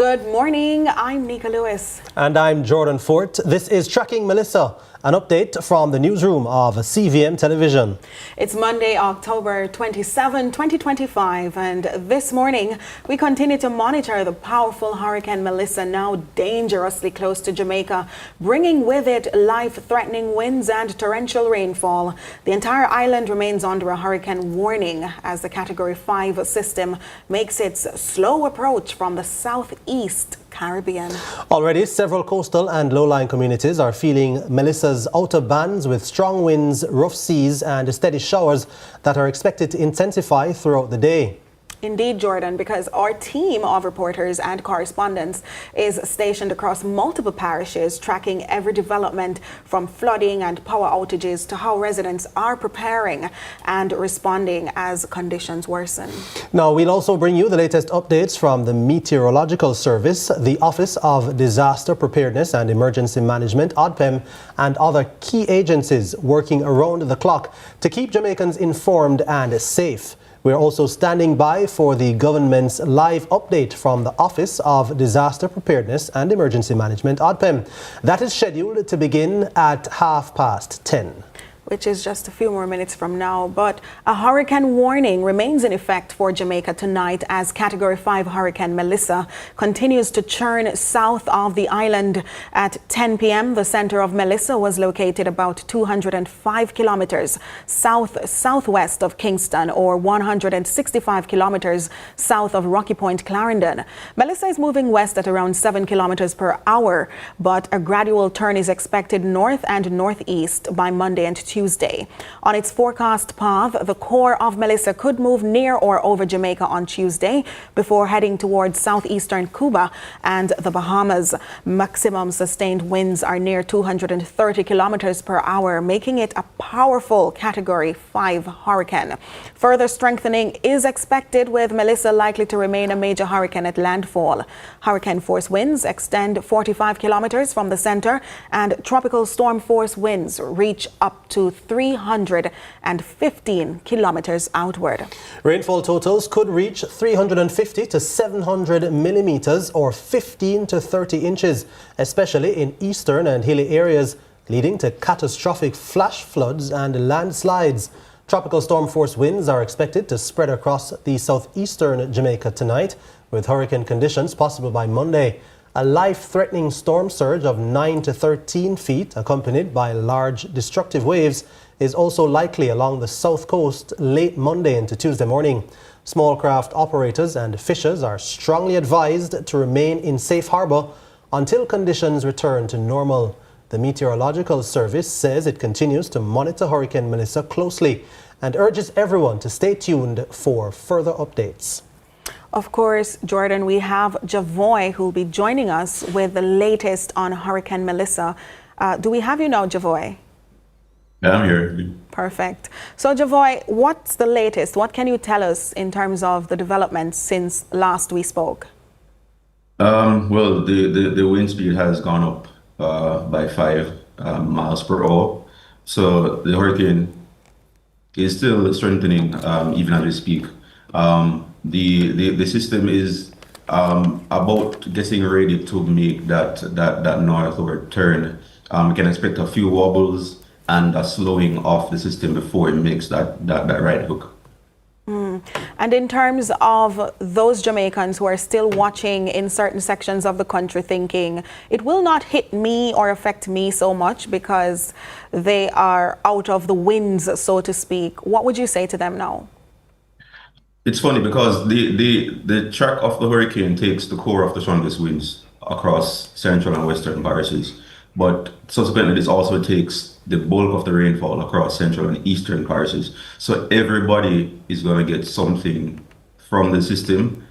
Good morning, I'm Nika Lewis. And I'm Jordan Fort. This is Tracking Melissa, an update from the newsroom of CVM Television. It's Monday, October 27, 2025, and this morning we continue to monitor the powerful Hurricane Melissa, now dangerously close to Jamaica, bringing with it life-threatening winds and torrential rainfall. The entire island remains under a hurricane warning as the Category 5 system makes its slow approach from the southeast Caribbean. Already, several coastal and low-lying communities are feeling Melissa's outer bands with strong winds, rough seas and steady showers that are expected to intensify throughout the day. Indeed, Jordan, because our team of reporters and correspondents is stationed across multiple parishes, tracking every development from flooding and power outages to how residents are preparing and responding as conditions worsen. Now, we'll also bring you the latest updates from the Meteorological Service, the Office of Disaster Preparedness and Emergency Management, ODPEM, and other key agencies working around the clock to keep Jamaicans informed and safe. We're also standing by for the government's live update from the Office of Disaster Preparedness and Emergency Management, ODPEM. That is scheduled to begin at 10:30. Which is just a few more minutes from now. But a hurricane warning remains in effect for Jamaica tonight as Category 5 Hurricane Melissa continues to churn south of the island. At 10 p.m., the center of Melissa was located about 205 kilometers southwest of Kingston, or 165 kilometers south of Rocky Point, Clarendon. Melissa is moving west at around 7 kilometers per hour, but a gradual turn is expected north and northeast by Monday and Tuesday. On its forecast path, the core of Melissa could move near or over Jamaica on Tuesday before heading towards southeastern Cuba and the Bahamas. Maximum sustained winds are near 230 kilometers per hour, making it a powerful Category 5 hurricane. Further strengthening is expected, with Melissa likely to remain a major hurricane at landfall. Hurricane force winds extend 45 kilometers from the center, and tropical storm force winds reach up to 315 kilometers outward. Rainfall totals could reach 350 to 700 millimeters or 15 to 30 inches, especially in eastern and hilly areas, leading to catastrophic flash floods and landslides. Tropical storm force winds are expected to spread across the southeastern Jamaica tonight, with hurricane conditions possible by Monday. A life-threatening storm surge of 9 to 13 feet, accompanied by large destructive waves, is also likely along the south coast late Monday into Tuesday morning. Small craft operators and fishers are strongly advised to remain in safe harbor until conditions return to normal. The Meteorological Service says it continues to monitor Hurricane Melissa closely and urges everyone to stay tuned for further updates. Of course, Jordan, we have Javoy who will be joining us with the latest on Hurricane Melissa. Do we have you now, Javoy? Yeah, I'm here. Perfect. So, Javoy, what's the latest? What can you tell us in terms of the developments since last we spoke? Well, the wind speed has gone up by 5 miles per hour. So the hurricane is still strengthening even as we speak. The system is about getting ready to make that northward turn. We can expect a few wobbles and a slowing of the system before it makes that right hook. And in terms of those Jamaicans who are still watching in certain sections of the country thinking it will not hit me or affect me so much because they are out of the winds, so to speak, what would you say to them now? It's funny because the track of the hurricane takes the core of the strongest winds across central and western parishes, but subsequently this also takes the bulk of the rainfall across central and eastern parishes. So everybody is going to get something from the system.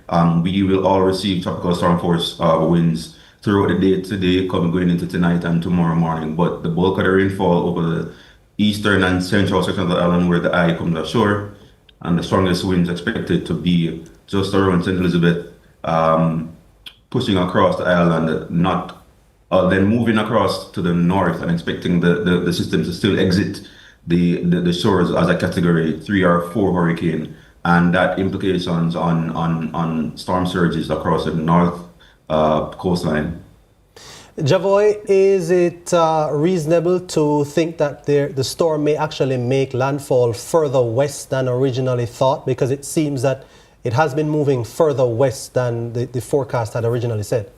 We will all receive tropical storm force winds throughout the day today, going into tonight and tomorrow morning. But the bulk of the rainfall over the eastern and central section of the island where the eye comes ashore, and the strongest winds expected to be just around St. Elizabeth, pushing across the island, then moving across to the north and expecting the system to still exit the shores as a Category 3 or 4 hurricane, and that implications on storm surges across the north, coastline. Javoy, is it reasonable to think that the storm may actually make landfall further west than originally thought? Because it seems that it has been moving further west than the forecast had originally said.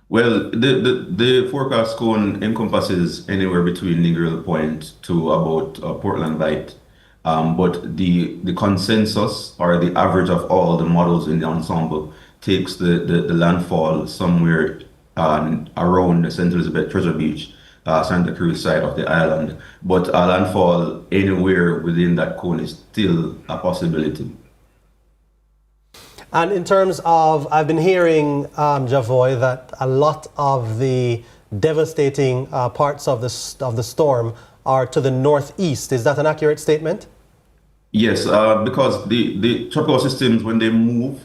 Well, the forecast cone encompasses anywhere between Negril Point to about Portland Bight. But the consensus or the average of all the models in the ensemble takes the landfall somewhere around the St. Elizabeth Treasure Beach, Santa Cruz side of the island. But a landfall anywhere within that cone is still a possibility. And in terms of, I've been hearing, Javoy, that a lot of the devastating parts of the storm are to the northeast. Is that an accurate statement? Yes, because the tropical systems, when they move,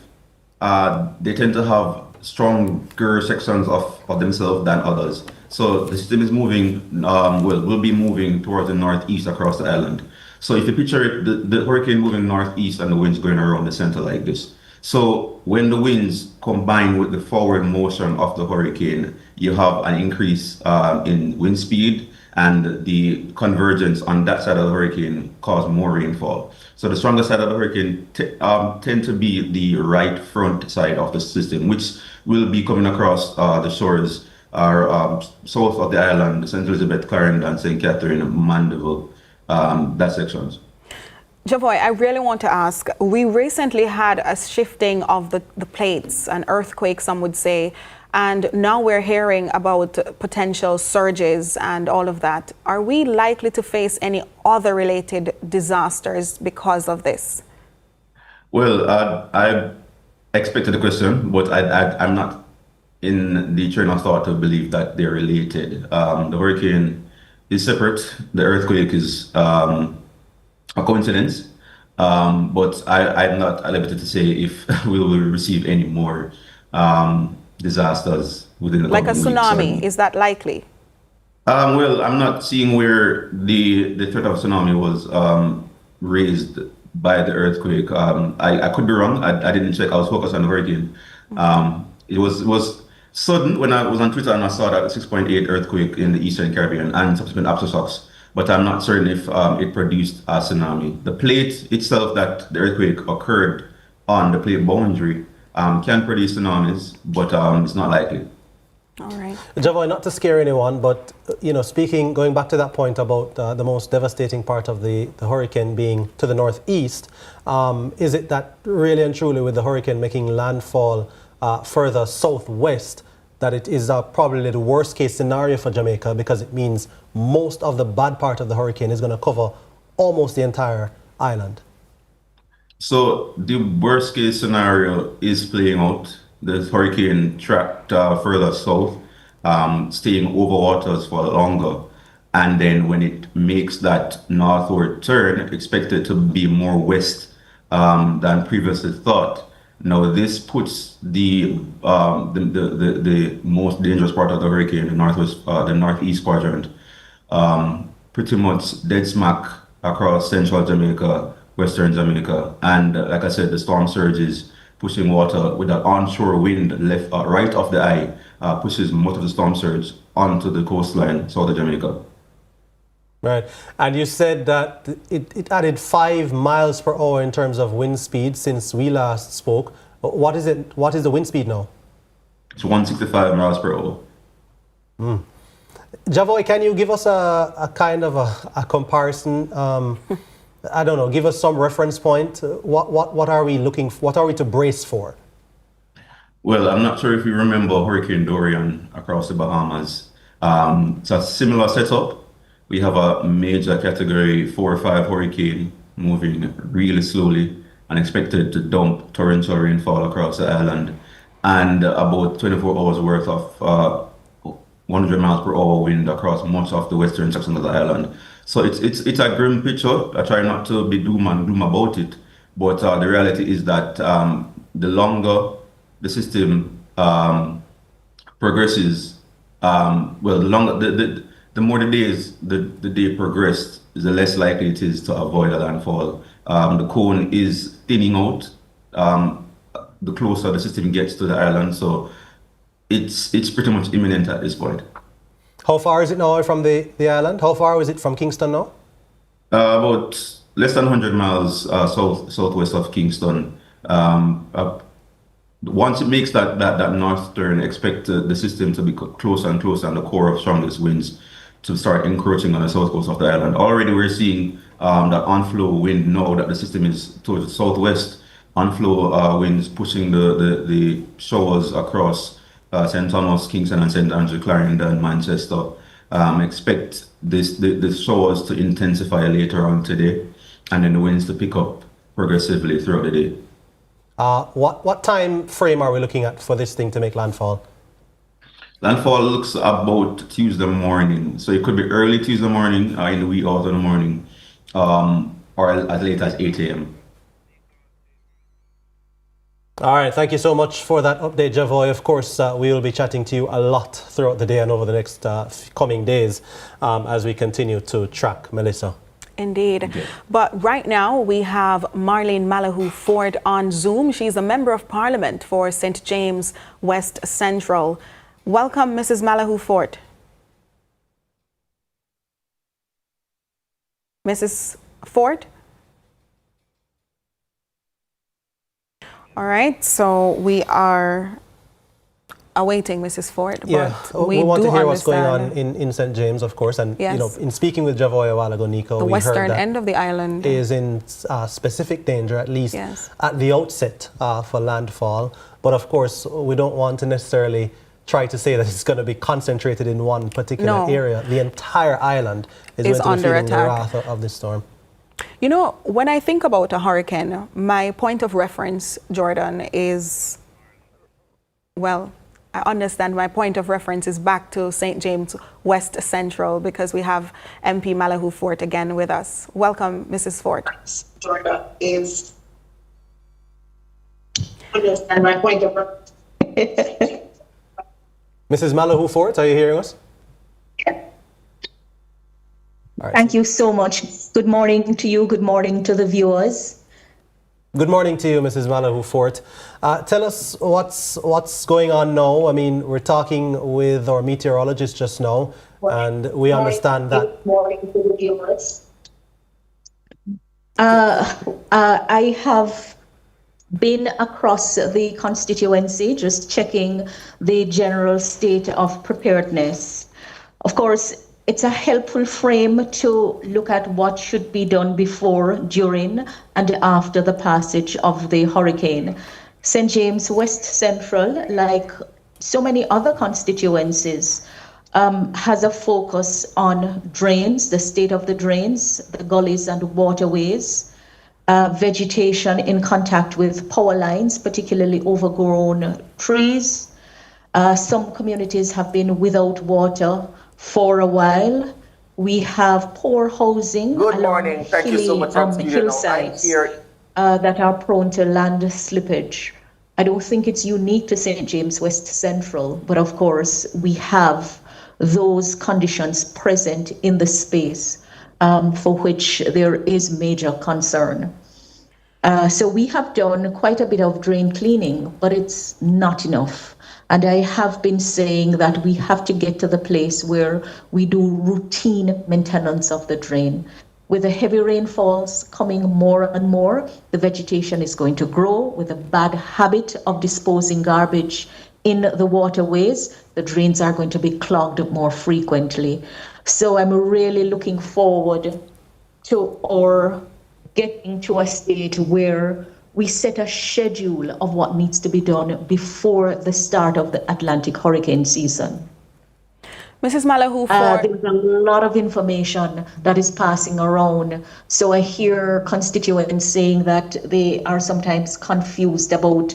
they tend to have stronger sections of themselves than others. So the system is moving, will be moving towards the northeast across the island. So if you picture it, the hurricane moving northeast and the winds going around the center like this. So when the winds combine with the forward motion of the hurricane, you have an increase in wind speed, and the convergence on that side of the hurricane cause more rainfall. So the stronger side of the hurricane tend to be the right front side of the system, which will be coming across the shores south of the island, St. Elizabeth, Clarendon, St. Catherine, Mandeville, that sections. Javoy, I really want to ask, we recently had a shifting of the plates, an earthquake, some would say, and now we're hearing about potential surges and all of that. Are we likely to face any other related disasters because of this? Well, I expected the question, but I'm not in the train of thought to believe that they're related. The hurricane is separate. The earthquake is a coincidence, but I'm not at liberty to say if we will receive any more disasters within the like a tsunami, weeks. is that likely? Well, I'm not seeing where the threat of tsunami was raised by the earthquake. I could be wrong. I didn't check. I was focused on the hurricane. It was sudden when I was on Twitter and I saw that 6.8 earthquake in the Eastern Caribbean and subsequent aftershocks. But I'm not certain if it produced a tsunami. The plate itself that the earthquake occurred on, the plate boundary, can produce tsunamis, but it's not likely. All right. Javoy, not to scare anyone, but going back to that point about the most devastating part of the hurricane being to the northeast, is it that really and truly with the hurricane making landfall further southwest, that it is probably the worst case scenario for Jamaica, because it means most of the bad part of the hurricane is going to cover almost the entire island? So the worst case scenario is playing out. The hurricane tracked further south, staying over waters for longer. And then when it makes that northward turn, expected to be more west than previously thought. Now this puts the most dangerous part of the hurricane, the northeast quadrant, pretty much dead smack across central Jamaica, western Jamaica, and like I said, the storm surges pushing water with that onshore wind right off the eye, pushes most of the storm surge onto the coastline south of Jamaica. Right, and you said that it added 5 miles per hour in terms of wind speed since we last spoke. What is it? What is the wind speed now? It's 165 miles per hour. Javoy, can you give us a kind of a comparison? I don't know. Give us some reference point. What are we looking? What are we to brace for? Well, I'm not sure if you remember Hurricane Dorian across the Bahamas. It's a similar setup. We have a major category 4 or 5 hurricane moving really slowly and expected to dump torrential rainfall across the island, and about 24 hours worth of 100 miles per hour wind across much of the western section of the island. So it's a grim picture. I try not to be doom and gloom about it, but the reality is that the longer the system progresses, the more the days the day progressed, the less likely it is to avoid a landfall. The cone is thinning out the closer the system gets to the island. So it's pretty much imminent at this point. How far is it now from the island? How far is it from Kingston now? About less than 100 miles southwest of Kingston. Once it makes that north turn, expect the system to be closer and closer and the core of strongest winds to start encroaching on the south coast of the island. Already we're seeing that on-flow wind now that the system is towards the southwest. On-flow winds pushing the showers across St. Thomas, Kingston, and St. Andrew, Clarendon, Manchester. Expect the showers to intensify later on today, and then the winds to pick up progressively throughout the day. What time frame are we looking at for this thing to make landfall? Landfall looks about Tuesday morning, so it could be early Tuesday morning, in the wee hours of the morning, or as late as 8 a.m. All right, thank you so much for that update, Javoy. Of course, we will be chatting to you a lot throughout the day and over the next coming days as we continue to track Melissa. Indeed. Okay. But right now we have Marlene Malahoo Ford on Zoom. She's a member of Parliament for St. James West Central. Welcome, Mrs. Malahoo Ford. Mrs. Ford? All right, so we are awaiting Mrs. Ford. Yeah, but we want to hear what's going on understand in St. James, of course. And, Yes. you know, in speaking with Javoy a while ago, Nico, the we western heard that end of the island. is in specific danger, at least Yes. at the outset for landfall. But of course, we don't want to necessarily try to say that it's going to be concentrated in one particular No. area. The entire island is going to be under feeling the attack. wrath of this storm. You know, when I think about a hurricane, my point of reference, Jordan, is, well, I understand my point of reference is back to St. James West Central because we have MP Malahoo Ford again with us. Welcome, Mrs. Ford. Jordan is understand my point of reference. Mrs. Malahoo Fort, are you hearing us? All right. Thank you so much. Good morning to you. Good morning to the viewers. Good morning to you, Mrs. Malahoo Fort. Tell us what's going on now. I mean, we're talking with our meteorologist just now, and we understand that. Good morning to the viewers. I have been across the constituency, just checking the general state of preparedness. Of course, it's a helpful frame to look at what should be done before, during, and after the passage of the hurricane. St. James West Central, like so many other constituencies, has a focus on drains, the state of the drains, the gullies and waterways, vegetation in contact with power lines, particularly overgrown trees. Some communities have been without water for a while. We have poor housing. Good morning. Thank you so much for hillsides that are prone to land slippage. I don't think it's unique to St. James West Central, but of course we have those conditions present in the space for which there is major concern. So we have done quite a bit of drain cleaning, but it's not enough. And I have been saying that we have to get to the place where we do routine maintenance of the drain. With the heavy rainfalls coming more and more, the vegetation is going to grow. With a bad habit of disposing garbage in the waterways, the drains are going to be clogged more frequently. So I'm really looking forward to our getting to a state where we set a schedule of what needs to be done before the start of the Atlantic hurricane season. Mrs. Malahoo Ford. There's a lot of information that is passing around. So I hear constituents saying that they are sometimes confused about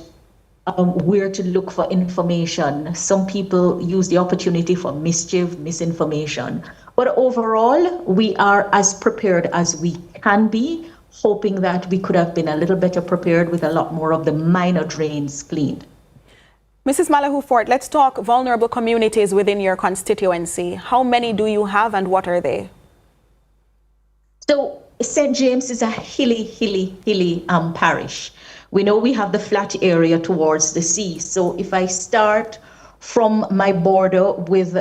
where to look for information. Some people use the opportunity for mischief, misinformation. But overall, we are as prepared as we can be, hoping that we could have been a little better prepared with a lot more of the minor drains cleaned. Mrs. Malahoo Ford, let's talk vulnerable communities within your constituency. How many do you have and what are they? So St. James is a hilly parish. We know we have the flat area towards the sea. So if I start from my border with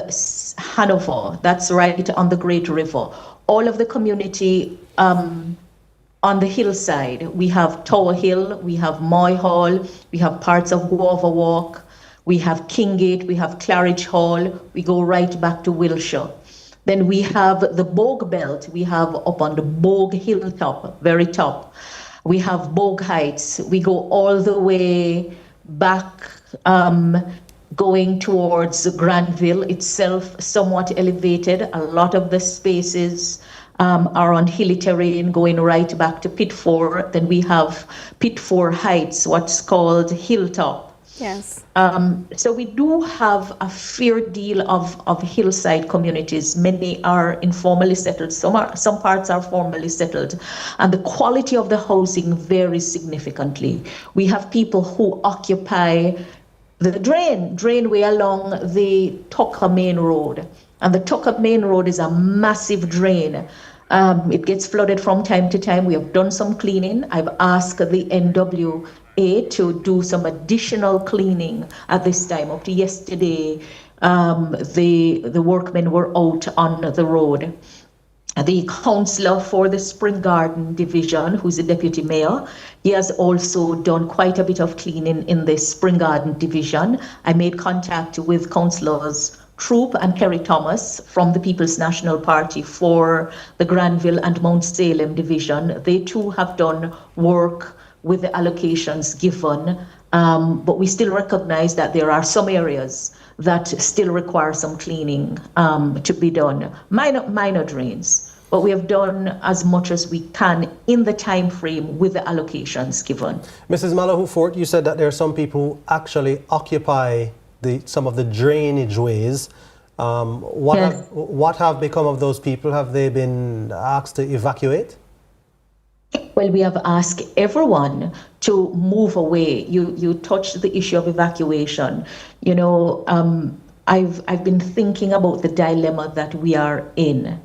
Hanover. That's right on the Great River. All of the community on the hillside. We have Tower Hill, we have Moy Hall, we have parts of Guava Walk, we have Kingate, we have Claridge Hall, we go right back to Wilshire. Then we have the Bogue Belt, we have up on the Bogue Hilltop, very top. We have Bogue Heights, we go all the way back, going towards Granville itself, somewhat elevated. A lot of the spaces are on hilly terrain going right back to Pitford. Then we have Pitford Heights, what's called Hilltop. Yes. So we do have a fair deal of hillside communities. Many are informally settled, some parts are formally settled, and the quality of the housing varies significantly. We have people who occupy the drainway along the Tucker Main Road. And the Tucker Main Road is a massive drain. It gets flooded from time to time. We have done some cleaning. I've asked the NWA to do some additional cleaning at this time. Up to yesterday, the workmen were out on the road. The councillor for the Spring Garden Division, who's the deputy mayor, he has also done quite a bit of cleaning in the Spring Garden Division. I made contact with councillors Troop and Kerry Thomas from the People's National Party for the Granville and Mount Salem Division. They too have done work with the allocations given, but we still recognize that there are some areas that still require some cleaning to be done. Minor drains, but we have done as much as we can in the time frame with the allocations given. Mrs. Malahoo Fort, you said that there are some people who actually occupy some of the drainage ways. Yes. What have become of those people? Have they been asked to evacuate? Well, we have asked everyone to move away. You touched the issue of evacuation. You know, I've been thinking about the dilemma that we are in,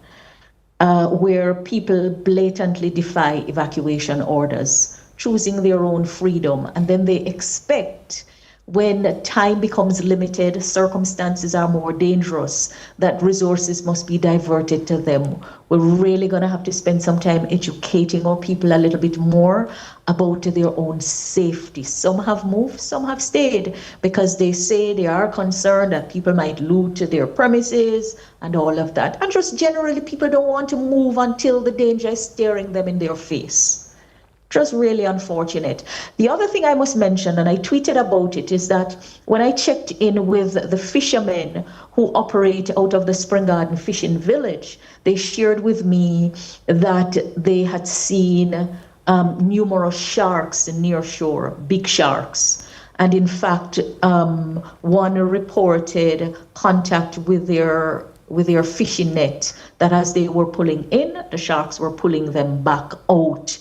where people blatantly defy evacuation orders, choosing their own freedom, and then they expect, when time becomes limited, circumstances are more dangerous, that resources must be diverted to them. We're really going to have to spend some time educating our people a little bit more about their own safety. Some have moved, some have stayed, because they say they are concerned that people might loot their premises and all of that. And just generally, people don't want to move until the danger is staring them in their face. Just really unfortunate. The other thing I must mention, and I tweeted about it, is that when I checked in with the fishermen who operate out of the Spring Garden Fishing Village, they shared with me that they had seen numerous sharks near shore, big sharks. And in fact, one reported contact with their fishing net, that as they were pulling in, the sharks were pulling them back out.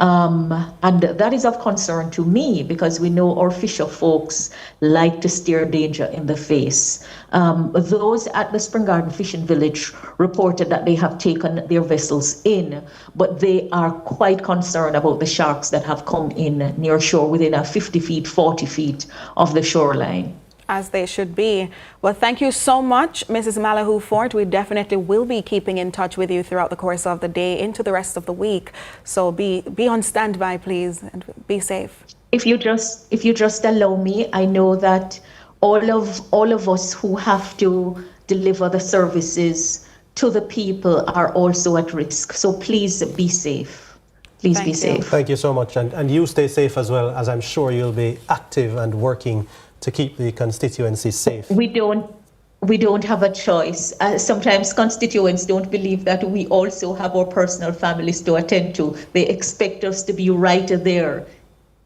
And that is of concern to me, because we know our fisher folks like to stare danger in the face. Those at the Spring Garden Fishing Village reported that they have taken their vessels in, but they are quite concerned about the sharks that have come in near shore within a 50 feet, 40 feet of the shoreline. As they should be. Well, thank you so much, Mrs. Malahoo Fort. We definitely will be keeping in touch with you throughout the course of the day into the rest of the week. So be on standby, please, and be safe. If you just allow me, I know that all of us who have to deliver the services to the people are also at risk. So please be safe. Please be safe. Thank you so much, and you stay safe as well, as I'm sure you'll be active and working to keep the constituency safe. We don't have a choice. Sometimes constituents don't believe that we also have our personal families to attend to. They expect us to be right there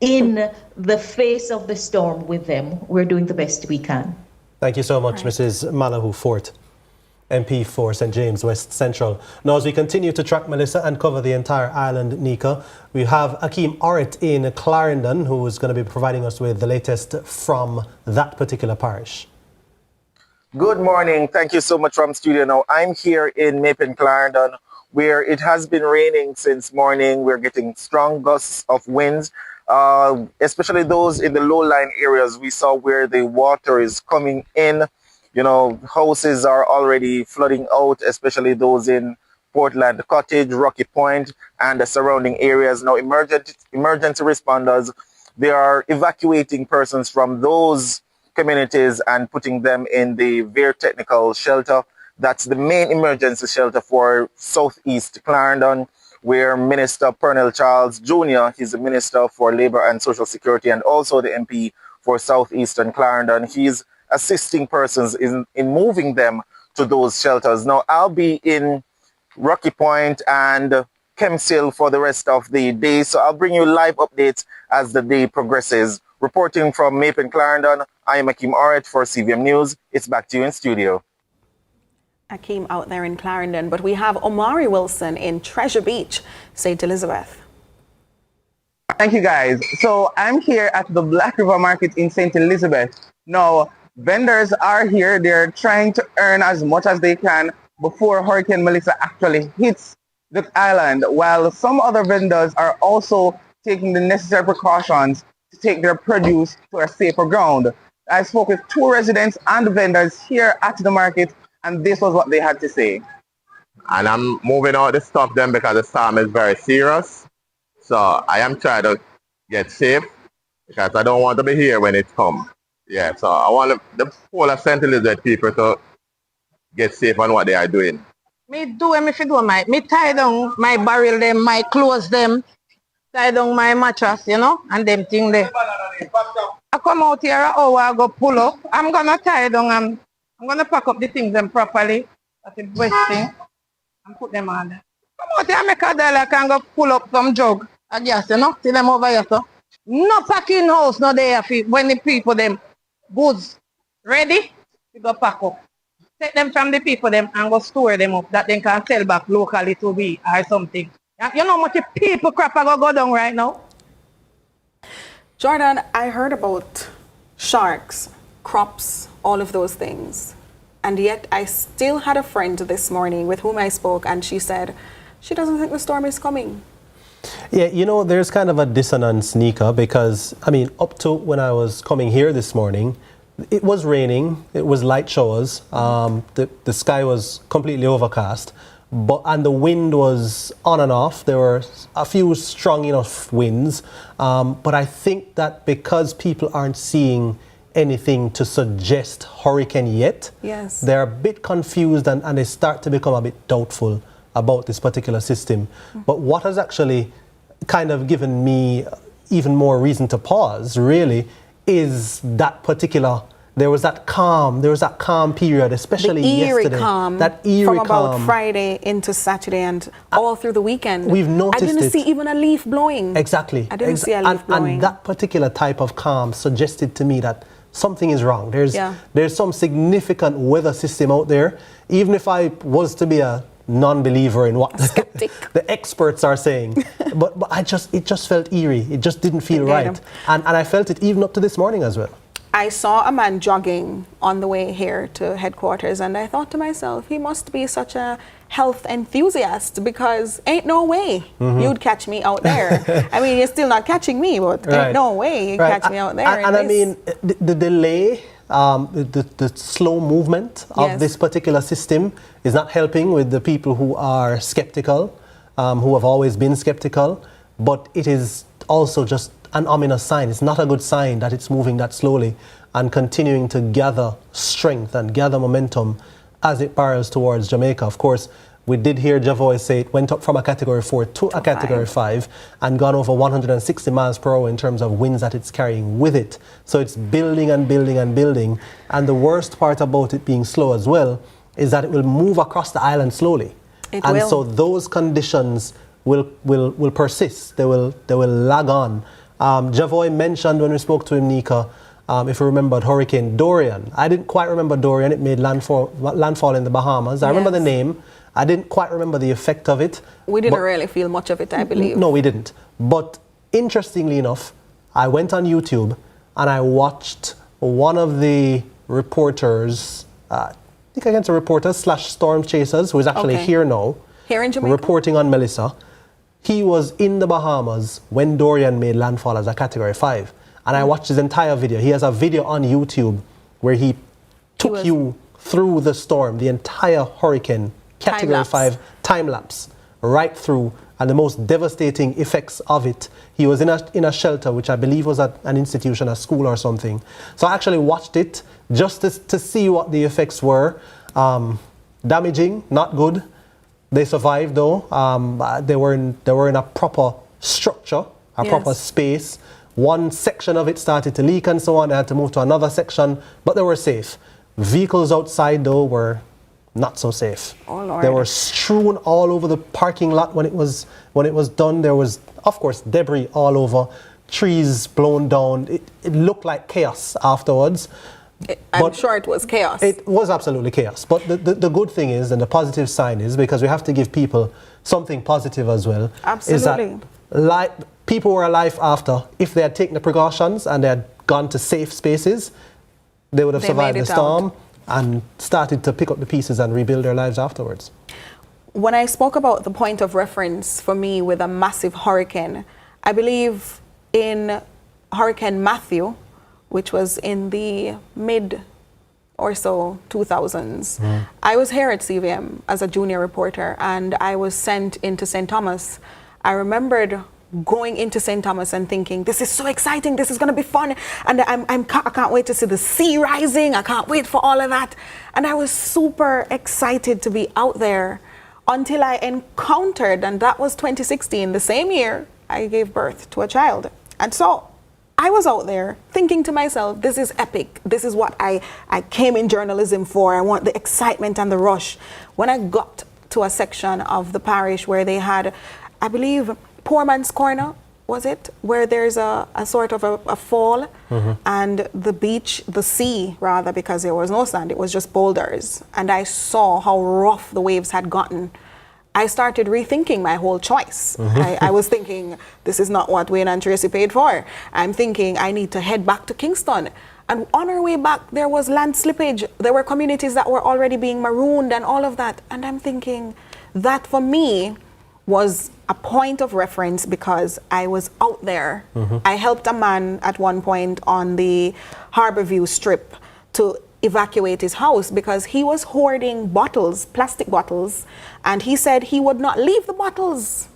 in the face of the storm with them. We're doing the best we can. Thank you so much, Mrs. Malahoo Fort, MP for St. James West Central. Now, as we continue to track Melissa and cover the entire island, Nika, we have Akeem Orrit in Clarendon, who is going to be providing us with the latest from that particular parish. Good morning. Thank you so much from studio. Now, I'm here in Mapen, Clarendon, where it has been raining since morning. We're getting strong gusts of winds. especially those in the low-lying areas. We saw where the water is coming in. You know, houses are already flooding out, especially those in Portland Cottage, Rocky Point, and the surrounding areas. Now, emergency responders, they are evacuating persons from those communities and putting them in the very technical shelter. That's the main emergency shelter for Southeast Clarendon, where Minister Pernell Charles Jr., he's the Minister for Labour and Social Security and also the MP for Southeastern Clarendon. He's assisting persons in moving them to those shelters. Now, I'll be in Rocky Point and Kempshill for the rest of the day, so I'll bring you live updates as the day progresses. Reporting from Mapen Clarendon, I am Akeem Oret for CVM News. It's back to you in studio. Akeem out there in Clarendon, but we have Omari Wilson in Treasure Beach, St. Elizabeth. Thank you, guys. So I'm here at the Black River Market in St. Elizabeth. Now, vendors are here. They're trying to earn as much as they can before Hurricane Melissa actually hits the island, while some other vendors are also taking the necessary precautions to take their produce to a safer ground. I spoke with 2 residents and vendors here at the market, and this was what they had to say. And I'm moving out the stuff then because the storm is very serious. So I am trying to get safe because I don't want to be here when it comes. Yeah, so I want the whole of St. Elizabeth people to get safe on what they are doing. Me tie down my barrel them, my clothes them, tie down my mattress, you know, and them thing there. I come out here an hour, I go pull up. I'm gonna tie down and I'm gonna pack up the things them properly. That's the best thing. And put them on there. Come out here, make a dollar, I can go pull up some jug. I guess, you know, see them over here, so. No packing house, no there when the people them goods ready, you go pack up. Take them from the people them and go store them up that they can sell back locally to be or something. You know how much people crap are go down right now? Jordan, I heard about sharks, crops, all of those things. And yet I still had a friend this morning with whom I spoke, and she said she doesn't think the storm is coming. Yeah, you know, there's kind of a dissonance, Nika, because, I mean, up to when I was coming here this morning, it was raining, it was light showers, the sky was completely overcast, and the wind was on and off. There were a few strong enough winds, but I think that because people aren't seeing anything to suggest hurricane yet, yes, they're a bit confused and they start to become a bit doubtful about this particular system. But what has actually kind of given me even more reason to pause, really, is that particular, there was that calm period, especially yesterday. That eerie from calm. About Friday into Saturday and all through the weekend. We've noticed I didn't see even a leaf blowing. Exactly. I didn't see a leaf blowing. And that particular type of calm suggested to me that something is wrong. There's some significant weather system out there. Even if I was to be a non-believer in what the experts are saying, but it just felt eerie. It just didn't feel right, and I felt it even up to this morning as well. I saw a man jogging on the way here to headquarters, and I thought to myself, he must be such a health enthusiast, because ain't no way you'd catch me out there. I mean, you're still not catching me, but ain't no way you'd catch me out there. And I mean, the delay, the slow movement of this particular system is not helping with the people who are skeptical, who have always been skeptical, but it is also just an ominous sign. It's not a good sign that it's moving that slowly and continuing to gather strength and gather momentum as it barrels towards Jamaica. Of course, we did hear Javoy say it went up from a Category 4 to a Category 5 and gone over 160 miles per hour in terms of winds that it's carrying with it. So it's building and building and building. And the worst part about it being slow as well is that it will move across the island slowly. So those conditions will persist. They will lag on. Javoy mentioned when we spoke to him, Nika, if you remembered Hurricane Dorian. I didn't quite remember Dorian. It made landfall in the Bahamas. I remember the name. I didn't quite remember the effect of it. We didn't really feel much of it, I believe. No, we didn't. But interestingly enough, I went on YouTube and I watched one of the reporters, I think against a reporter / storm chasers, who is actually here now. Here in Jamaica? Reporting on Melissa. He was in the Bahamas when Dorian made landfall as a Category 5. And I watched his entire video. He has a video on YouTube where he took you through the storm, the entire hurricane, Category 5 time lapse, right through, and the most devastating effects of it. He was in a shelter, which I believe was at an institution, a school or something. So I actually watched it just to see what the effects were. Damaging, not good. They survived though. They were in a proper structure, a proper space. One section of it started to leak and so on. They had to move to another section, but they were safe. Vehicles outside though were not so safe. Oh, Lord. They were strewn all over the parking lot when it was done. There was, of course, debris all over, trees blown down. It looked like chaos afterwards. I'm sure it was chaos. It was absolutely chaos. But the good thing is, and the positive sign is, because we have to give people something positive as well, absolutely, is that people were alive after. If they had taken the precautions and they had gone to safe spaces, they would have survived the storm and started to pick up the pieces and rebuild their lives afterwards. When I spoke about the point of reference for me with a massive hurricane, I believe in Hurricane Matthew, which was in the mid or so 2000s. I was here at CVM as a junior reporter, and I was sent into St. Thomas. I remembered going into St. Thomas and thinking, this is so exciting, this is going to be fun, and I can't wait to see the sea rising, I can't wait for all of that. And I was super excited to be out there until I encountered, and that was 2016, the same year I gave birth to a child. And so I was out there thinking to myself, this is epic. This is what I came in journalism for. I want the excitement and the rush. When I got to a section of the parish where they had, I believe, Poor Man's Corner, was it? Where there's a sort of a fall, and the beach, the sea rather, because there was no sand, it was just boulders. And I saw how rough the waves had gotten. I started rethinking my whole choice. I was thinking, this is not what Wayne and Tracy paid for. I'm thinking I need to head back to Kingston. And on our way back, there was land slippage. There were communities that were already being marooned and all of that. And I'm thinking that for me was a point of reference because I was out there. I helped a man at one point on the Harborview Strip to evacuate his house because he was hoarding bottles, plastic bottles, and he said he would not leave the bottles.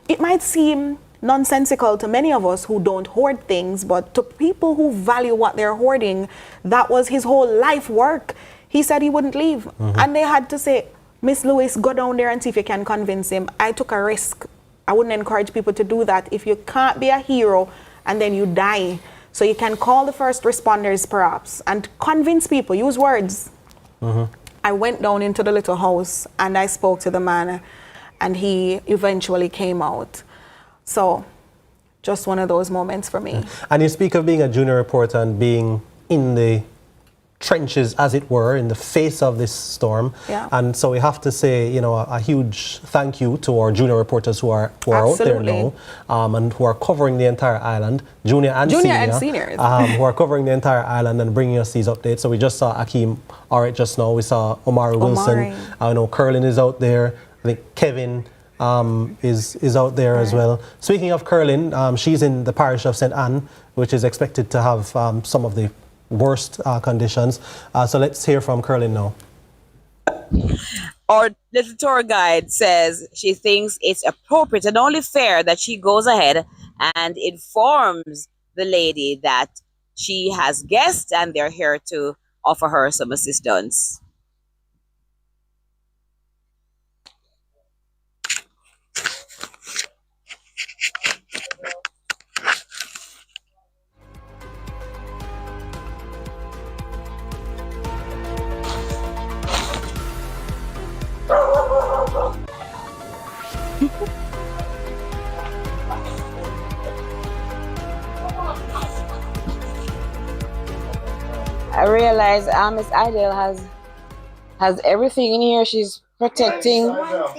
It might seem nonsensical to many of us who don't hoard things, but to people who value what they're hoarding, that was his whole life work. He said he wouldn't leave. And they had to say, Miss Lewis, go down there and see if you can convince him. I took a risk. I wouldn't encourage people to do that. If you can't be a hero and then you die, so you can call the first responders perhaps and convince people, use words. I went down into the little house and I spoke to the man and he eventually came out. So just one of those moments for me. And you speak of being a junior reporter and being in the trenches, as it were, in the face of this storm. And so we have to say, you know, a huge thank you to our junior reporters who are out there now and who are covering the entire island, junior and seniors, who are covering the entire island and bringing us these updates. So we just saw Akeem Orrit just now. We saw Omari Wilson. I know Curlin is out there. I think Kevin is out there as well. Speaking of Curlin, she's in the parish of St. Anne, which is expected to have some of the worst conditions. So let's hear from Curlin now. Our little tour guide says she thinks it's appropriate and only fair that she goes ahead and informs the lady that she has guests and they're here to offer her some assistance. I realize Miss Idle has everything in here. She's protecting her.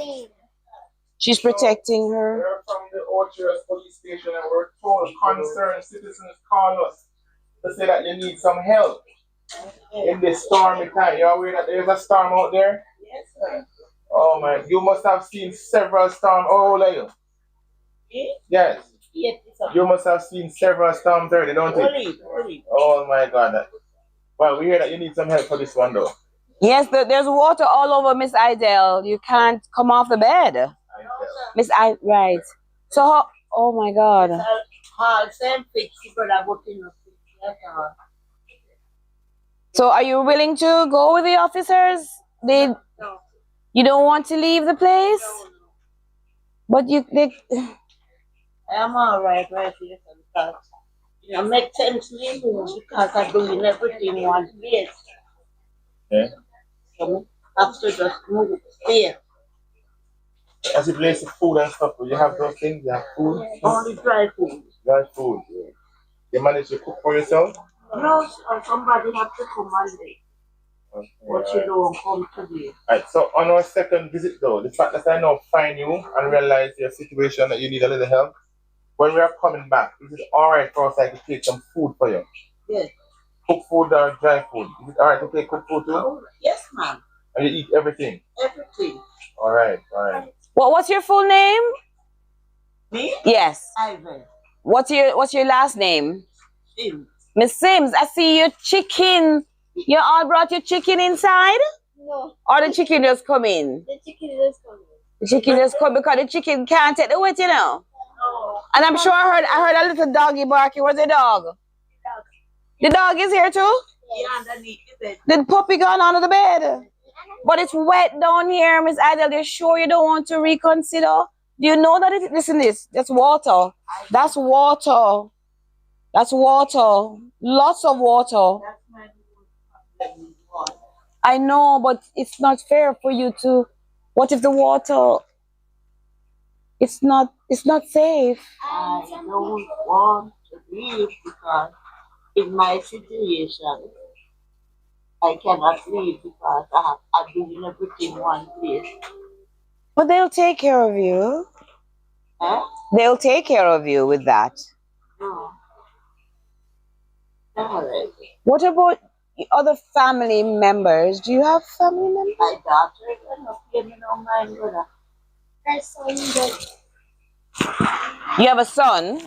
We're from the Orchards police station and we're told concerned citizens call us to say that they need some help in this stormy time. You're aware that there's a storm out there? Yes, sir. Oh my, you must have seen several storms. How old are you? Yes. You must have seen several storms already, don't you? Oh my God. Well, we hear that you need some help for this one though. Yes, there's water all over, Miss Idell. You can't come off the bed. Miss I right. So how, oh my God. So are you willing to go with the officers? You don't want to leave the place? But I'm all right here because it makes sense to me because I'm doing everything one place. Yeah. So I have to just move here. As it relates to food and stuff, do you have those things? You have food? Only dry food. Dry food. Yeah. You manage to cook for yourself? No, somebody have to come Monday. Okay, but you don't come today. Alright, so on our second visit though, the fact that I now find you and realize your situation that you need a little help, when we are coming back, is it alright for us to take some food for you? Yes. Cook food or dry food? Is it alright to take cooked food too? Oh, yes, ma'am. And you eat everything? Everything. Alright. What's your full name? Me? Yes. Ivan. What's your last name? Sims. Miss Sims, I see your chicken. You all brought your chicken inside? No. Or the chicken just come in? The chicken just come in. The chicken just come because the chicken can't take the weight, you know. No. And I'm sure I heard a little doggy barking. Where's the dog? The dog is here too? Yeah, underneath the bed. The puppy gone under the bed. But it's wet down here, Miss Adele. You sure you don't want to reconsider? Do you know that listen this? That's water. That's water. That's water. Lots of water. I know, but it's not fair for you to. What if the water? It's not safe. I don't want to leave because in my situation, I cannot leave because I'm doing everything one place. But they'll take care of you. Huh? They'll take care of you with that. No. All right. What about other family members? Do you have family members? My daughter is not giving no mind, brother. Her son died. You have a son?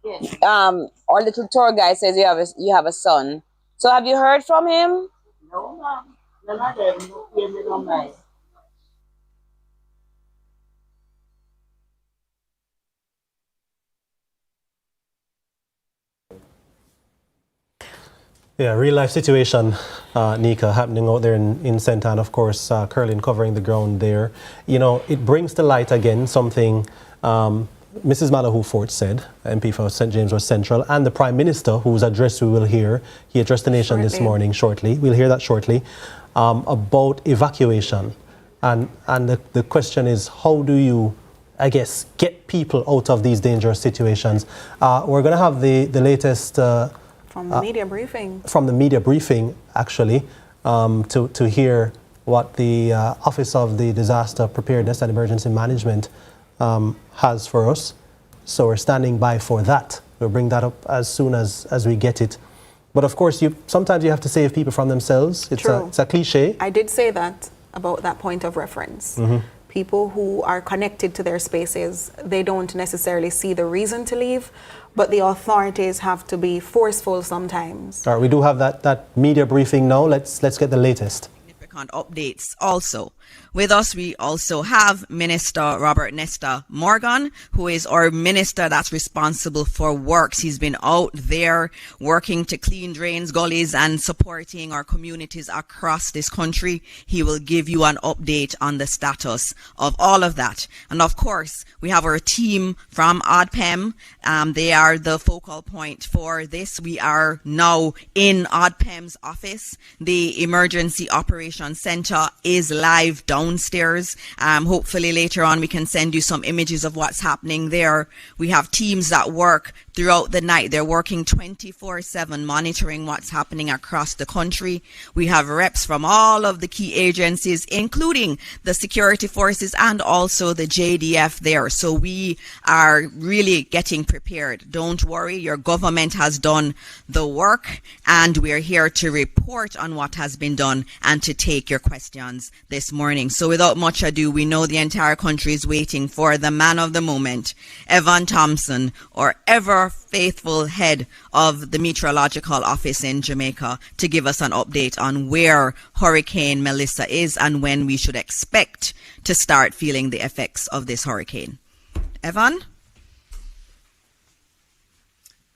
Yes. Our little tour guide says you have a son. So have you heard from him? No, ma'am. None of them not giving no mind. Yeah, real life situation, Nika, happening out there in St. Anne, of course, Curlin covering the ground there. You know, it brings to light again something Mrs. Malahoo Fort said, MP for St. James West Central, and the Prime Minister, whose address we will hear. He addressed the nation this morning shortly. We'll hear that shortly, about evacuation. And the question is, how do you, I guess, get people out of these dangerous situations? We're going to have the latest... From the media briefing. From the media briefing, actually, to hear what the Office of the Disaster Preparedness and Emergency Management has for us. So we're standing by for that. We'll bring that up as soon as we get it. But of course, sometimes you have to save people from themselves. It's a cliche. I did say that about that point of reference. Mm-hmm. People who are connected to their spaces, they don't necessarily see the reason to leave, but the authorities have to be forceful sometimes. All right, we do have that media briefing now. Let's get the latest. Updates also. With us, we also have Minister Robert Nesta Morgan, who is our minister that's responsible for works. He's been out there working to clean drains, gullies, and supporting our communities across this country. He will give you an update on the status of all of that. And of course, we have our team from ODPEM. They are the focal point for this. We are now in ODPEM's office. The Emergency Operations Center is live downstairs. Hopefully later on we can send you some images of what's happening there. We have teams that work throughout the night. They're working 24/7 monitoring what's happening across the country. We have reps from all of the key agencies, including the security forces and also the JDF there. So we are really getting prepared. Don't worry, your government has done the work and we're here to report on what has been done and to take your questions this morning. morning. So without much ado, we know the entire country is waiting for the man of the moment, Evan Thompson, or ever faithful head of the Meteorological Office in Jamaica, to give us an update on where Hurricane Melissa is and when we should expect to start feeling the effects of this hurricane. Evan?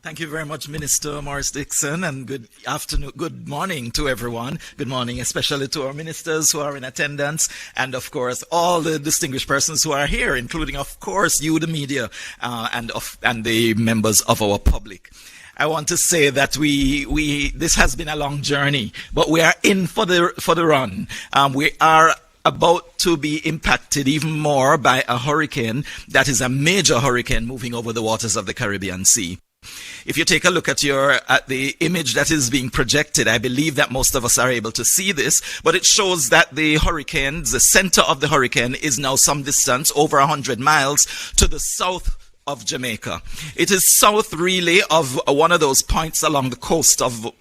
Thank you very much, Minister Morris Dixon, and good afternoon, good morning to everyone. Good morning, especially to our ministers who are in attendance, and of course, all the distinguished persons who are here, including, of course, you, the media, and the members of our public. I want to say that this has been a long journey, but we are in for the run. We are about to be impacted even more by a hurricane that is a major hurricane moving over the waters of the Caribbean Sea. If you take a look at the image that is being projected, I believe that most of us are able to see this, but it shows that the center of the hurricane is now some distance, over 100 miles, to the south of Jamaica. It is south really of one of those points along the coast of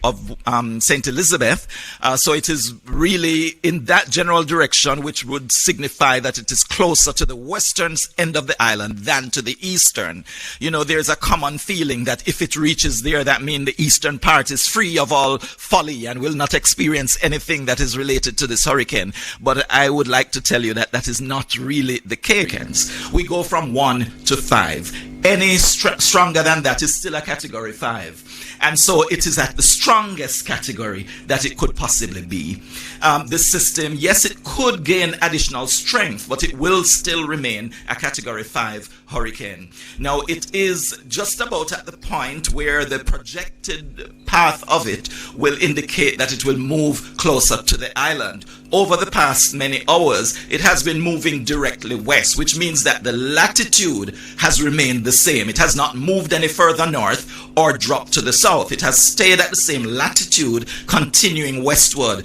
St. Elizabeth. So it is really in that general direction, which would signify that it is closer to the western end of the island than to the eastern. You know, there's a common feeling that if it reaches there, that means the eastern part is free of all folly and will not experience anything that is related to this hurricane. But I would like to tell you that that is not really the case. We go from 1 to 5. Any stronger than that is still a category 5. And so it is at the strongest category that it could possibly be. The system, yes, it could gain additional strength, but it will still remain a category 5 hurricane. Now, it is just about at the point where the projected path of it will indicate that it will move closer to the island. Over the past many hours, it has been moving directly west, which means that the latitude has remained the same. It has not moved any further north or dropped to the south. It has stayed at the same latitude, continuing westward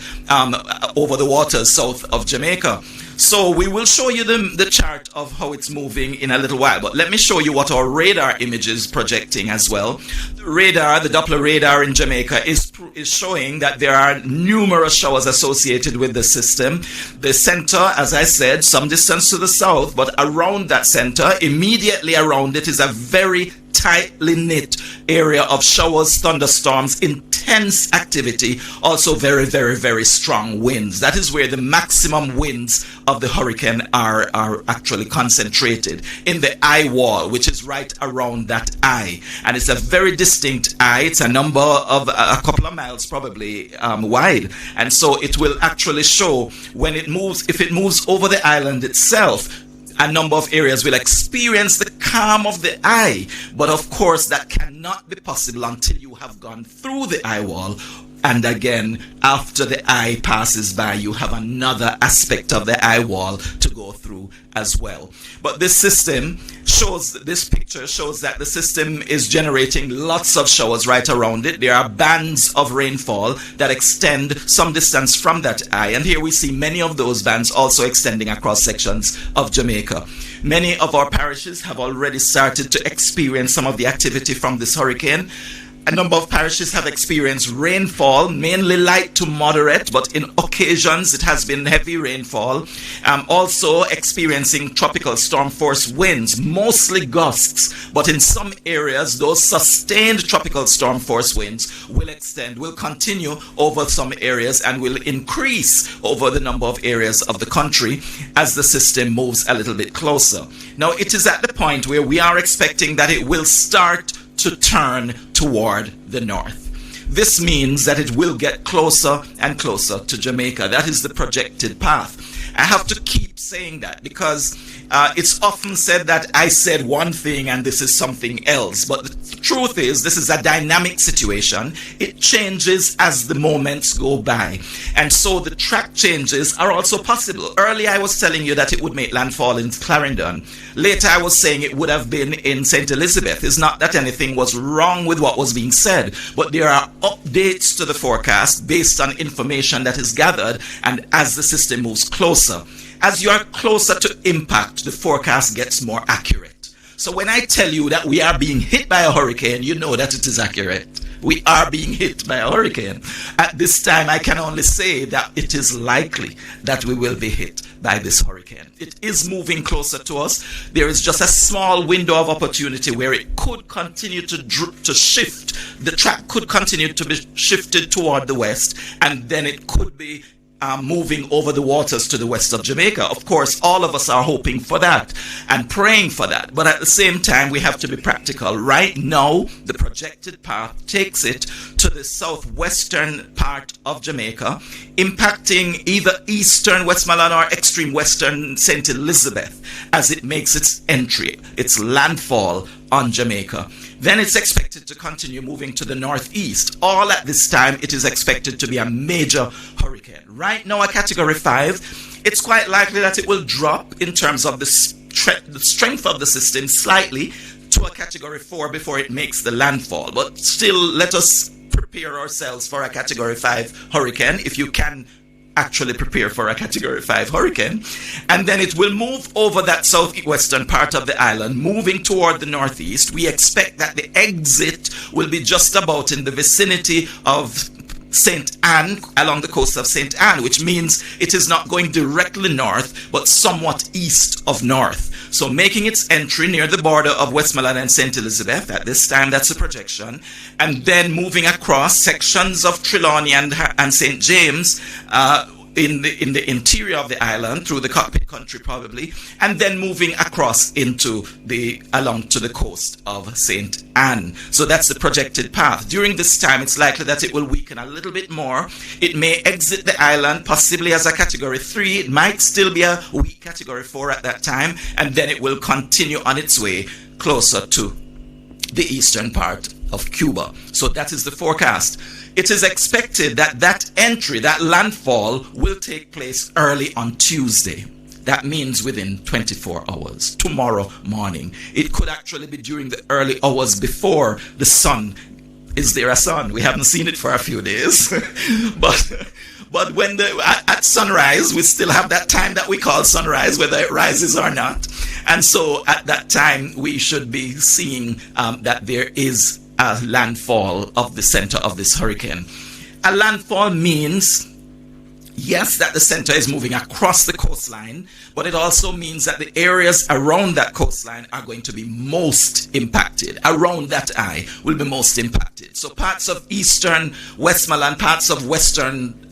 over the waters south of Jamaica. So we will show you the chart of how it's moving in a little while, but let me show you what our radar image is projecting as well. The Doppler radar in Jamaica is showing that there are numerous showers associated with the system. The center, as I said, some distance to the south, but around that center, immediately around it, is a very tightly knit area of showers, thunderstorms, intense activity, also very, very, very strong winds. That is where the maximum winds of the hurricane are actually concentrated, in the eye wall, which is right around that eye. And it's a very distinct eye. It's a couple of miles probably wide. And so it will actually show when it moves, if it moves over the island itself, a number of areas will experience the calm of the eye. But of course, that cannot be possible until you have gone through the eye wall. And again, after the eye passes by, you have another aspect of the eye wall to go through as well. But this picture shows that the system is generating lots of showers right around it. There are bands of rainfall that extend some distance from that eye. And here we see many of those bands also extending across sections of Jamaica. Many of our parishes have already started to experience some of the activity from this hurricane. A number of parishes have experienced rainfall, mainly light to moderate, but in occasions it has been heavy rainfall. Also experiencing tropical storm force winds, mostly gusts, but in some areas those sustained tropical storm force winds will continue over some areas and will increase over the number of areas of the country as the system moves a little bit closer. Now, it is at the point where we are expecting that it will start to turn toward the north. This means that it will get closer and closer to Jamaica. That is the projected path. I have to keep saying that because it's often said that I said one thing and this is something else. But the truth is, this is a dynamic situation. It changes as the moments go by. And so the track changes are also possible. Earlier I was telling you that it would make landfall in Clarendon. Later I was saying it would have been in St. Elizabeth. It's not that anything was wrong with what was being said, but there are updates to the forecast based on information that is gathered and as the system moves closer. As you are closer to impact, the forecast gets more accurate. So when I tell you that we are being hit by a hurricane, you know that it is accurate. We are being hit by a hurricane. At this time, I can only say that it is likely that we will be hit by this hurricane. It is moving closer to us. There is just a small window of opportunity where it could continue to shift. The track could continue to be shifted toward the west, and then it could be moving over the waters to the west of Jamaica. Of course, all of us are hoping for that and praying for that. But at the same time, we have to be practical. Right now, the projected path takes it to the southwestern part of Jamaica, impacting either eastern Westmoreland or extreme western St. Elizabeth as it makes its entry, its landfall on Jamaica. Then it's expected to continue moving to the northeast. All at this time, it is expected to be a major hurricane. Right now, a category 5, it's quite likely that it will drop in terms of the strength of the system slightly to a category 4 before it makes the landfall. But still, let us prepare ourselves for a category 5 hurricane, if you can actually prepare for a category 5 hurricane. And then it will move over that southwestern part of the island, moving toward the northeast. We expect that the exit will be just about in the vicinity of St. Anne, along the coast of St. Anne, which means it is not going directly north, but somewhat east of north. So making its entry near the border of Westmoreland and St. Elizabeth, at this time that's a projection, and then moving across sections of Trelawney and St. James, in the interior of the island through the cockpit country probably, and then moving across along to the coast of St. Anne. So that's the projected path. During this time, it's likely that it will weaken a little bit more. It may exit the island possibly as a category 3. It might still be a weak category 4 at that time, and then it will continue on its way closer to the eastern part of Cuba. So that is the forecast. It is expected that that entry, that landfall, will take place early on Tuesday. That means within 24 hours, tomorrow morning. It could actually be during the early hours before the sun. Is there a sun? We haven't seen it for a few days. But when at sunrise, we still have that time that we call sunrise, whether it rises or not. And so at that time, we should be seeing that there is a landfall of the center of this hurricane. A landfall means, yes, that the center is moving across the coastline, but it also means that the areas around that coastline are going to be most impacted. Around that eye will be most impacted. So parts of eastern Westmoreland, parts of western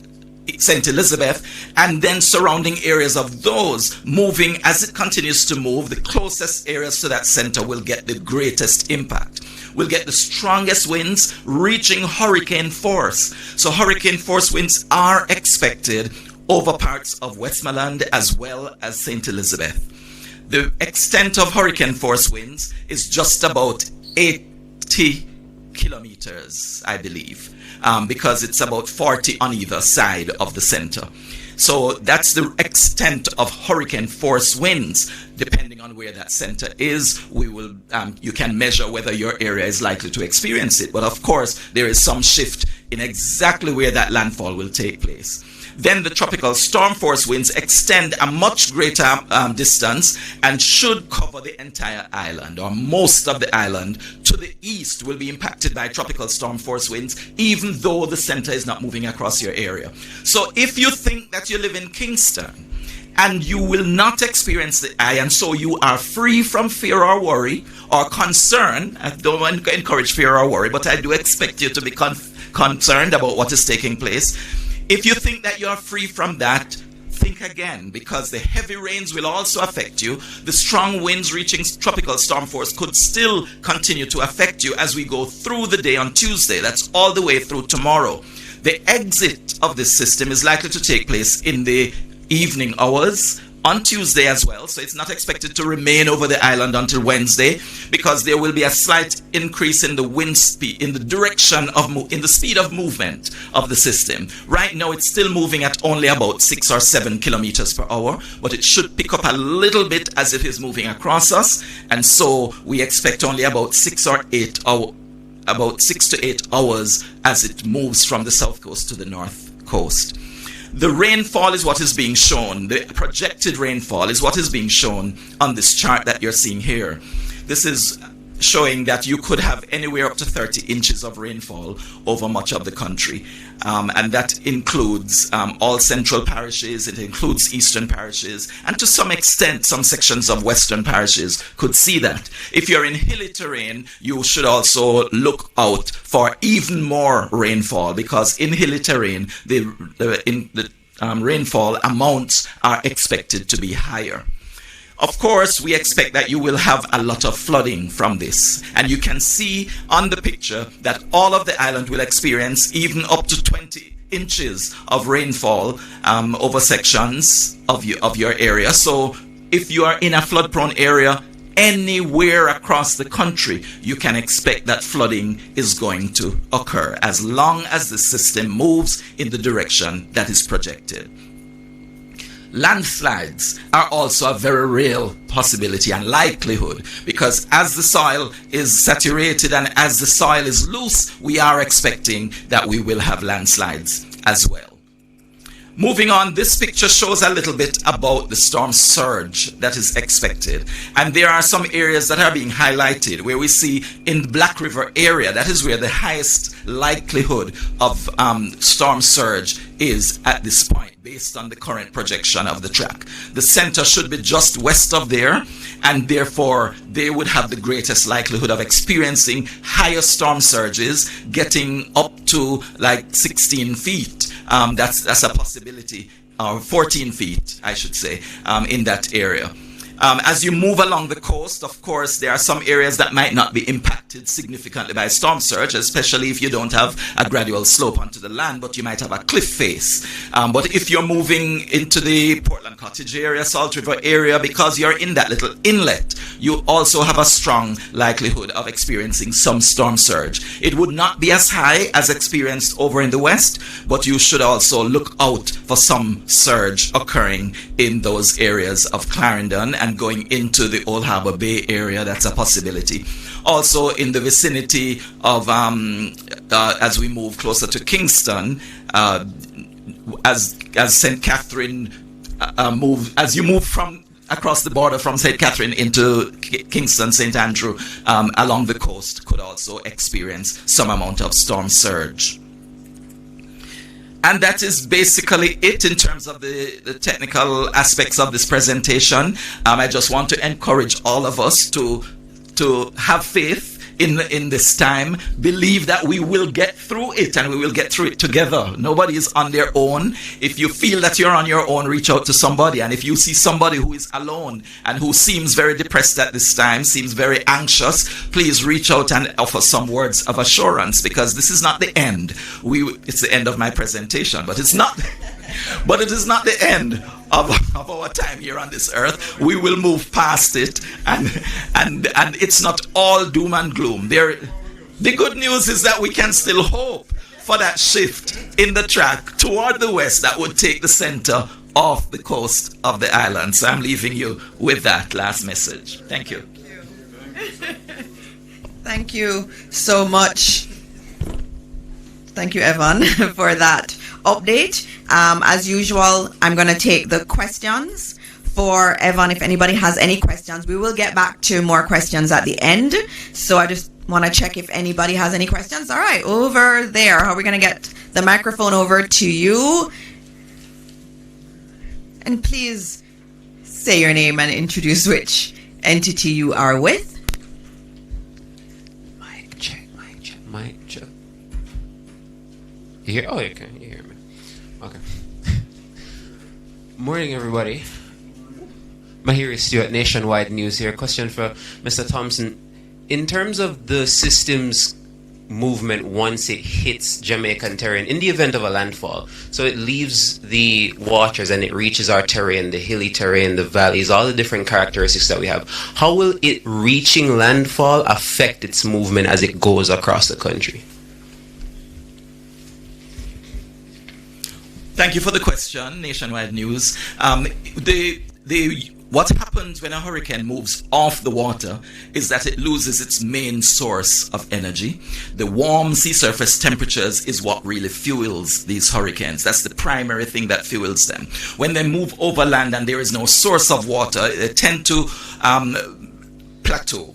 St. Elizabeth, and then surrounding areas of those moving as it continues to move, the closest areas to that center will get the greatest impact. We'll get the strongest winds reaching hurricane force. So hurricane force winds are expected over parts of Westmoreland as well as St. Elizabeth. The extent of hurricane force winds is just about 80 kilometers, I believe, because it's about 40 on either side of the center. So that's the extent of hurricane force winds. Depending on where that center is, you can measure whether your area is likely to experience it. But of course, there is some shift in exactly where that landfall will take place. Then the tropical storm force winds extend a much greater distance and should cover the entire island, or most of the island. To the east will be impacted by tropical storm force winds, even though the center is not moving across your area. So if you think that you live in Kingston and you will not experience the eye, and so you are free from fear or worry or concern, I don't want to encourage fear or worry, but I do expect you to be concerned about what is taking place. If you think that you are free from that, think again, because the heavy rains will also affect you. The strong winds reaching tropical storm force could still continue to affect you as we go through the day on Tuesday. That's all the way through tomorrow. The exit of this system is likely to take place in the evening hours on Tuesday as well, so it's not expected to remain over the island until Wednesday, because there will be a slight increase in the wind speed, in the direction of in the speed of movement of the system. Right now it's still moving at only about 6 or 7 kilometers per hour, but it should pick up a little bit as it is moving across us, and so we expect only about 6 to 8 hours as it moves from the south coast to the north coast. The rainfall is what is being shown. The projected rainfall is what is being shown on this chart that you're seeing here. This is showing that you could have anywhere up to 30 inches of rainfall over much of the country. And that includes all central parishes, it includes eastern parishes, and to some extent, some sections of western parishes could see that. If you're in hilly terrain, you should also look out for even more rainfall, because in hilly terrain, the rainfall amounts are expected to be higher. Of course, we expect that you will have a lot of flooding from this. And you can see on the picture that all of the island will experience even up to 20 inches of rainfall over sections of your area. So if you are in a flood-prone area, anywhere across the country, you can expect that flooding is going to occur as long as the system moves in the direction that is projected. Landslides are also a very real possibility and likelihood, because as the soil is saturated and as the soil is loose, we are expecting that we will have landslides as well. Moving on, this picture shows a little bit about the storm surge that is expected. And there are some areas that are being highlighted where we see in the Black River area, that is where the highest likelihood of storm surge is at this point, based on the current projection of the track. The center should be just west of there, and therefore they would have the greatest likelihood of experiencing higher storm surges, getting up to like 16 feet. That's a possibility, or 14 feet, I should say, in that area. As you move along the coast, of course, there are some areas that might not be impacted significantly by storm surge, especially if you don't have a gradual slope onto the land, but you might have a cliff face. But if you're moving into the Portland Cottage area, Salt River area, because you're in that little inlet, you also have a strong likelihood of experiencing some storm surge. It would not be as high as experienced over in the west, but you should also look out for some surge occurring in those areas of Clarendon and going into the Old Harbor Bay area. That's a possibility. Also in the vicinity of, as we move closer to Kingston, as St. Catherine as you move from across the border from St. Catherine into Kingston, St. Andrew, along the coast, could also experience some amount of storm surge. And that is basically it in terms of the technical aspects of this presentation. I just want to encourage all of us to have faith in this time, believe that we will get through it, and we will get through it together. Nobody is on their own. If you feel that you're on your own, reach out to somebody. And if you see somebody who is alone and who seems very depressed at this time, seems very anxious, please reach out and offer some words of assurance, because this is not the end. It's the end of my presentation, but it's not. But it is not the end of our time here on this earth. We will move past it, and it's not all doom and gloom. The good news is that we can still hope for that shift in the track toward the west that would take the center off the coast of the island. So I'm leaving you with that last message. Thank you. Thank you so much. Thank you, Evan, for that update. As usual, I'm going to take the questions for Evan. If anybody has any questions, we will get back to more questions at the end. So I just want to check if anybody has any questions. All right, over there. How are we going to get the microphone over to you? And please say your name and introduce which entity you are with. Mic check. You hear? Oh, you can. You hear me. Okay. Morning, everybody. Mahiri Stewart, Nationwide News here. Question for Mr. Thompson. In terms of the system's movement once it hits Jamaican terrain, in the event of a landfall, so it leaves the waters and it reaches our terrain, the hilly terrain, the valleys, all the different characteristics that we have, how will it reaching landfall affect its movement as it goes across the country? Thank you for the question, Nationwide News. What happens when a hurricane moves off the water is that it loses its main source of energy. The warm sea surface temperatures is what really fuels these hurricanes. That's the primary thing that fuels them. When they move over land and there is no source of water, they tend to plateau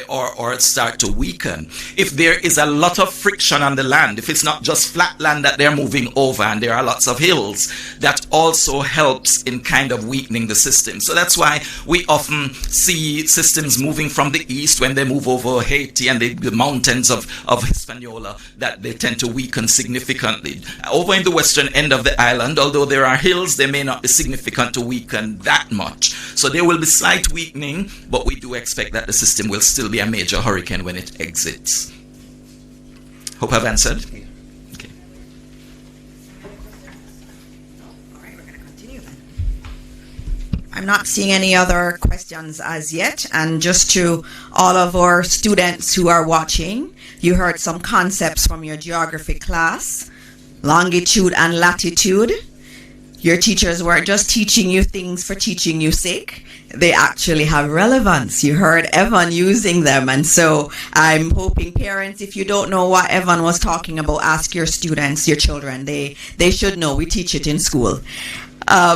or start to weaken. If there is a lot of friction on the land, if it's not just flat land that they're moving over and there are lots of hills, that also helps in kind of weakening the system. So that's why we often see systems moving from the east when they move over Haiti and the mountains of Hispaniola, that they tend to weaken significantly. Over in the western end of the island, although there are hills, they may not be significant to weaken that much. So there will be slight weakening, but we do expect that the system will still be a major hurricane when it exits. Hope I've answered. Okay. All right, we're going to continue then. I'm not seeing any other questions as yet. And just to all of our students who are watching, you heard some concepts from your geography class, longitude and latitude. Your teachers weren't just teaching you things for teaching you sake. They actually have relevance. You heard Evan using them. And so I'm hoping parents, if you don't know what Evan was talking about, ask your students, your children. They should know. We teach it in school.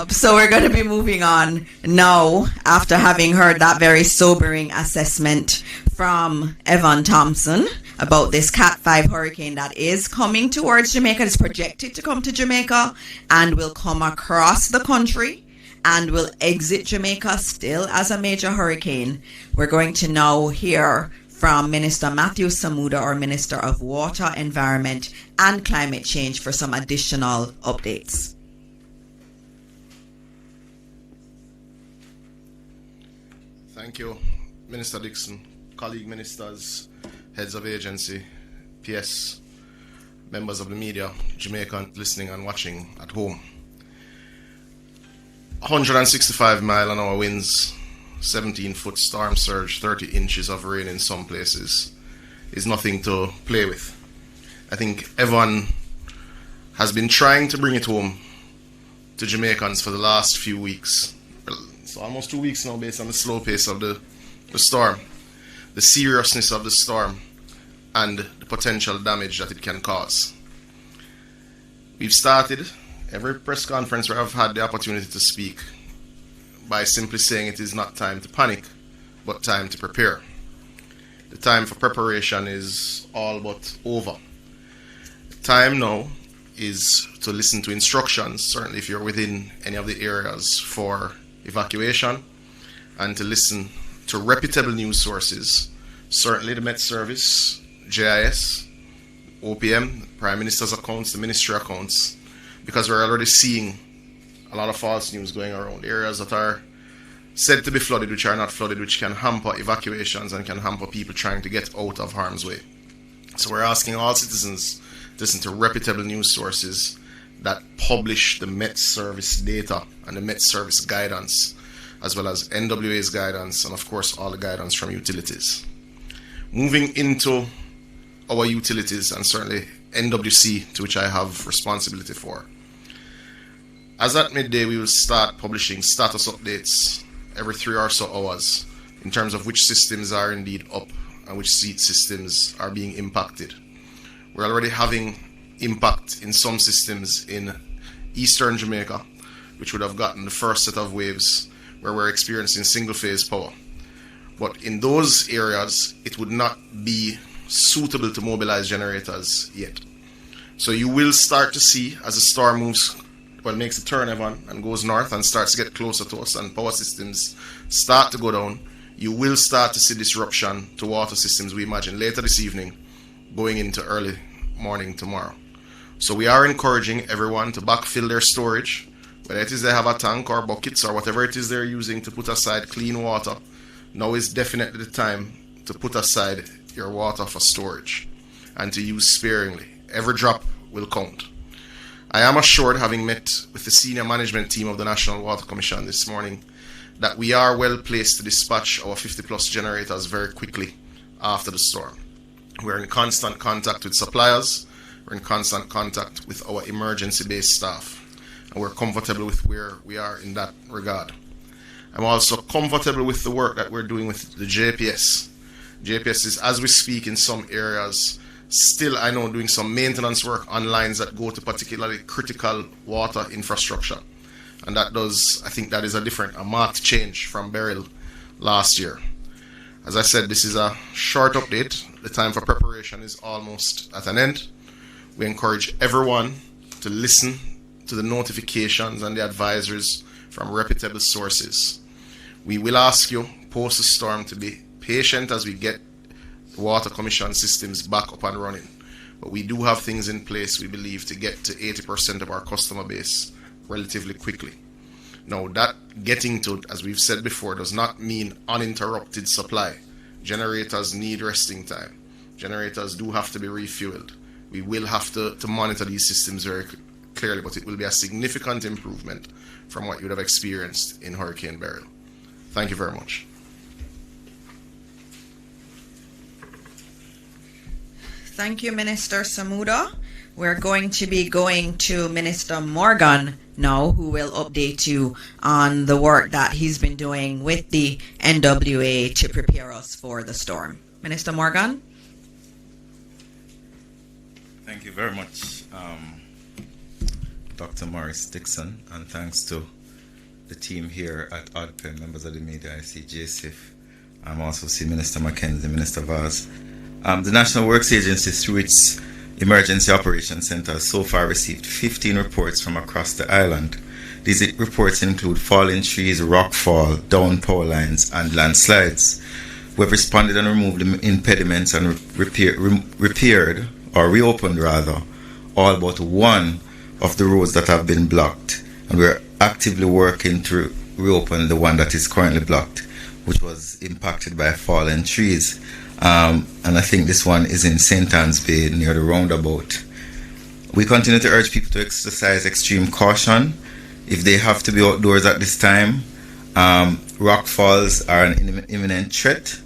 So we're going to be moving on now after having heard that very sobering assessment from Evan Thompson about this Cat 5 hurricane that is coming towards Jamaica. It's projected to come to Jamaica and will come across the country and will exit Jamaica still as a major hurricane. We're going to now hear from Minister Matthew Samuda, our Minister of Water, Environment and Climate Change, for some additional updates. Thank you, Minister Dixon, colleague ministers, heads of agency, PS, members of the media, Jamaican listening and watching at home. 165-mile-an-hour winds, 17-foot storm surge, 30 inches of rain in some places is nothing to play with. I think everyone has been trying to bring it home to Jamaicans for the last few weeks. It's almost 2 weeks now based on the slow pace of the storm, the seriousness of the storm, and the potential damage that it can cause. We've started every press conference where I've had the opportunity to speak by simply saying it is not time to panic, but time to prepare. The time for preparation is all but over. The time now is to listen to instructions, certainly if you're within any of the areas for evacuation, and to listen to reputable news sources, certainly the Met Service, JIS, OPM, Prime Minister's accounts, the Ministry accounts, because we're already seeing a lot of false news going around, areas that are said to be flooded, which are not flooded, which can hamper evacuations and can hamper people trying to get out of harm's way. So we're asking all citizens to listen to reputable news sources that publish the Met Service data and the Met Service guidance, as well as NWA's guidance, and of course all the guidance from utilities. Moving into our utilities, and certainly NWC, to which I have responsibility for. As at midday, we will start publishing status updates every 3 or so hours in terms of which systems are indeed up and which systems are being impacted. We're already having impact in some systems in eastern Jamaica, which would have gotten the first set of waves where we're experiencing single phase power. But in those areas, it would not be suitable to mobilize generators yet. So you will start to see, as the storm moves, makes a turn, Evan, and goes north and starts to get closer to us and power systems start to go down, you will start to see disruption to water systems, we imagine, later this evening, going into early morning tomorrow. So we are encouraging everyone to backfill their storage, whether it is they have a tank or buckets or whatever it is they're using to put aside clean water. Now is definitely the time to put aside your water for storage and to use sparingly. Every drop will count. I am assured, having met with the senior management team of the National Water Commission this morning, that we are well placed to dispatch our 50-plus generators very quickly after the storm. We're in constant contact with suppliers, we're in constant contact with our emergency-based staff, and we're comfortable with where we are in that regard. I'm also comfortable with the work that we're doing with the JPS. JPS is, as we speak, in some areas, still, I know, doing some maintenance work on lines that go to particularly critical water infrastructure. And that does, I think that is a marked change from Beryl last year. As I said, this is a short update. The time for preparation is almost at an end. We encourage everyone to listen to the notifications and the advisories from reputable sources. We will ask you post the storm to be patient as we get the water commission systems back up and running. But we do have things in place, we believe, to get to 80% of our customer base relatively quickly. Now, that getting to, as we've said before, does not mean uninterrupted supply. Generators need resting time. Generators do have to be refueled. We will have to monitor these systems very clearly, but it will be a significant improvement from what you would have experienced in Hurricane Beryl. Thank you very much. Thank you, Minister Samuda. We're going to be going to Minister Morgan now, who will update you on the work that he's been doing with the NWA to prepare us for the storm. Minister Morgan. Thank you very much, Dr. Morris Dixon, and thanks to the team here at ODPEN, members of the media. I see JSIF. I also see Minister Mackenzie, Minister Vaz. The National Works Agency, through its Emergency Operations Center, has so far received 15 reports from across the island. These reports include fallen trees, rockfall, down power lines, and landslides. We have responded and removed the impediments and repaired, or reopened rather, all but one of the roads that have been blocked. And we're actively working to reopen the one that is currently blocked, which was impacted by fallen trees. And I think this one is in St. Anne's Bay near the roundabout. We continue to urge people to exercise extreme caution if they have to be outdoors at this time. Rock falls are an imminent threat.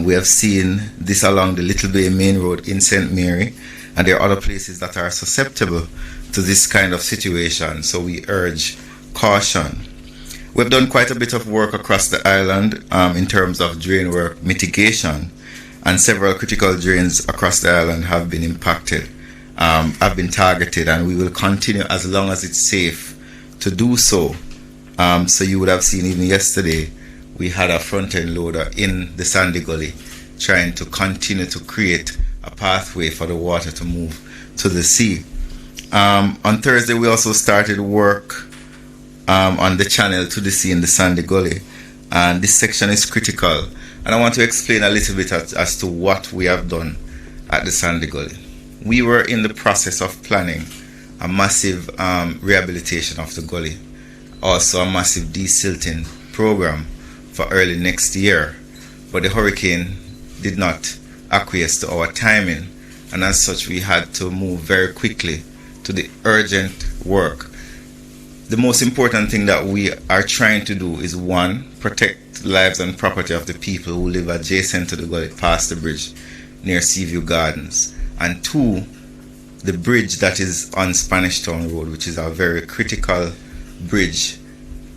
We have seen this along the Little Bay Main Road in St. Mary, and there are other places that are susceptible to this kind of situation, so we urge caution. We've done quite a bit of work across the island in terms of drain work mitigation, and several critical drains across the island have been impacted, have been targeted, and we will continue as long as it's safe to do so. So you would have seen even yesterday we had a front-end loader in the Sandy Gully trying to continue to create a pathway for the water to move to the sea. On Thursday we also started work on the channel to the sea in the Sandy Gully, and this section is critical, and I want to explain a little bit as to what we have done at the Sandy Gully. We were in the process of planning a massive rehabilitation of the gully, also a massive desilting program for early next year, but the hurricane did not acquiesce to our timing, and as such we had to move very quickly to the urgent work. The most important thing that we are trying to do is, one, protect the lives and property of the people who live adjacent to the gully past the bridge near Seaview Gardens, and two, the bridge that is on Spanish Town Road, which is a very critical bridge.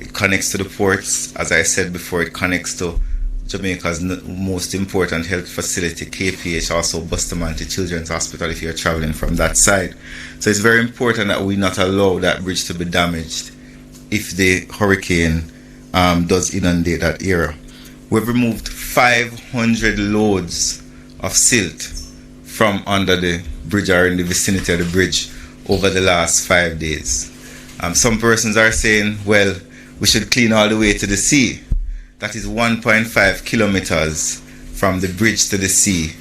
It connects to the ports. As I said before, it connects to Jamaica's most important health facility, KPH, also Bustamante Children's Hospital if you're traveling from that side. So it's very important that we not allow that bridge to be damaged if the hurricane does inundate that area. We've removed 500 loads of silt from under the bridge or in the vicinity of the bridge over the last 5 days. Some persons are saying, well, we should clean all the way to the sea. That is 1.5 kilometers from the bridge to the sea,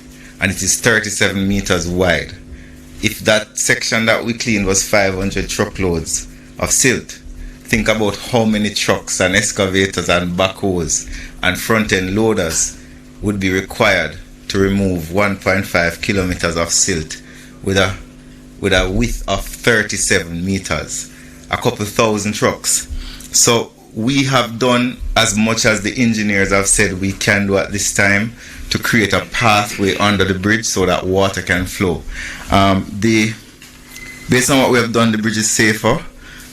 and it is 37 meters wide. If that section that we cleaned was 500 truckloads of silt, think about how many trucks and excavators and backhoes and front-end loaders would be required to remove 1.5 kilometers of silt with a width of 37 meters, a couple thousand trucks. So we have done as much as the engineers have said we can do at this time to create a pathway under the bridge so that water can flow. Based on what we have done, the bridge is safer,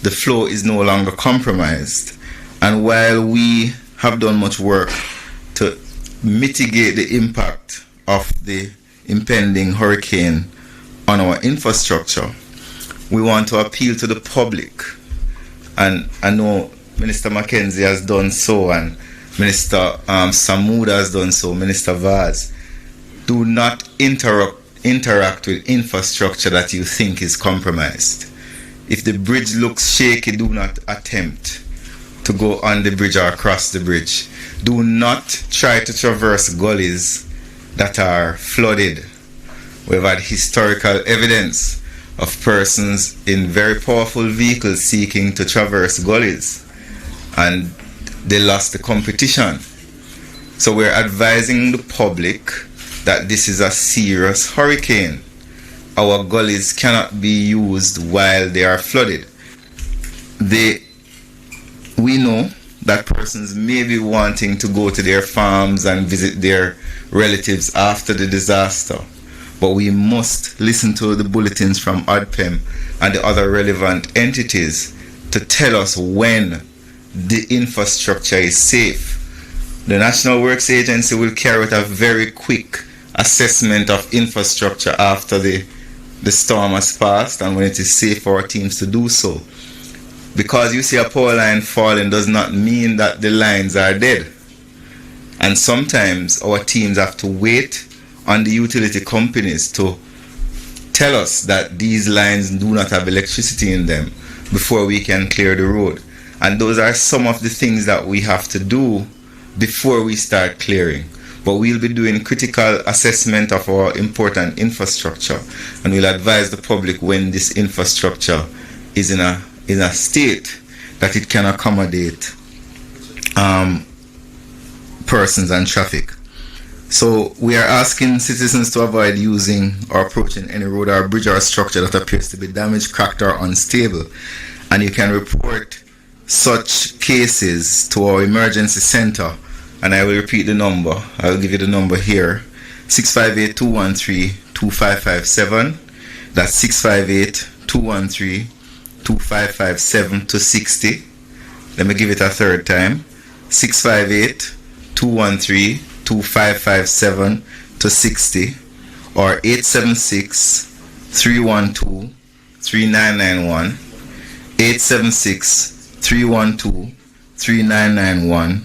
the flow is no longer compromised, and while we have done much work to mitigate the impact of the impending hurricane on our infrastructure, we want to appeal to the public, and I know Minister Mackenzie has done so, and Minister Samuda has done so, Minister Vaz. Do not interact with infrastructure that you think is compromised. If the bridge looks shaky, do not attempt to go on the bridge or across the bridge. Do not try to traverse gullies that are flooded. We've had historical evidence of persons in very powerful vehicles seeking to traverse gullies, and they lost the competition. So we're advising the public that this is a serious hurricane. Our gullies cannot be used while they are flooded. We know that persons may be wanting to go to their farms and visit their relatives after the disaster, but we must listen to the bulletins from ODPEM and the other relevant entities to tell us when the infrastructure is safe. The National Works Agency will carry out a very quick assessment of infrastructure after the storm has passed and when it is safe for our teams to do so. Because you see a power line falling does not mean that the lines are dead. And sometimes our teams have to wait on the utility companies to tell us that these lines do not have electricity in them before we can clear the road. And those are some of the things that we have to do before we start clearing. But we'll be doing critical assessment of our important infrastructure, and we'll advise the public when this infrastructure is in a state that it can accommodate persons and traffic. So we are asking citizens to avoid using or approaching any road or bridge or structure that appears to be damaged, cracked or unstable. And you can report such cases to our emergency center, and I will repeat the number. I will give you the number here: 658-213-2557. That's 658-213-2557 to 60. Let me give it a third time: 658-213-2557 to 60, or 876-312-3991, 876-312-3991,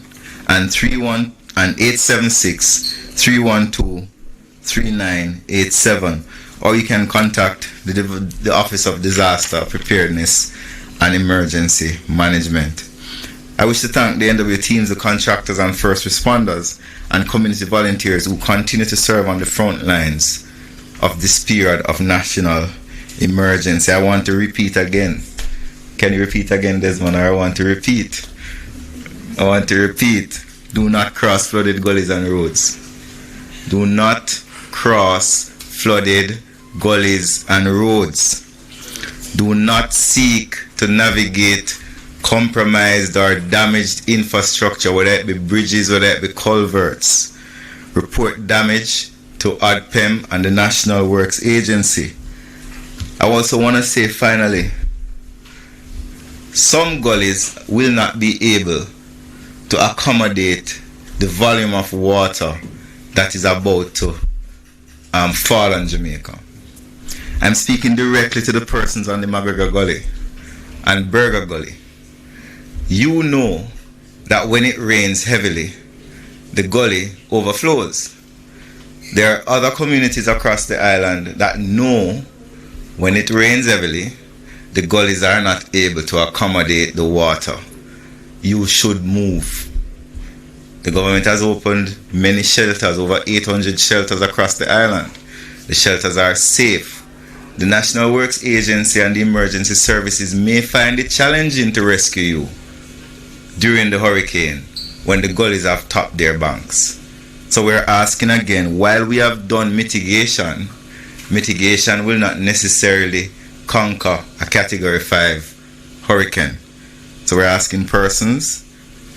and 876-312-3987. Or you can contact the Office of Disaster Preparedness and Emergency Management. I wish to thank the NW teams, the contractors and first responders, and community volunteers who continue to serve on the front lines of this period of national emergency. I want to repeat again. Can you repeat again, Desmond? Or I want to repeat. Do not cross flooded gullies and roads. Do not cross flooded gullies and roads. Do not seek to navigate compromised or damaged infrastructure, whether it be bridges, whether it be culverts. Report damage to ODPEM and the National Works Agency. I also want to say finally, some gullies will not be able to accommodate the volume of water that is about to fall on Jamaica. I'm speaking directly to the persons on the McGregor Gully and Burger Gully. You know that when it rains heavily, the gully overflows. There are other communities across the island that know when it rains heavily, the gullies are not able to accommodate the water. You should move. The government has opened many shelters, over 800 shelters across the island. The shelters are safe. The National Works Agency and the emergency services may find it challenging to rescue you during the hurricane when the gullies have topped their banks. So we're asking again, while we have done mitigation will not necessarily conquer a Category 5 hurricane. So we're asking persons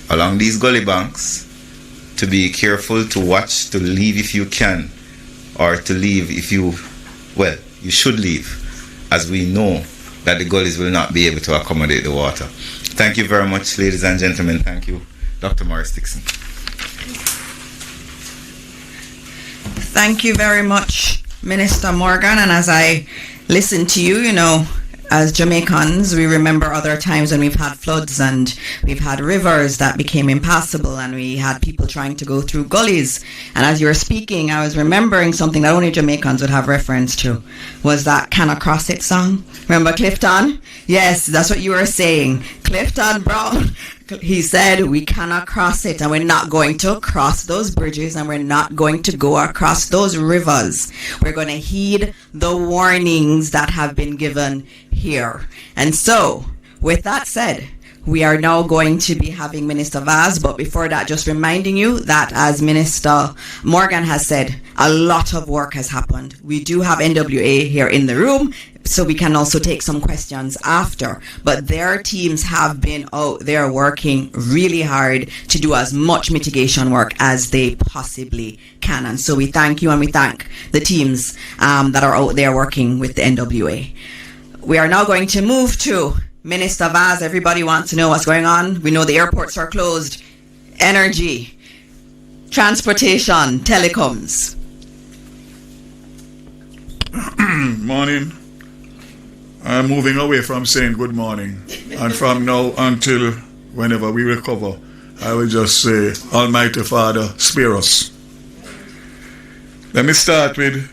along these gully banks to be careful, to watch, to leave if you can, or to leave if you should leave, as we know that the gullies will not be able to accommodate the water. Thank you very much, ladies and gentlemen. Thank you, Dr. Morris Dixon. Thank you very much, Minister Morgan. And as I listen to you, as Jamaicans, we remember other times when we've had floods and we've had rivers that became impassable and we had people trying to go through gullies. And as you were speaking, I was remembering something that only Jamaicans would have reference to, was that Can I Cross It song. Remember Clifton? Yes, that's what you were saying. Clifton Brown. He said we cannot cross it, and we're not going to cross those bridges, and we're not going to go across those rivers. We're going to heed the warnings that have been given here. And so, with that said, we are now going to be having Minister Vaz, but before that, just reminding you that as Minister Morgan has said, a lot of work has happened. We do have NWA here in the room, so we can also take some questions after. But their teams have been out there working really hard to do as much mitigation work as they possibly can. And so we thank you and we thank the teams that are out there working with the NWA. We are now going to move to Minister Vaz. Everybody wants to know what's going on. We know the airports are closed. Energy, transportation, telecoms. Morning. I'm moving away from saying good morning. And from now until whenever we recover, I will just say, Almighty Father, spare us. Let me start with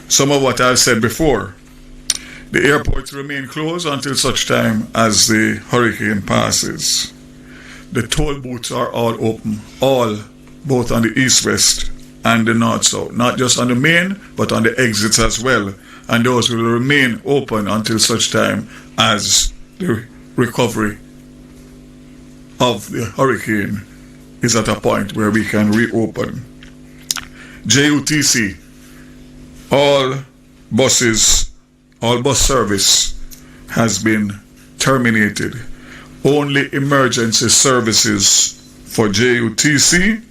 some of what I've said before. The airports remain closed until such time as the hurricane passes. The toll booths are all open, all, both on the east-west and the north-south, not just on the main, but on the exits as well. And those will remain open until such time as the recovery of the hurricane is at a point where we can reopen. JUTC, all bus service has been terminated. Only emergency services for JUTC,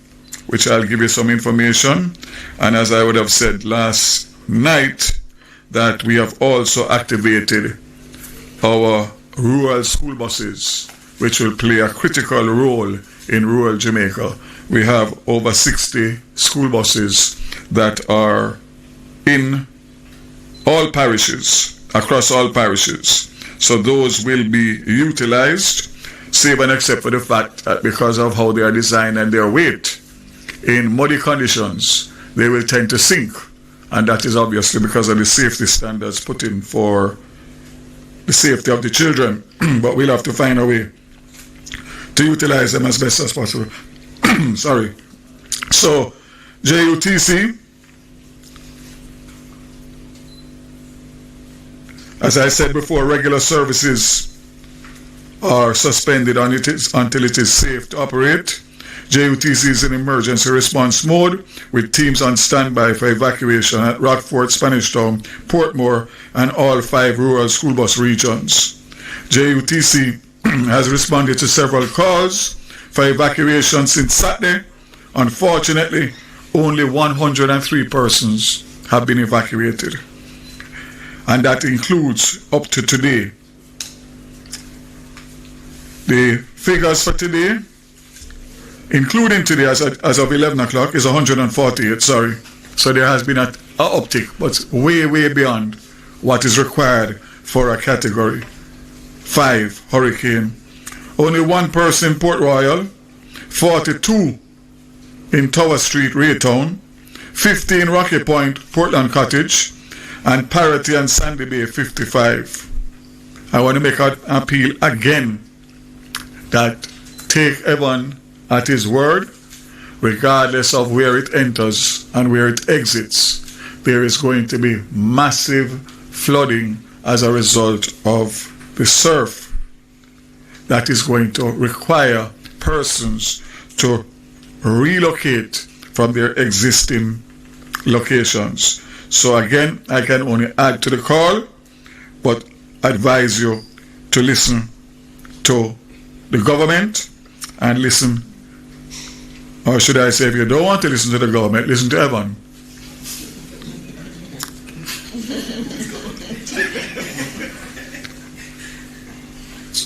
which I'll give you some information. And as I would have said last night, that we have also activated our rural school buses, which will play a critical role in rural Jamaica. We have over 60 school buses that are in all parishes, across all parishes. So those will be utilized, save and except for the fact that because of how they are designed and their weight, in muddy conditions, they will tend to sink. And that is obviously because of the safety standards put in for the safety of the children. But we'll have to find a way to utilize them as best as possible. Sorry. So, JUTC, as I said before, regular services are suspended until it is safe to operate. JUTC is in emergency response mode with teams on standby for evacuation at Rockfort, Spanish Town, Portmore, and all 5 rural school bus regions. JUTC has responded to several calls for evacuation since Saturday. Unfortunately, only 103 persons have been evacuated. And that includes up to today. The figures for today, including today as of 11 o'clock, is 148, sorry. So there has been an uptick, but way, way beyond what is required for a Category 5 hurricane. Only 1 person in Port Royal, 42 in Tower Street, Raytown, 15 Rocky Point, Portland Cottage, and Parity and Sandy Bay, 55. I want to make an appeal again that take everyone at his word, regardless of where it enters and where it exits. There is going to be massive flooding as a result of the surf that is going to require persons to relocate from their existing locations. So again, I can only add to the call, but advise you to listen to the government and listen, or should I say, if you don't want to listen to the government, listen to Evan.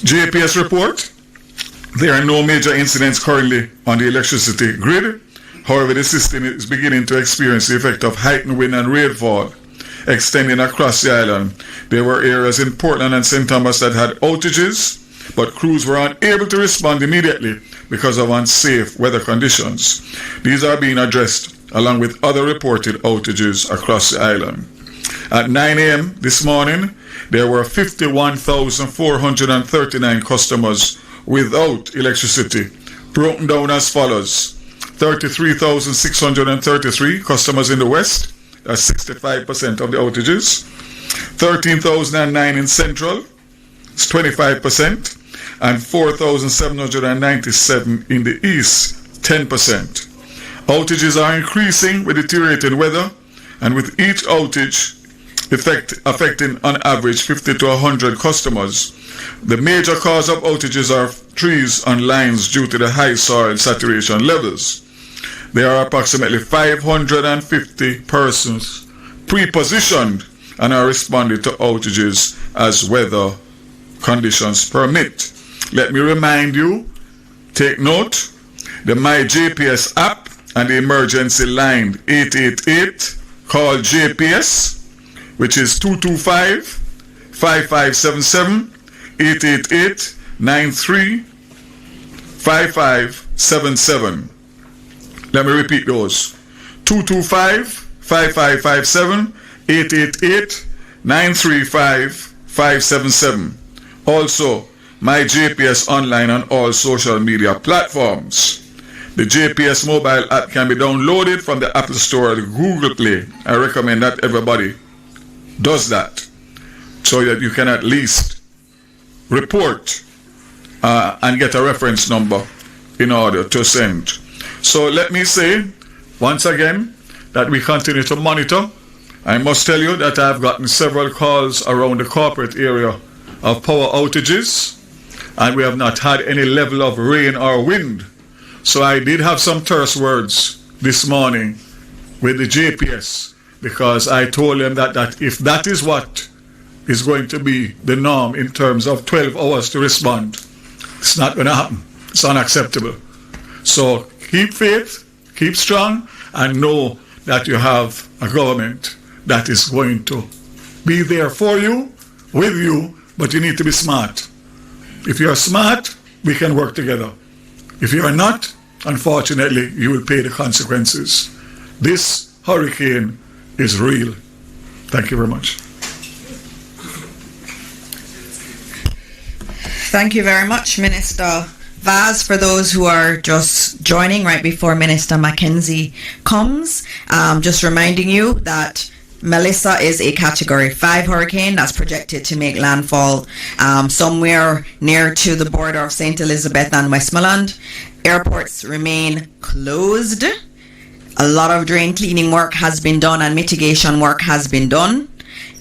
JPS report, there are no major incidents currently on the electricity grid. However, the system is beginning to experience the effect of heightened wind and rainfall. extending across the island. There were areas in Portland and St. Thomas that had outages, but crews were unable to respond immediately because of unsafe weather conditions. These are being addressed along with other reported outages across the island. At 9 a.m. this morning, there were 51,439 customers without electricity, broken down as follows: 33,633 customers in the west, that's 65% of the outages, 13,009 in central, it's 25%, and 4,797 in the east, 10%. Outages are increasing with deteriorating weather, and with each outage affecting on average 50 to 100 customers. The major cause of outages are trees on lines due to the high soil saturation levels. There are approximately 550 persons pre-positioned and are responding to outages as weather conditions permit. Let me remind you, take note, the My JPS app and the emergency line 888 called JPS, which is 225-5577, 888-93-5577. Let me repeat those. 225-5557, 888-935-577. Also, My JPS online on all social media platforms. The JPS mobile app can be downloaded from the Apple Store or the Google Play. I recommend that everybody does that so that you can at least report and get a reference number in order to send. So let me say once again that we continue to monitor. I must tell you that I've gotten several calls around the corporate area of power outages, and we have not had any level of rain or wind. So I did have some terse words this morning with the JPS, because I told them that if that is what is going to be the norm in terms of 12 hours to respond, it's not going to happen. It's unacceptable. So keep faith, keep strong, and know that you have a government that is going to be there for you, with you, but you need to be smart. If you are smart, we can work together. If you are not, unfortunately, you will pay the consequences. This hurricane is real. Thank you very much. Thank you very much, Minister Vaz. For those who are just joining right before Minister Mackenzie comes, just reminding you that Melissa is a Category 5 hurricane that's projected to make landfall somewhere near to the border of St. Elizabeth and Westmoreland. Airports remain closed. A lot of drain cleaning work has been done and mitigation work has been done.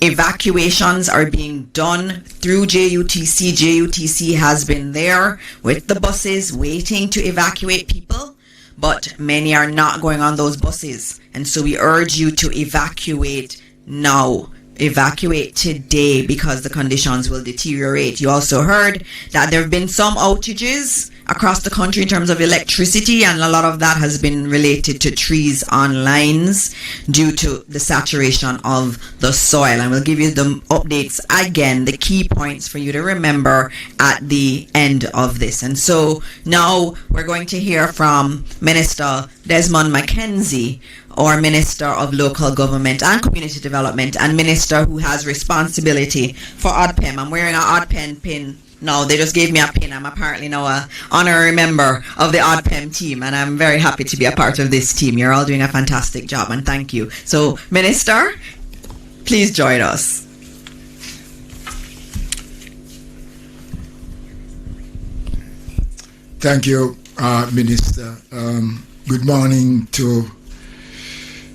Evacuations are being done through JUTC. JUTC has been there with the buses waiting to evacuate people, but many are not going on those buses. And so we urge you to evacuate now. Evacuate today because the conditions will deteriorate. You also heard that there have been some outages across the country in terms of electricity, and a lot of that has been related to trees on lines due to the saturation of the soil. And we'll give you the updates again, the key points for you to remember at the end of this. And so now we're going to hear from Minister Desmond Mackenzie, or Minister of Local Government and Community Development, and Minister who has responsibility for ODPEM. I'm wearing an ODPEM pin now. They just gave me a pin. I'm apparently now an honorary member of the ODPEM team, and I'm very happy to be a part of this team. You're all doing a fantastic job, and thank you. So, Minister, please join us. Thank you, Minister. Good morning to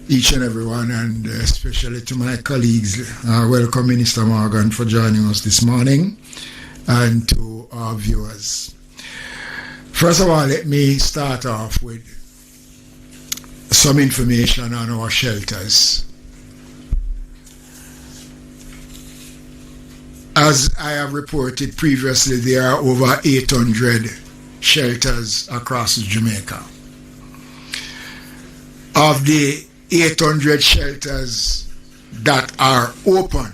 each and everyone, and especially to my colleagues. Welcome, Minister Morgan, for joining us this morning, and to our viewers. First of all, let me start off with some information on our shelters. As I have reported previously, there are over 800 shelters across Jamaica. Of the 800 shelters, that are open,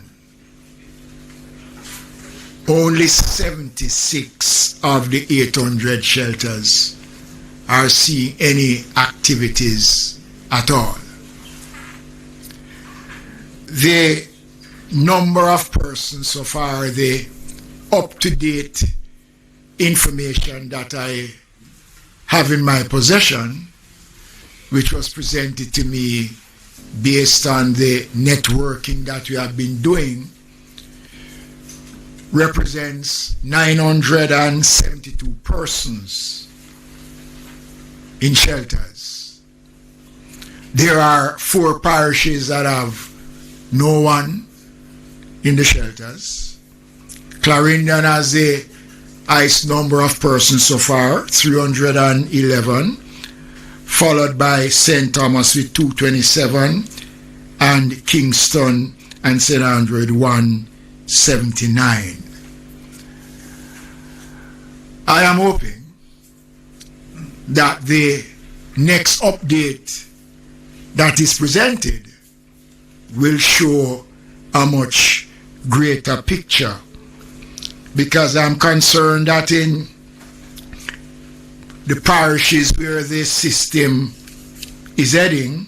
only 76 of the 800 shelters are seeing any activities at all. The number of persons so far, the up-to-date information that I have in my possession, which was presented to me based on the networking that we have been doing, represents 972 persons in shelters. There are 4 parishes that have no one in the shelters. Clarendon has the highest number of persons so far, 311, followed by St. Thomas with 227, and Kingston and St. Andrew with 179. I am hoping that the next update that is presented will show a much greater picture, because I'm concerned that in the parishes where this system is heading,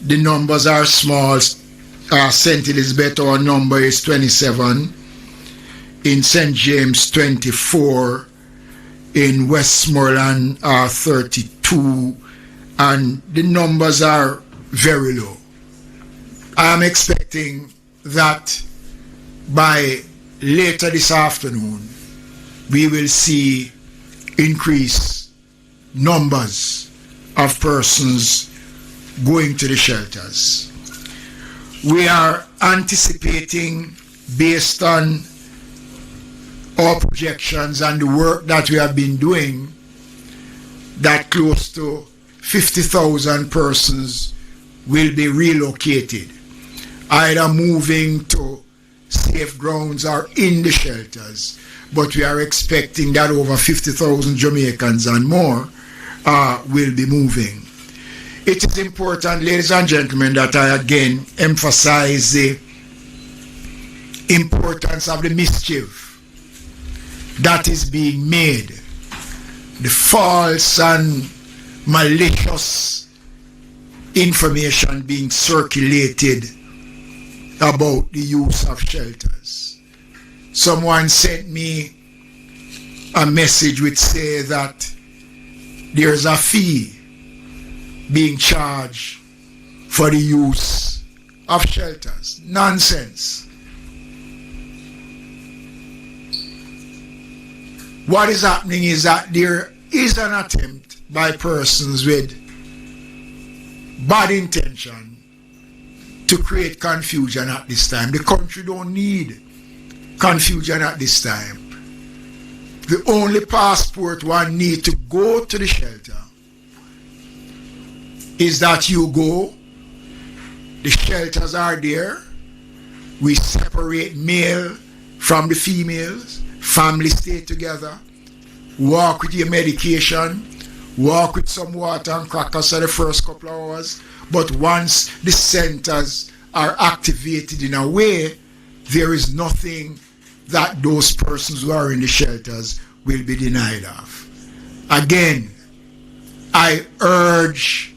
the numbers are small. St. Elizabeth, our number is 27, in St. James 24, in Westmoreland 32, and the numbers are very low. I am expecting that by later this afternoon we will see increased numbers of persons going to the shelters. We are anticipating, based on our projections and the work that we have been doing, that close to 50,000 persons will be relocated, either moving to safe grounds or in the shelters. But we are expecting that over 50,000 Jamaicans and more will be moving. It is important, ladies and gentlemen, that I again emphasize the importance of the mischief that is being made, the false and malicious information being circulated about the use of shelters. Someone sent me a message which says that there's a fee being charged for the use of shelters. Nonsense. What is happening is that there is an attempt by persons with bad intention to create confusion at this time. The country don't need confusion at this time. The only passport one need to go to the shelter is that you go, the shelters are there, we separate male from the females, families stay together, walk with your medication, walk with some water and crackers for the first couple of hours. But once the centers are activated in a way, there is nothing that those persons who are in the shelters will be denied of. Again, I urge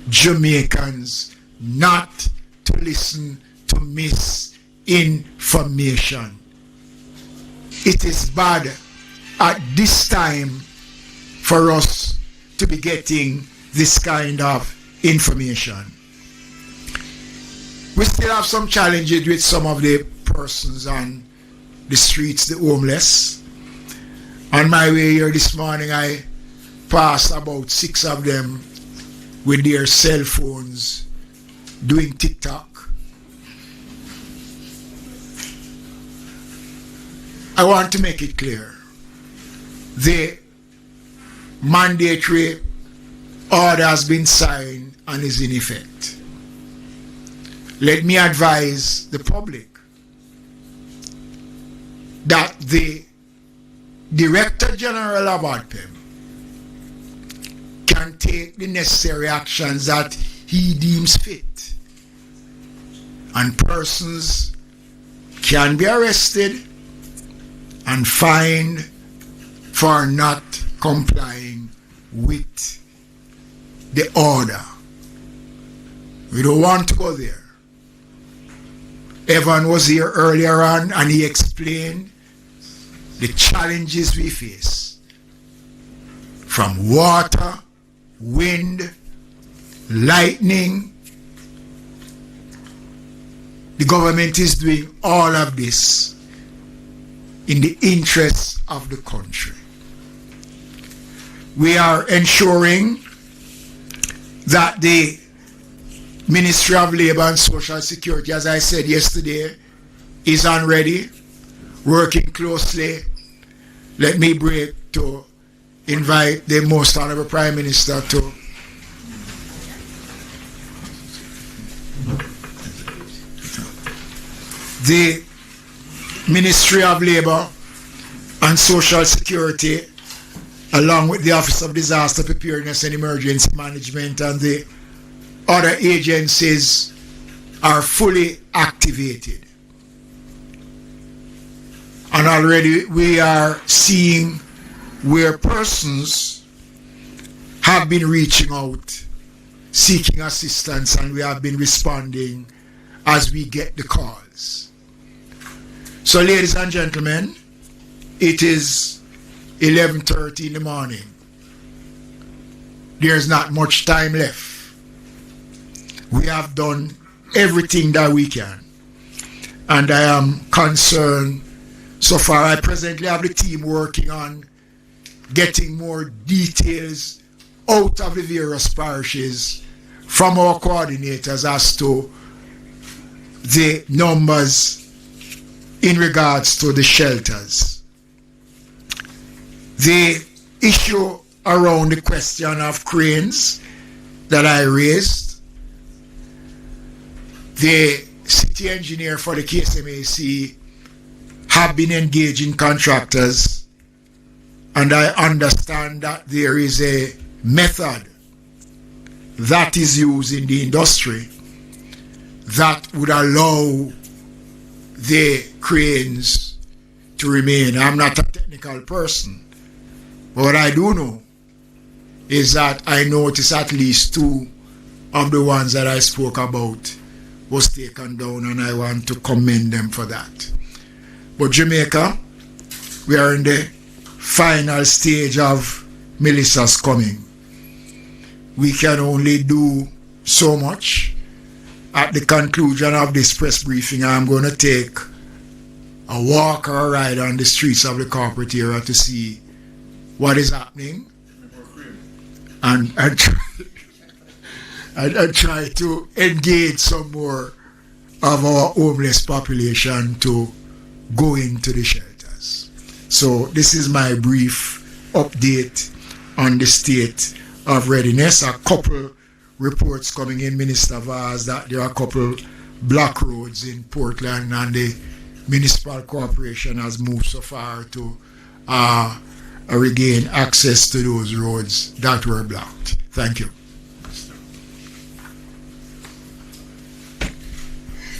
Jamaicans not to listen to misinformation. It is bad at this time for us to be getting this kind of information. We still have some challenges with some of the persons on the streets, the homeless. On my way here this morning, I passed about 6 of them with their cell phones doing TikTok. I want to make it clear. The mandatory order has been signed and is in effect. Let me advise the public that the Director General of ADPEM can take the necessary actions that he deems fit and persons can be arrested and fined for not complying with the order. We don't want to go there. Evan was here earlier on and he explained the challenges we face from water, wind, lightning. The government is doing all of this in the interests of the country. We are ensuring that the Ministry of Labour and Social Security, as I said yesterday, is on ready, working closely. Let me break to invite the Most Honourable Prime Minister to the Ministry of Labour and Social Security, along with the Office of Disaster Preparedness and Emergency Management and the other agencies, are fully activated. And already we are seeing where persons have been reaching out, seeking assistance, and we have been responding as we get the calls. So ladies and gentlemen, it is 11:30 in the morning. There's not much time left. We have done everything that we can. And I am concerned so far. I presently have the team working on getting more details out of the various parishes from our coordinators as to the numbers in regards to the shelters. The issue around the question of cranes that I raised, the city engineer for the KSMAC have been engaging contractors, and I understand that there is a method that is used in the industry that would allow the cranes to remain. I'm not a technical person, but what I do know is that I noticed at least 2 of the ones that I spoke about was taken down, and I want to commend them for that. But Jamaica, we are in the final stage of Melissa's coming. We can only do so much. At the conclusion of this press briefing, I'm going to take a walk or a ride on the streets of the corporate area to see what is happening and try to engage some more of our homeless population to go into the shelters. So this is my brief update on the state of readiness. A couple reports coming in, Minister Vaz, that there are a couple block roads in Portland, and the municipal corporation has moved so far to regain access to those roads that were blocked. Thank you.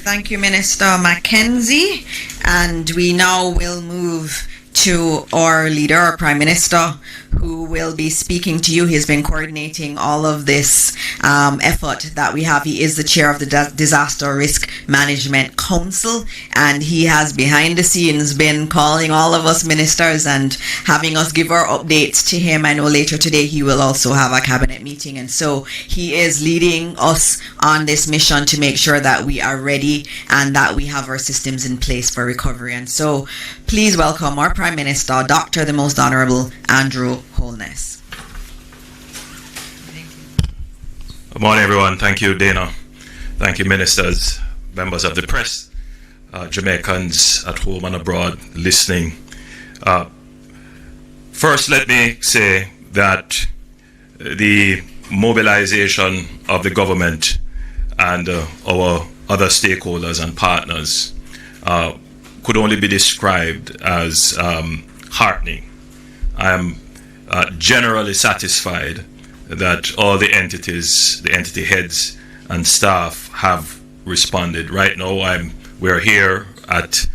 Thank you, Minister Mackenzie. And we now will move to our leader, our Prime Minister, who will be speaking to you. He's been coordinating all of this effort that we have. He is the chair of the Disaster Risk Management Council, and he has behind the scenes been calling all of us ministers and having us give our updates to him. I know later today he will also have a cabinet meeting, and so he is leading us on this mission to make sure that we are ready and that we have our systems in place for recovery. And so please welcome our Prime Minister, Dr. the Most Honorable Andrew Holness. Good morning, everyone. Thank you, Dana. Thank you, ministers, members of the press, Jamaicans at home and abroad listening. First, let me say that the mobilization of the government and our other stakeholders and partners could only be described as heartening. I am generally satisfied that all the entities, the entity heads and staff have responded. Right now, we're here at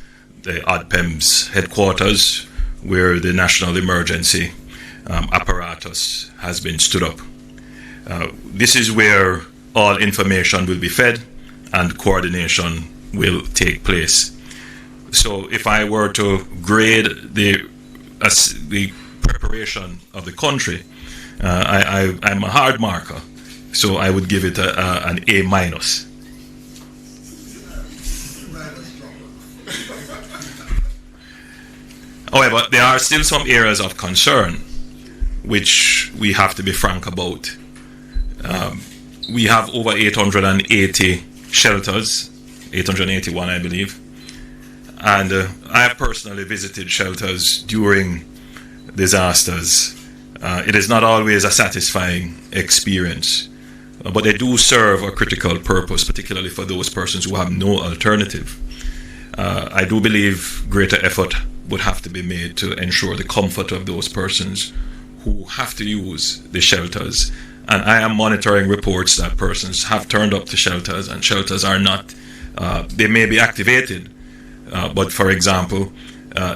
the ODPEM's headquarters, where the national emergency apparatus has been stood up. This is where all information will be fed and coordination will take place. So if I were to grade the preparation of the country, I'm a hard marker, so I would give it an A-. However, there are still some areas of concern which we have to be frank about. We have over 880 shelters, 881 I believe, and I have personally visited shelters during disasters. It is not always a satisfying experience, but they do serve a critical purpose, particularly for those persons who have no alternative. I do believe greater effort would have to be made to ensure the comfort of those persons who have to use the shelters. And I am monitoring reports that persons have turned up to shelters and shelters are not, they may be activated, but for example,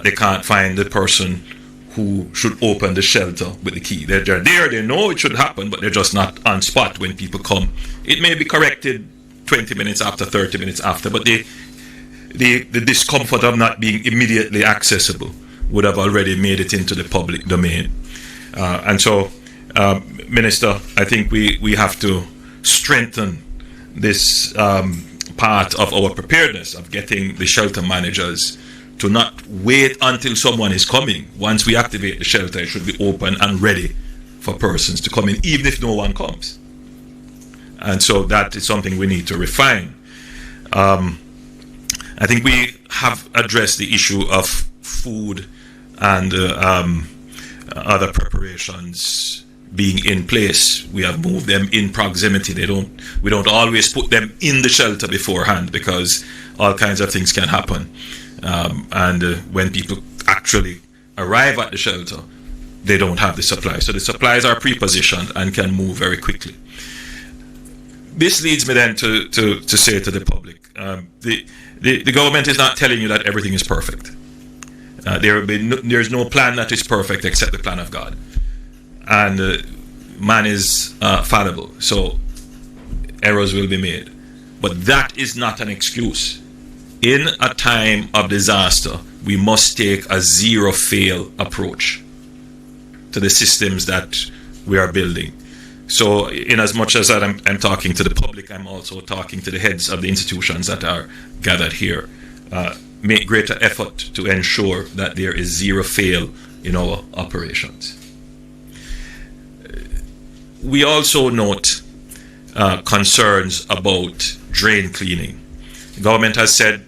they can't find the person who should open the shelter with the key. They're there, they know it should happen, but they're just not on spot when people come. It may be corrected 20 minutes after, 30 minutes after, but the discomfort of not being immediately accessible would have already made it into the public domain. And so, Minister, I think we have to strengthen this part of our preparedness of getting the shelter managers to not wait until someone is coming. Once we activate the shelter, it should be open and ready for persons to come in, even if no one comes. And so that is something we need to refine. I think we have addressed the issue of food and other preparations being in place. We have moved them in proximity. We don't always put them in the shelter beforehand because all kinds of things can happen. And when people actually arrive at the shelter, they don't have the supplies. So the supplies are pre-positioned and can move very quickly. This leads me then to say to the public, the government is not telling you that everything is perfect. There's no plan that is perfect except the plan of God. And man is fallible, so errors will be made. But that is not an excuse. In a time of disaster, we must take a zero-fail approach to the systems that we are building. So in as much as I'm talking to the public, I'm also talking to the heads of the institutions that are gathered here. Make greater effort to ensure that there is zero fail in our operations. We also note concerns about drain cleaning. The government has said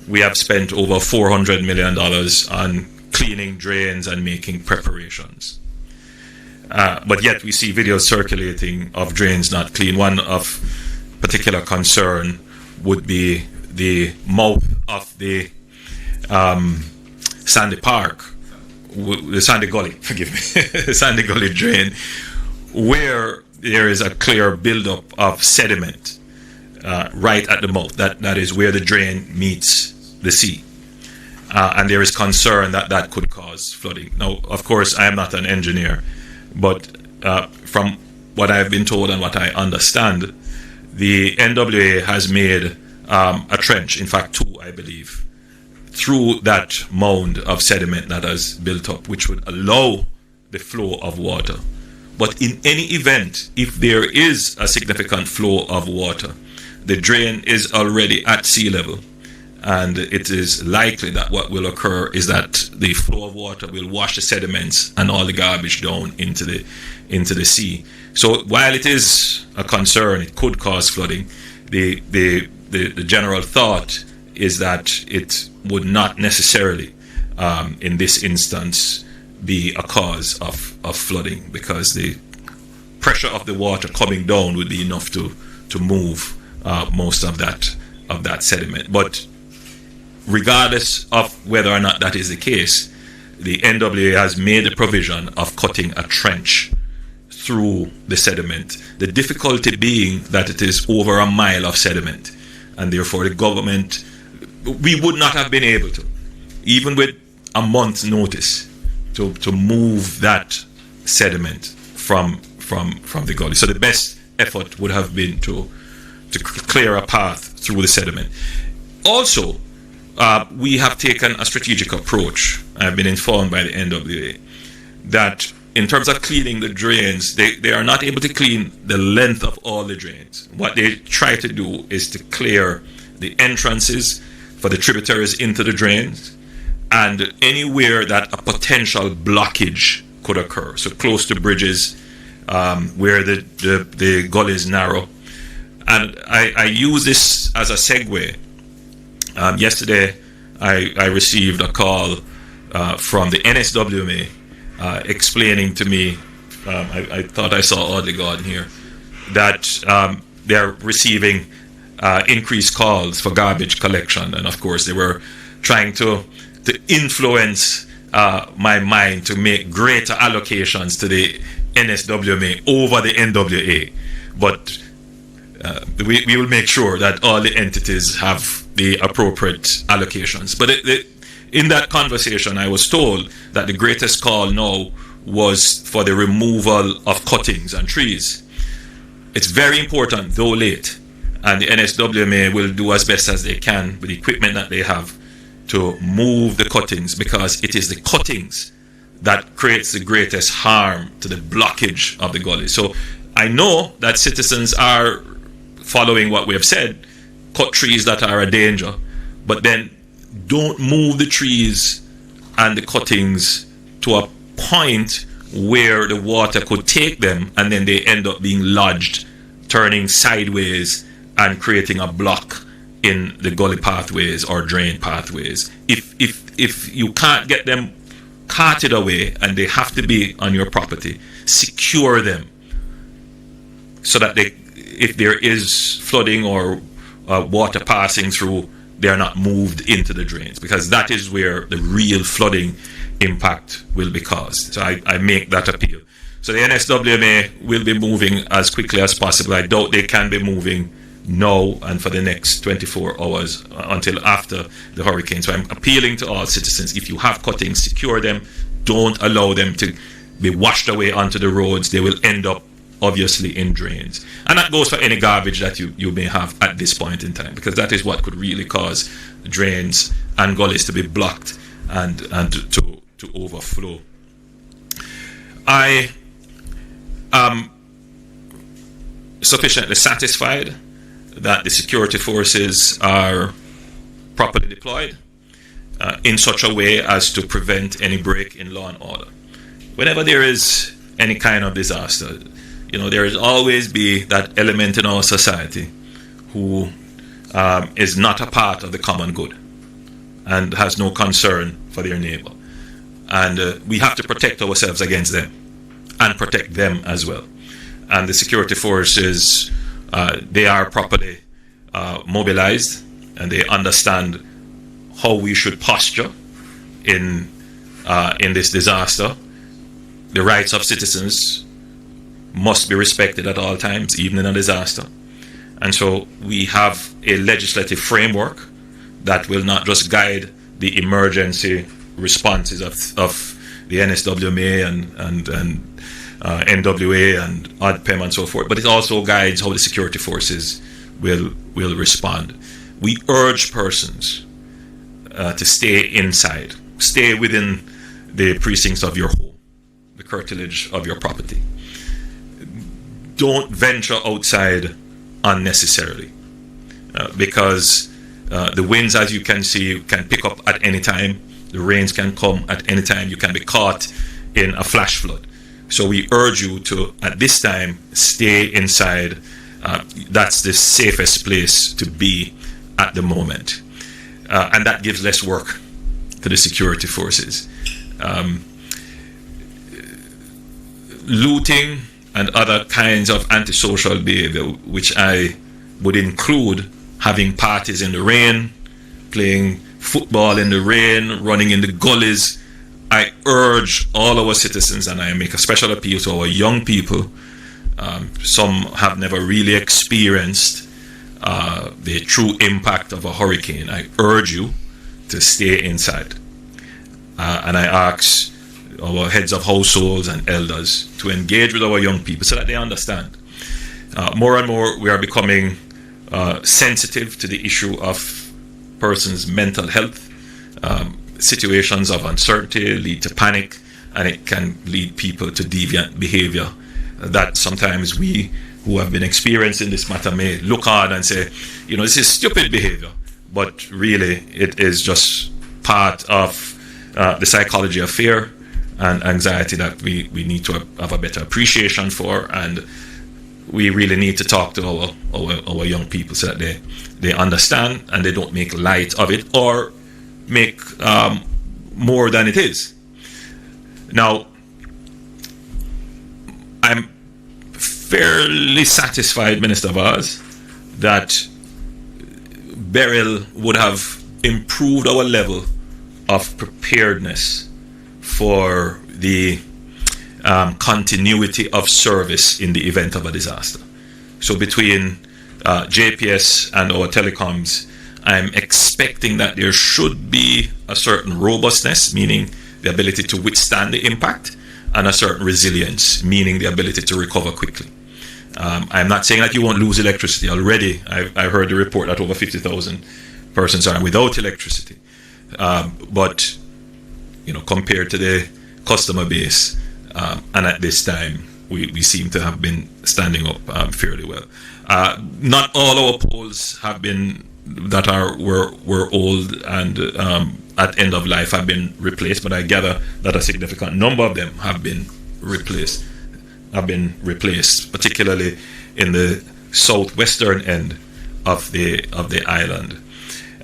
we have spent over $400 million on cleaning drains and making preparations. But yet we see videos circulating of drains not clean. One of particular concern would be the mouth of the Sandy Park, the Sandy Gully, forgive me, the Sandy Gully drain, where there is a clear buildup of sediment right at the mouth. That is where the drain meets the sea. And there is concern that that could cause flooding. Now, of course, I am not an engineer, but from what I've been told and what I understand, the NWA has made a trench, in fact two, I believe, through that mound of sediment that has built up, which would allow the flow of water. But in any event, if there is a significant flow of water, the drain is already at sea level, and it is likely that what will occur is that the flow of water will wash the sediments and all the garbage down into the sea. So while it is a concern, it could cause flooding, the general thought is that it would not necessarily, in this instance, be a cause of flooding, because the pressure of the water coming down would be enough to move most of that sediment. But regardless of whether or not that is the case, the NWA has made a provision of cutting a trench through the sediment. The difficulty being that it is over a mile of sediment, and therefore the government, we would not have been able to, even with a month's notice, to move that sediment from the gully. So the best effort would have been to clear a path through the sediment. Also, we have taken a strategic approach. I've been informed by the NWA that in terms of cleaning the drains, they are not able to clean the length of all the drains. What they try to do is to clear the entrances for the tributaries into the drains and anywhere that a potential blockage could occur. So close to bridges, where the gully is narrow. And I use this as a segue. Yesterday, I received a call from the NSWMA explaining to me, I thought I saw Audley Gordon here, that they're receiving increased calls for garbage collection. And of course, they were trying to influence my mind to make greater allocations to the NSWMA over the NWA. But we will make sure that all the entities have the appropriate allocations. But in that conversation, I was told that the greatest call now was for the removal of cuttings and trees. It's very important, though late, and the NSWMA will do as best as they can with the equipment that they have to move the cuttings, because it is the cuttings that creates the greatest harm to the blockage of the gully. So I know that citizens are following what we have said, cut trees that are a danger, but then don't move the trees and the cuttings to a point where the water could take them and then they end up being lodged, turning sideways and creating a block in the gully pathways or drain pathways. If you can't get them carted away and they have to be on your property, secure them so that if there is flooding or water passing through, they are not moved into the drains, because that is where the real flooding impact will be caused. So I make that appeal. So the NSWMA will be moving as quickly as possible. I doubt they can be moving now and for the next 24 hours until after the hurricane. So I'm appealing to all citizens, if you have cuttings, secure them. Don't allow them to be washed away onto the roads. They will end up obviously in drains. And that goes for any garbage that you may have at this point in time, because that is what could really cause drains and gullies to be blocked and to overflow. I am sufficiently satisfied that the security forces are properly deployed in such a way as to prevent any break in law and order. Whenever there is any kind of disaster, there will always be that element in our society who is not a part of the common good and has no concern for their neighbor. And we have to protect ourselves against them and protect them as well. And the security forces, they are properly mobilized, and they understand how we should posture in this disaster. The rights of citizens must be respected at all times, even in a disaster. And so we have a legislative framework that will not just guide the emergency responses of the NSWMA and NWA and ODPEM and so forth, but it also guides how the security forces will respond. We urge persons to stay inside, stay within the precincts of your home, the curtilage of your property. Don't venture outside unnecessarily, because the winds, as you can see, can pick up at any time. The rains can come at any time. You can be caught in a flash flood. So we urge you to, at this time, stay inside. That's the safest place to be at the moment. And that gives less work to the security forces. Looting and other kinds of antisocial behavior, which I would include having parties in the rain, playing football in the rain, running in the gullies. I urge all our citizens, and I make a special appeal to our young people. Some have never really experienced the true impact of a hurricane, I urge you to stay inside. And I ask our heads of households and elders to engage with our young people so that they understand. More and more, we are becoming sensitive to the issue of persons' mental health. Situations of uncertainty lead to panic, and it can lead people to deviant behavior that sometimes we who have been experiencing this matter may look on and say, you know, this is stupid behavior, but really it is just part of the psychology of fear and anxiety that we need to have a better appreciation for, and we really need to talk to our young people so that they understand and they don't make light of it or make more than it is. Now, I'm fairly satisfied, Minister Vaz, that Beryl would have improved our level of preparedness for the continuity of service in the event of a disaster. So between JPS and our telecoms, I'm expecting that there should be a certain robustness, meaning the ability to withstand the impact, and a certain resilience, meaning the ability to recover quickly. I'm not saying that you won't lose electricity. Already, I heard the report that over 50,000 persons are without electricity. But, you know, compared to the customer base, and at this time, we seem to have been standing up fairly well. Not all our poles have been that were old and at end of life have been replaced, but I gather that a significant number of them have been replaced, particularly in the southwestern end of the island.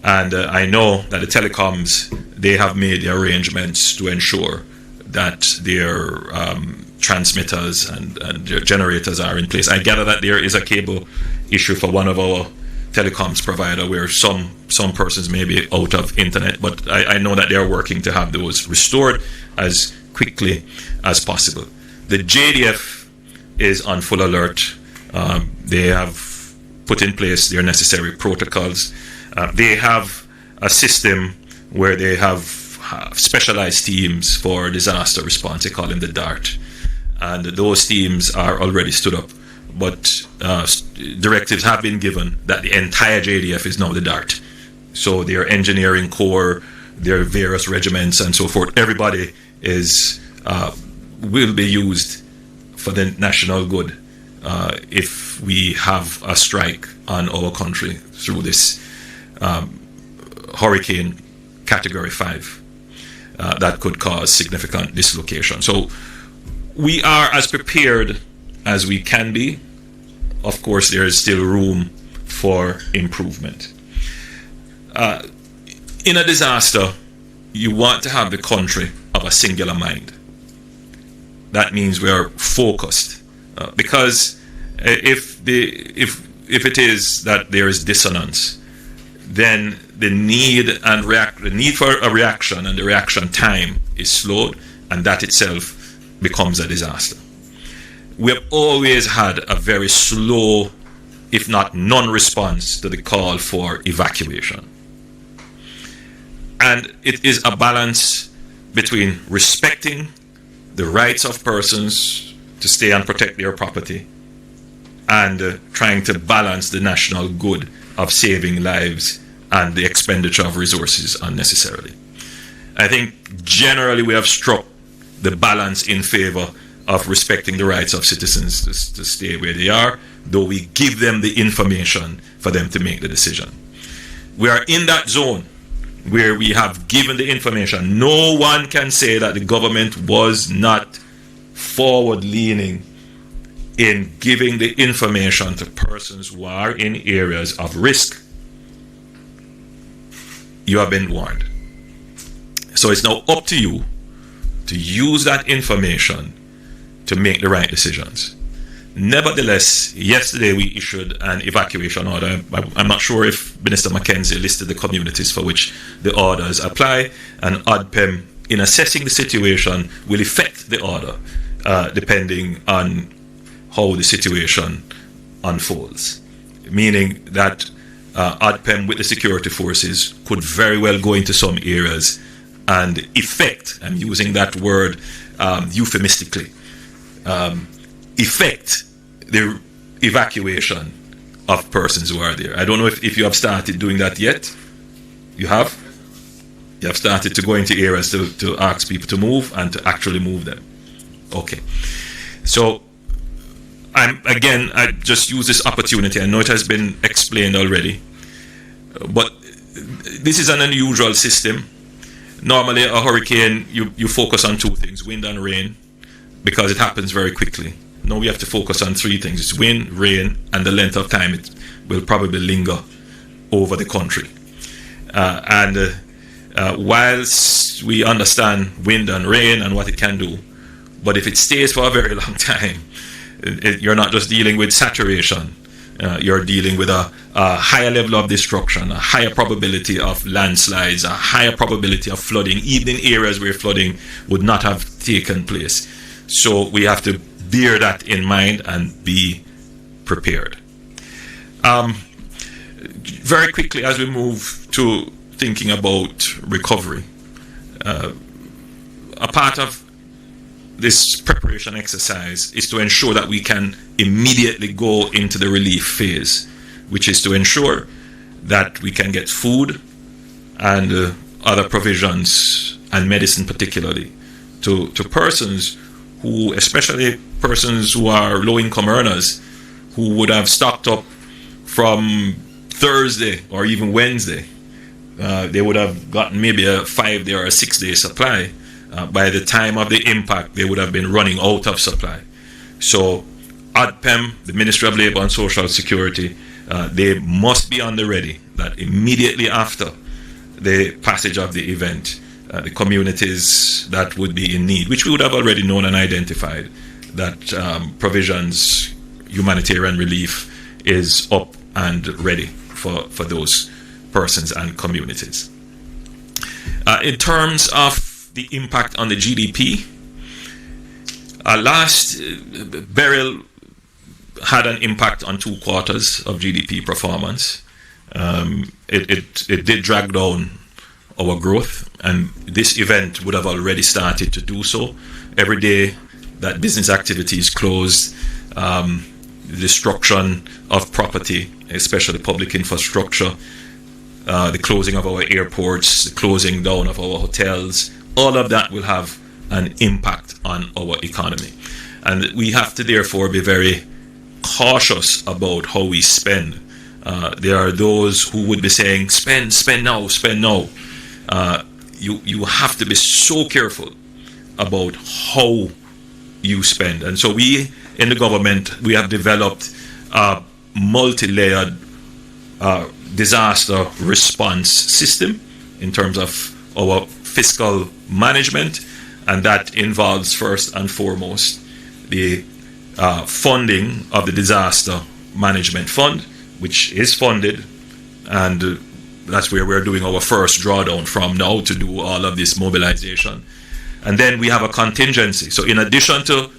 And I know that the telecoms, they have made the arrangements to ensure that their transmitters and their generators are in place. I gather that there is a cable issue for one of our telecoms provider where some persons may be out of internet, but I know that they are working to have those restored as quickly as possible. The JDF is on full alert. They have put in place their necessary protocols. They have a system where they have specialized teams for disaster response. They call them the DART. And those teams are already stood up. But directives have been given that the entire JDF is now the DART. So their engineering corps, their various regiments and so forth, everybody will be used for the national good if we have a strike on our country through this hurricane category 5 that could cause significant dislocation. So we are as prepared as we can be. Of course, there is still room for improvement. In a disaster, you want to have the country of a singular mind. That means we are focused, because if it is that there is dissonance, then the need for a reaction and the reaction time is slowed, and that itself becomes a disaster. We have always had a very slow, if not non-response to the call for evacuation. And it is a balance between respecting the rights of persons to stay and protect their property and trying to balance the national good of saving lives and the expenditure of resources unnecessarily. I think generally we have struck the balance in favor of respecting the rights of citizens to stay where they are, though we give them the information for them to make the decision. We are in that zone where we have given the information. No one can say that the government was not forward-leaning in giving the information to persons who are in areas of risk. You have been warned. So it's now up to you to use that information to make the right decisions. Nevertheless, yesterday we issued an evacuation order. I'm not sure if Minister Mackenzie listed the communities for which the orders apply, and ODPEM, in assessing the situation, will effect the order depending on how the situation unfolds. meaning that ODPEM with the security forces could very well go into some areas and effect, I'm using that word euphemistically, effect the evacuation of persons who are there. I don't know if you have started doing that yet. You have? You have started to go into areas to ask people to move and to actually move them. Okay. So, I just use this opportunity. I know it has been explained already, but this is an unusual system. Normally, a hurricane, you focus on two things, wind and rain, because it happens very quickly. Now we have to focus on three things. It's wind, rain, and the length of time it will probably linger over the country. Whilst we understand wind and rain and what it can do, but if it stays for a very long time, you're not just dealing with saturation. You're dealing with a higher level of destruction, a higher probability of landslides, a higher probability of flooding, even in areas where flooding would not have taken place. So we have to bear that in mind and be prepared. Very quickly, as we move to thinking about recovery, a part of this preparation exercise is to ensure that we can immediately go into the relief phase, which is to ensure that we can get food and other provisions and medicine particularly to persons who, especially persons who are low-income earners, who would have stocked up from Thursday or even Wednesday. They would have gotten maybe a 5-day or a 6-day supply. By the time of the impact, they would have been running out of supply. So ODPEM, the Ministry of Labour and Social Security, they must be on the ready that immediately after the passage of the event, the communities that would be in need, which we would have already known and identified, that provisions, humanitarian relief is up and ready for those persons and communities. In terms of the impact on the GDP, last Beryl had an impact on 2 quarters of GDP performance. It did drag down our growth, and this event would have already started to do so. Every day that business activity is closed, destruction of property, especially public infrastructure, the closing of our airports, the closing down of our hotels, all of that will have an impact on our economy. And we have to therefore be very cautious about how we spend. There are those who would be saying, spend now, spend now. You have to be so careful about how you spend. And so we, in the government, we have developed a multi-layered disaster response system in terms of our fiscal management, and that involves first and foremost the funding of the disaster management fund, which is funded, and that's where we're doing our first drawdown from now to do all of this mobilization. And then we have a contingency. So in addition to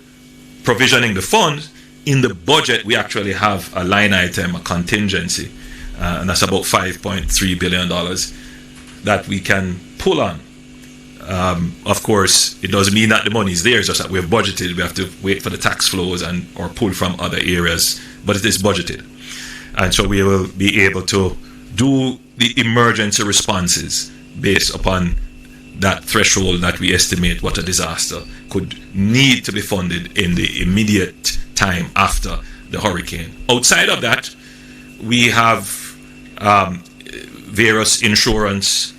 provisioning the fund, in the budget we actually have a line item, a contingency, and that's about $5.3 billion that we can pull on. Of course, it doesn't mean that the money is there, it's just that we've budgeted. We have to wait for the tax flows or pull from other areas, but it is budgeted. And so we will be able to do the emergency responses based upon that threshold that we estimate what a disaster could need to be funded in the immediate time after the hurricane. Outside of that, we have various insurance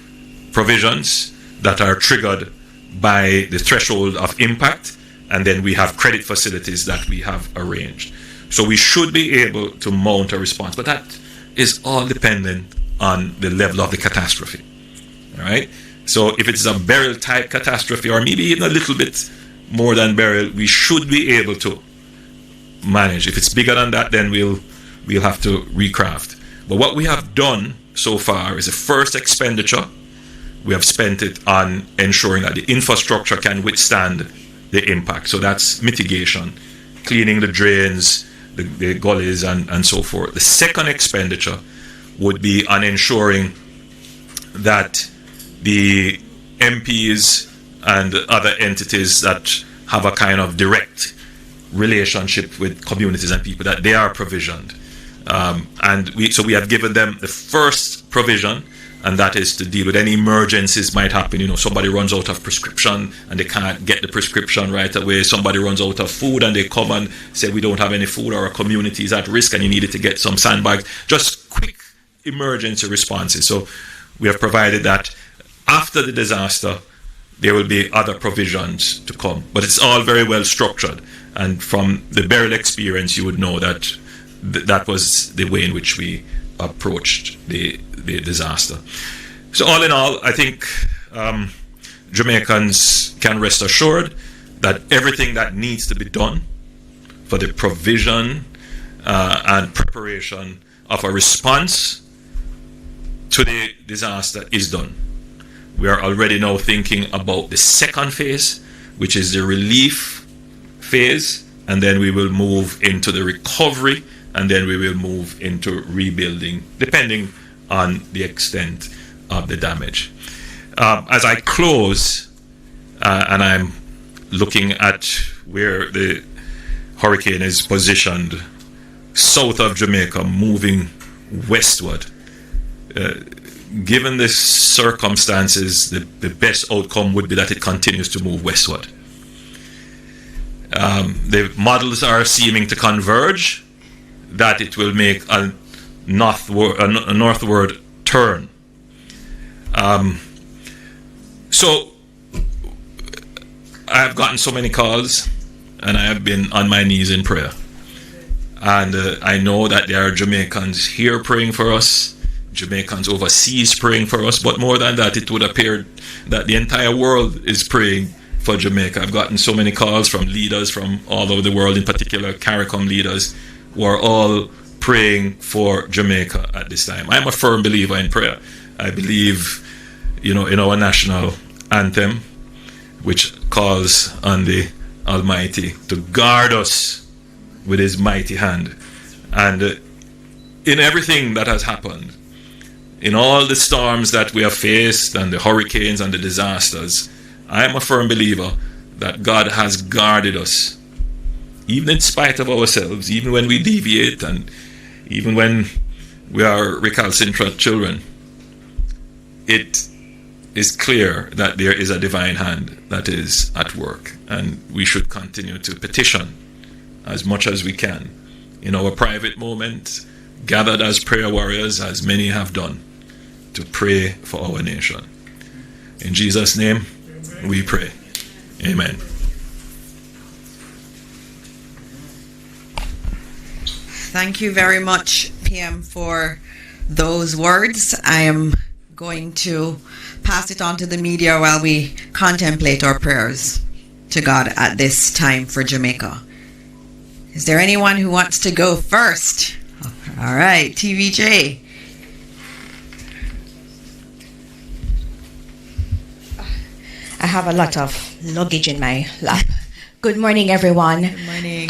provisions that are triggered by the threshold of impact, and then we have credit facilities that we have arranged. So we should be able to mount a response, but that is all dependent on the level of the catastrophe. All right. So if it's a Beryl type catastrophe, or maybe even a little bit more than Beryl, we should be able to manage. If it's bigger than that, then we'll have to recraft. But what we have done so far is the first expenditure. We have spent it on ensuring that the infrastructure can withstand the impact. So that's mitigation, cleaning the drains, the gullies and so forth. The second expenditure would be on ensuring that the MPs and other entities that have a kind of direct relationship with communities and people, that they are provisioned. So we have given them the first provision, and that is to deal with any emergencies might happen. You know, somebody runs out of prescription and they can't get the prescription right away. Somebody runs out of food and they come and say we don't have any food, or our community is at risk and you needed to get some sandbags. Just quick emergency responses. So we have provided that. After the disaster, there will be other provisions to come, but it's all very well structured. And from the Beryl experience, you would know that that was the way in which we approached the disaster. So all in all, I think Jamaicans can rest assured that everything that needs to be done for the provision and preparation of a response to the disaster is done. We are already now thinking about the second phase, which is the relief phase, and then we will move into the recovery, and then we will move into rebuilding, depending on the extent of the damage. As I close, and I'm looking at where the hurricane is positioned south of Jamaica, moving westward, given the circumstances, the best outcome would be that it continues to move westward. The models are seeming to converge that it will make a northward turn. So I have gotten so many calls, and I have been on my knees in prayer. And I know that there are Jamaicans here praying for us, Jamaicans overseas praying for us, but more than that, it would appear that the entire world is praying for Jamaica. I've gotten so many calls from leaders from all over the world, in particular CARICOM leaders, who are all praying for Jamaica at this time. I'm a firm believer in prayer. I believe, in our national anthem, which calls on the Almighty to guard us with His mighty hand. And in everything that has happened, in all the storms that we have faced and the hurricanes and the disasters, I am a firm believer that God has guarded us, even in spite of ourselves, even when we deviate and even when we are recalcitrant children. It is clear that there is a divine hand that is at work, and we should continue to petition as much as we can in our private moment, gathered as prayer warriors, as many have done, to pray for our nation. In Jesus' name, we pray. Amen. Thank you very much, PM, for those words. I am going to pass it on to the media while we contemplate our prayers to God at this time for Jamaica. Is there anyone who wants to go first? All right, TVJ. I have a lot of luggage in my lap. Good morning, everyone. Good morning.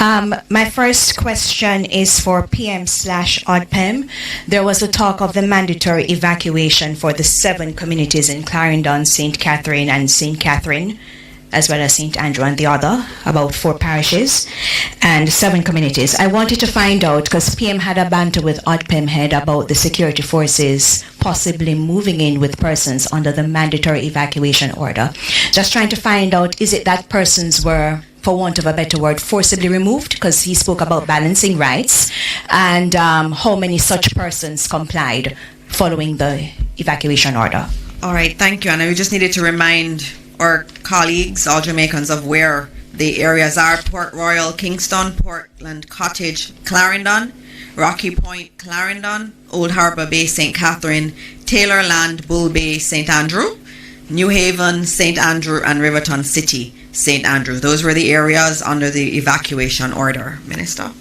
My first question is for PM/ODPEM. There was a talk of the mandatory evacuation for the 7 communities in Clarendon, St. Catherine and St. Catherine, as well as St. Andrew and the other, about 4 parishes and 7 communities. I wanted to find out, because PM had a banter with ODPEM head about the security forces possibly moving in with persons under the mandatory evacuation order. Just trying to find out, is it that persons were, for want of a better word, forcibly removed? Because he spoke about balancing rights, and how many such persons complied following the evacuation order. All right, thank you. And we just needed to remind our colleagues, all Jamaicans, of where the areas are: Port Royal, Kingston, Portland Cottage, Clarendon, Rocky Point, Clarendon, Old Harbour Bay, St. Catherine, Taylor Land, Bull Bay, St. Andrew, New Haven, St. Andrew, and Riverton City, St. Andrew. Those were the areas under the evacuation order. Minister?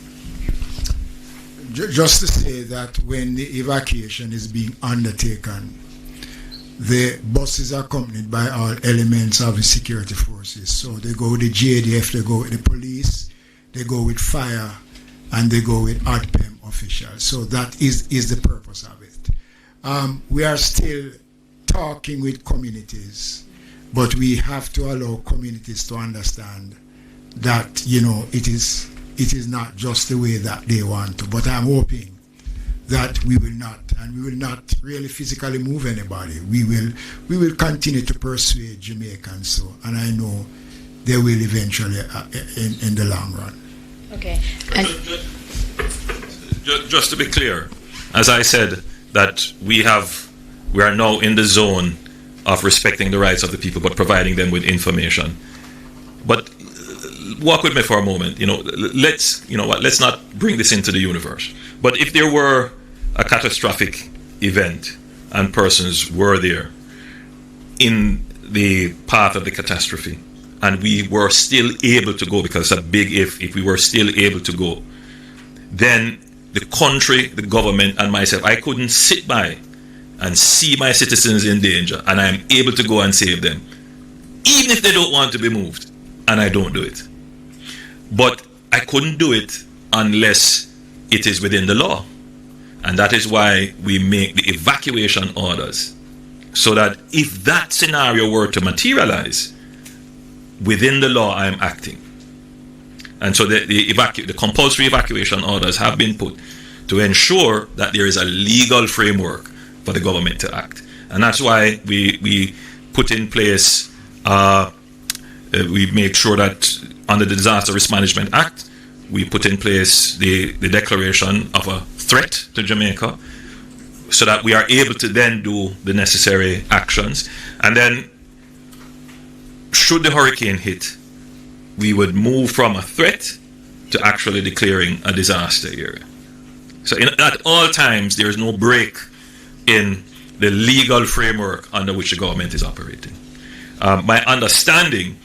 Just to say that when the evacuation is being undertaken, the buses are accompanied by all elements of the security forces. So they go with the JDF, they go with the police, they go with fire, and they go with ODPEM officials. So that is the purpose of it. We are still talking with communities, but we have to allow communities to understand that, you know, it is not just the way that they want to. But I'm hoping that we will not really physically move anybody. We will continue to persuade Jamaicans, so, and I know they will eventually in the long run. Okay. And just to be clear, as I said, that we are now in the zone of respecting the rights of the people, but providing them with information. But walk with me for a moment. You know, let's not bring this into the universe. But if there were a catastrophic event and persons were there in the path of the catastrophe, and we were still able to go, because it's a big if we were still able to go, then the country, the government, and myself, I couldn't sit by and see my citizens in danger, and I'm able to go and save them, even if they don't want to be moved, and I don't do it. But I couldn't do it unless it is within the law. And that is why we make the evacuation orders, so that if that scenario were to materialize, within the law I am acting. And so the compulsory evacuation orders have been put to ensure that there is a legal framework for the government to act. And that's why we put in place, we make sure that under the Disaster Risk Management Act, we put in place the declaration of a threat to Jamaica, so that we are able to then do the necessary actions. And then, should the hurricane hit, we would move from a threat to actually declaring a disaster area. So at all times, there is no break in the legal framework under which the government is operating. My understanding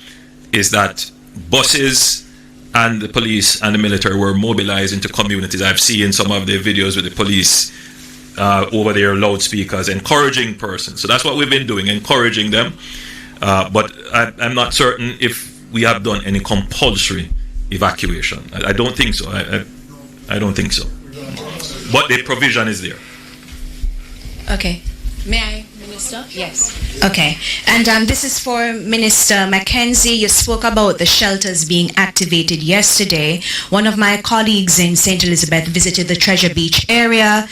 is that buses and the police and the military were mobilized into communities. I've seen some of the videos with the police over their loudspeakers encouraging persons. So that's what we've been doing, encouraging them. But I'm not certain if we have done any compulsory evacuation. I don't think so. I don't think so. But the provision is there. okay. May I, Minister? Yes. Okay. And this is for Minister Mackenzie. You spoke about the shelters being activated yesterday. One of my colleagues in St. Elizabeth visited the Treasure Beach area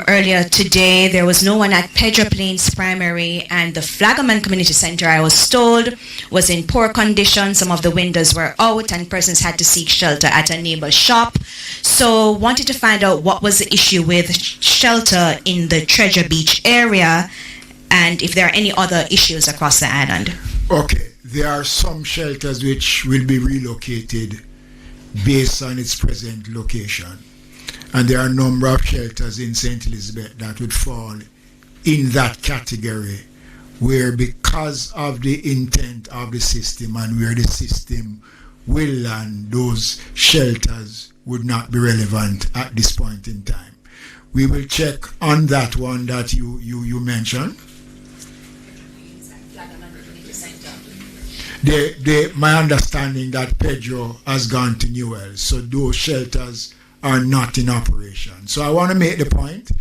earlier today. There was no one at Pedro Plains Primary, and the Flagaman Community Center, I was told, was in poor condition. Some of the windows were out and persons had to seek shelter at a neighbor's shop. So wanted to find out what was the issue with shelter in the Treasure Beach area, and if there are any other issues across the island. Okay, there are some shelters which will be relocated based on its present location. And there are a number of shelters in St. Elizabeth that would fall in that category, where because of the intent of the system and where the system will land, those shelters would not be relevant at this point in time. We will check on that one that you mentioned. My understanding that Pedro has gone to Newell, so those shelters are not in operation. So I want to make the point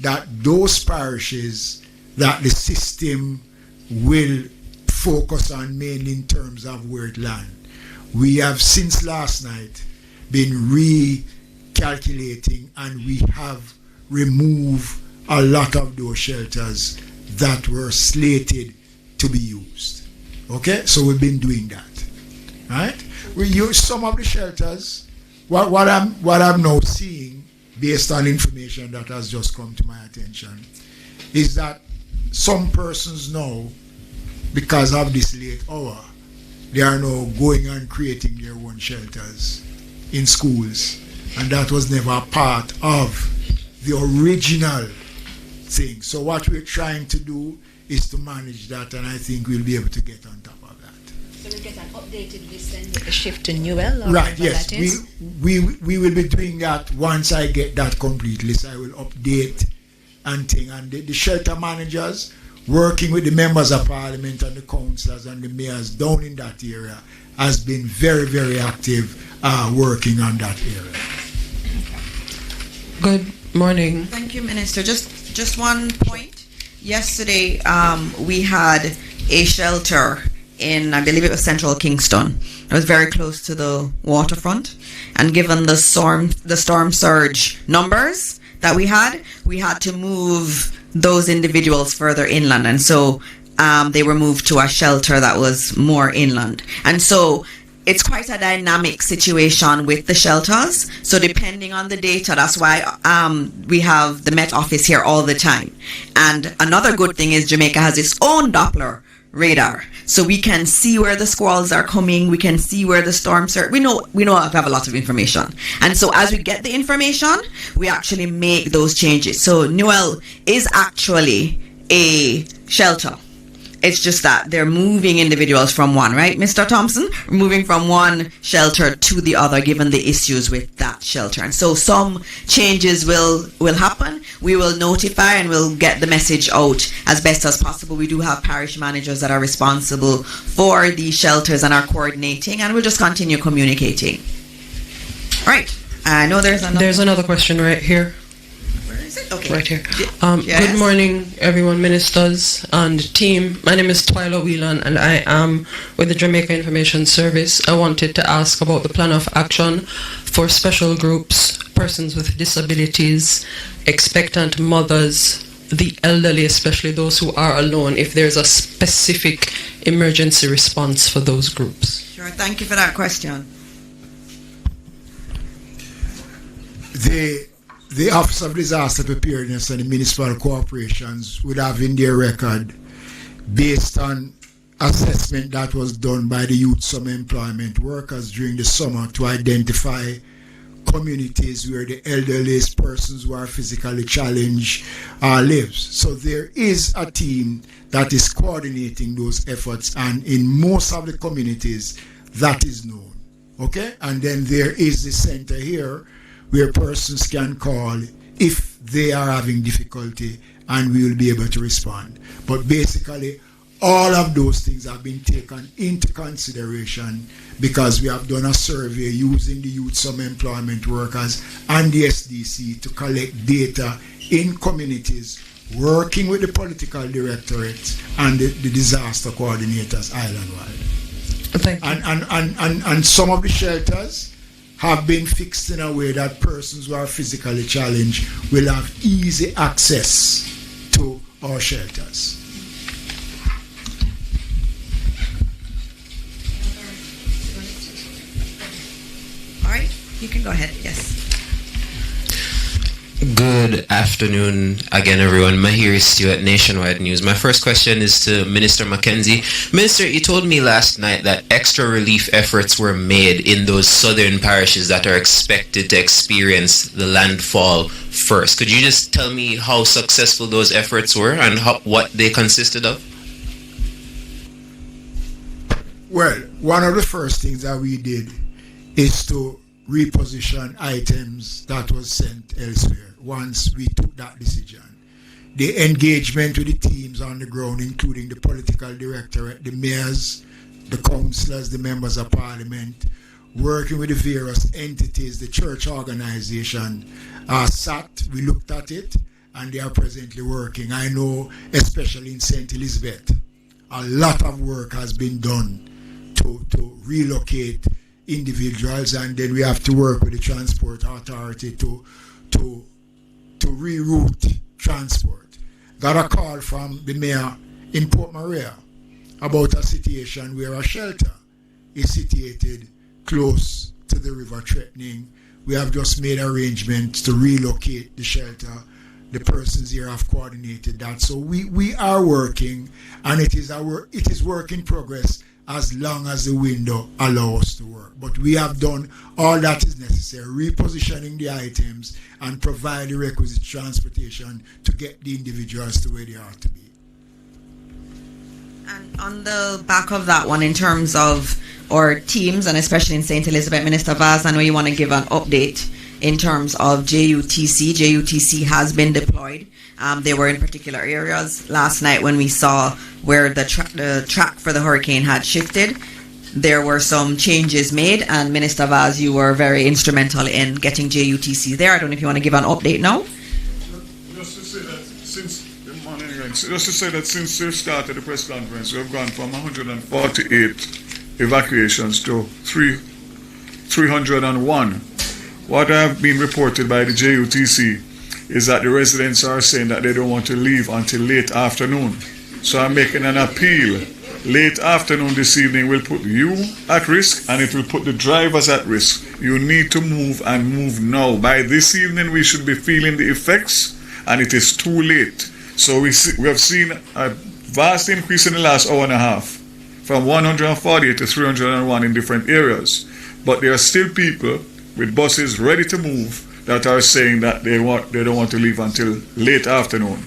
that those parishes that the system will focus on mainly in terms of where it lands. We have since last night been recalculating, and we have removed a lot of those shelters that were slated to be used. Okay, so we've been doing that, right? We use some of the shelters. What I'm now seeing, based on information that has just come to my attention, is that some persons now, because of this late hour, they are now going and creating their own shelters in schools, and that was never a part of the original thing. So what we're trying to do is to manage that, and I think we'll be able to get on top of that. So we'll get an updated list and make a shift to Newell? Right, yes. We will be doing that once I get that complete list. I will update and thing. And the shelter managers, working with the members of parliament and the councillors and the mayors down in that area, has been very, very active working on that area. Good morning. Thank you, Minister. Just one point. Yesterday, we had a shelter in, I believe it was Central Kingston. It was very close to the waterfront, and given the storm surge numbers that we had to move those individuals further inland, and so they were moved to a shelter that was more inland. And so it's quite a dynamic situation with the shelters. So depending on the data, that's why we have the Met Office here all the time. And another good thing is Jamaica has its own Doppler radar, so we can see where the squalls are coming. We can see where the storms are. We know we have a lot of information, and so as we get the information, we actually make those changes. So Newell is actually a shelter. It's just that they're moving individuals from one, right, Mr. Thompson? Moving from one shelter to the other, given the issues with that shelter. And so some changes will happen. We will notify and we'll get the message out as best as possible. We do have parish managers that are responsible for these shelters and are coordinating, and we'll just continue communicating. All right. I know there's another question right here. Okay. Right here. Yes. Good morning, everyone, ministers and team. My name is Twyla Whelan, and I am with the Jamaica Information Service. I wanted to ask about the plan of action for special groups, persons with disabilities, expectant mothers, the elderly, especially those who are alone, if there's a specific emergency response for those groups. Sure. Thank you for that question. The Office of Disaster Preparedness and the municipal corporations would have in their record, based on assessment that was done by the youth summer employment workers during the summer, to identify communities where the elderly persons who are physically challenged lives. So there is a team that is coordinating those efforts, and in most of the communities that is known. Okay? And then there is the center here where persons can call if they are having difficulty, and we will be able to respond. But basically, all of those things have been taken into consideration because we have done a survey using the youth summer employment workers and the SDC to collect data in communities, working with the political directorates and the disaster coordinators island-wide. Thank you. And some of the shelters have been fixed in a way that persons who are physically challenged will have easy access to our shelters. All right, you can go ahead. Yes. Good afternoon again, everyone. Mahir Stewart, Nationwide News. My first question is to Minister Mackenzie. Minister, you told me last night that extra relief efforts were made in those southern parishes that are expected to experience the landfall first. Could you just tell me how successful those efforts were and what they consisted of? Well, one of the first things that we did is to reposition items that was sent elsewhere once we took that decision. The engagement with the teams on the ground, including the political directorate, the mayors, the councillors, the members of parliament, working with the various entities, the church organization, sat, we looked at it, and they are presently working. I know, especially in St. Elizabeth, a lot of work has been done to relocate individuals, and then we have to work with the transport authority to reroute transport. Got a call from the mayor in Port Maria about a situation where a shelter is situated close to the river threatening. We have just made arrangements to relocate the shelter. The persons here have coordinated that. So we are working, and it is work in progress as long as the window allows us to work. But we have done all that is necessary, repositioning the items and provide the requisite transportation to get the individuals to where they are to be. And on the back of that one, in terms of our teams, and especially in St. Elizabeth, Minister Vaz, I know you want to give an update in terms of JUTC. JUTC has been deployed. They were in particular areas last night when we saw where the track for the hurricane had shifted. there were some changes made, and Minister Vaz, you were very instrumental in getting JUTC there. I don't know if you want to give an update now. Just to say that since they started the press conference, we have gone from 148 evacuations to 301. What have been reported by the JUTC is that the residents are saying that they don't want to leave until late afternoon. So I'm making an appeal. Late afternoon this evening will put you at risk, and it will put the drivers at risk. You need to move, and move now. By this evening we should be feeling the effects, and it is too late. So we have seen a vast increase in the last hour and a half, from 148 to 301 in different areas. But there are still people with buses ready to move that are saying that they don't want to leave until late afternoon.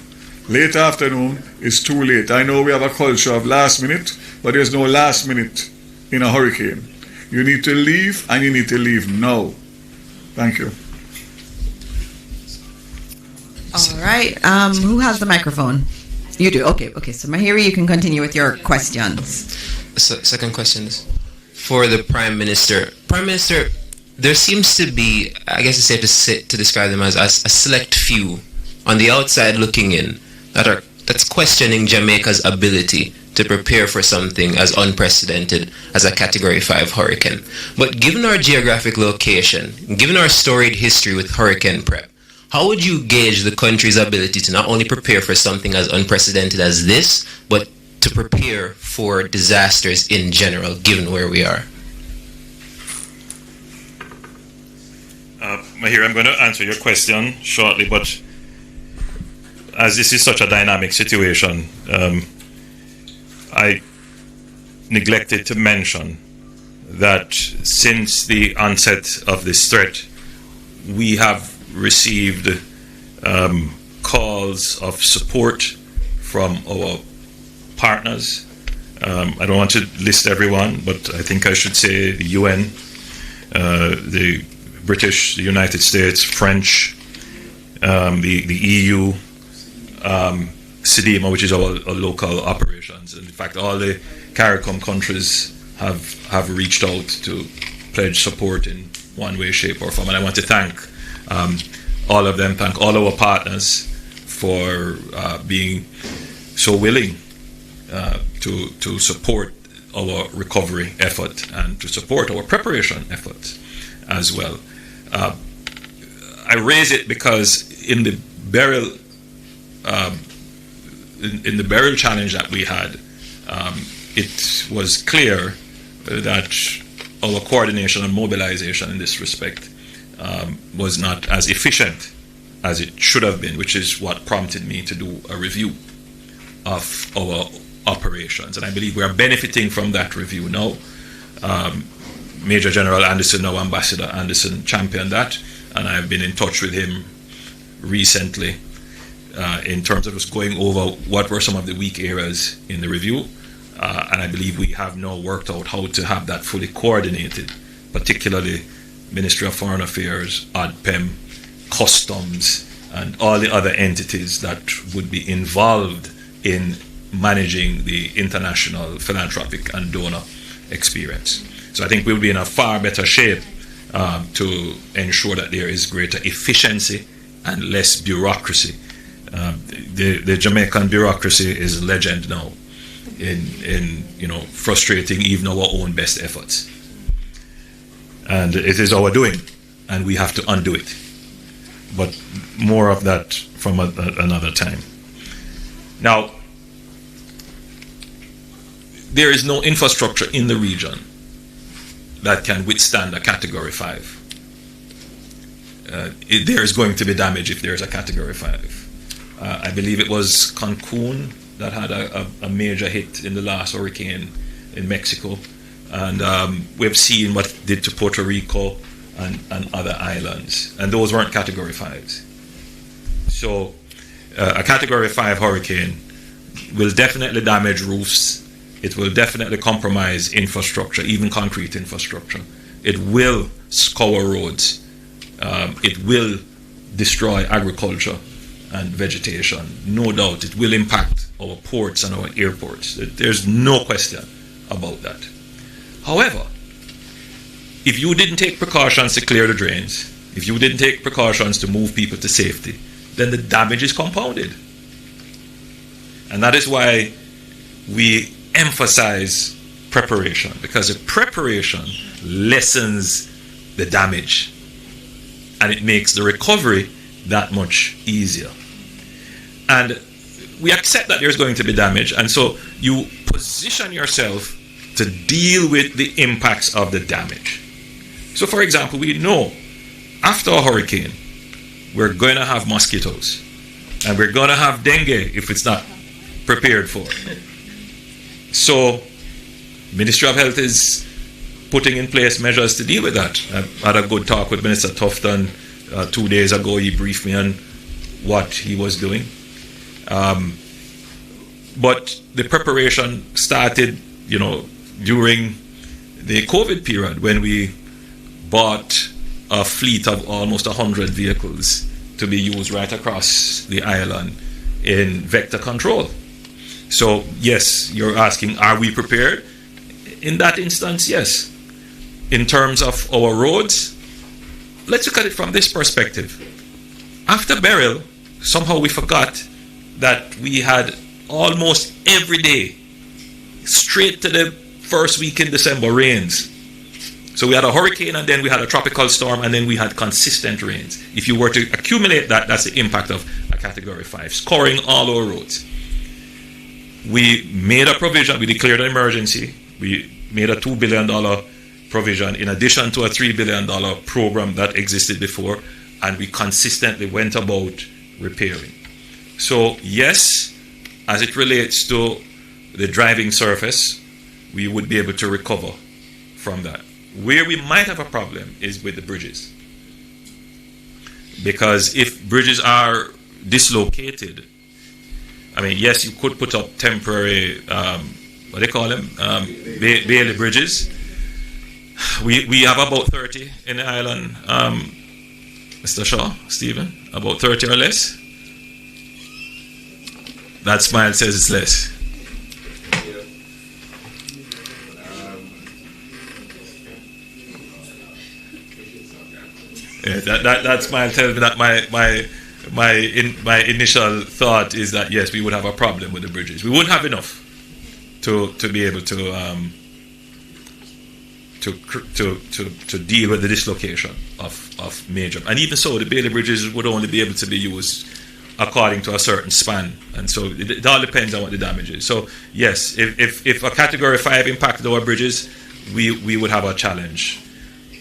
Late afternoon is too late. I know we have a culture of last minute, but there's no last minute in a hurricane. You need to leave, and you need to leave now. Thank you. All right. Who has the microphone? You do. Okay. So Mahiri, you can continue with your questions. Second question is for the Prime Minister. Prime Minister, there seems to be, I guess it's safe to describe them as a select few on the outside looking in that's questioning Jamaica's ability to prepare for something as unprecedented as a Category 5 hurricane. But given our geographic location, given our storied history with hurricane prep, how would you gauge the country's ability to not only prepare for something as unprecedented as this, but to prepare for disasters in general, given where we are? Mahir, I'm going to answer your question shortly, but as this is such a dynamic situation, I neglected to mention that since the onset of this threat, we have received calls of support from our partners. I don't want to list everyone, but I think I should say the UN, the British, the United States, French, the EU, CDMA, which is our local operations. In fact, all the CARICOM countries have reached out to pledge support in one way, shape, or form. And I want to thank all of them, thank all our partners for being so willing to support our recovery effort and to support our preparation efforts as well. I raise it because in the burial challenge that we had, it was clear that our coordination and mobilization in this respect was not as efficient as it should have been, which is what prompted me to do a review of our operations. And I believe we are benefiting from that review now. Major General Anderson, now Ambassador Anderson, championed that, and I've been in touch with him recently in terms of just going over what were some of the weak areas in the review, and I believe we have now worked out how to have that fully coordinated, particularly Ministry of Foreign Affairs, ODPEM, Customs, and all the other entities that would be involved in managing the international philanthropic and donor experience. So I think we'll be in a far better shape to ensure that there is greater efficiency and less bureaucracy. The Jamaican bureaucracy is legend now in frustrating even our own best efforts. And it is our doing, and we have to undo it. But more of that from another time. Now, there is no infrastructure in the region that can withstand a Category 5. There is going to be damage if there is a Category 5. I believe it was Cancun that had a major hit in the last hurricane in Mexico. And we've seen what it did to Puerto Rico and other islands. And those weren't Category 5s. So a Category 5 hurricane will definitely damage roofs. It will definitely compromise infrastructure, even concrete infrastructure. It will scour roads. It will destroy agriculture and vegetation. No doubt it will impact our ports and our airports. There's no question about that. However, if you didn't take precautions to clear the drains, if you didn't take precautions to move people to safety, then the damage is compounded. And that is why we emphasize preparation, because the preparation lessens the damage and it makes the recovery that much easier. And we accept that there's going to be damage, and so you position yourself to deal with the impacts of the damage. So for example, we know after a hurricane we're going to have mosquitoes and we're going to have dengue if it's not prepared for. So Ministry of Health is putting in place measures to deal with that. I had a good talk with Minister Tufton 2 days ago. He briefed me on what he was doing. But the preparation started, during the COVID period when we bought a fleet of almost 100 vehicles to be used right across the island in vector control. So yes, you're asking, are we prepared? In that instance, yes. In terms of our roads, let's look at it from this perspective. After Beryl, somehow we forgot that we had almost every day, straight to the first week in December, rains. So we had a hurricane, and then we had a tropical storm, and then we had consistent rains. If you were to accumulate that, that's the impact of a Category 5, scoring all our roads. We made a provision, we declared an emergency, we made a $2 billion provision in addition to a $3 billion program that existed before, and we consistently went about repairing. So yes, as it relates to the driving surface, we would be able to recover from that. Where we might have a problem is with the bridges. Because if bridges are dislocated, yes, you could put up temporary, what do they call them? Bailey bridges. We have about 30 in the island, Mr. Shaw, Stephen, about 30 or less. That smile says it's less. Yeah, that smile tells me that my initial thought is that yes, we would have a problem with the bridges. We wouldn't have enough to be able to deal with the dislocation of major. And even so, the Bailey bridges would only be able to be used according to a certain span, and so it all depends on what the damage is. So yes, if a Category 5 impacted our bridges, we would have a challenge.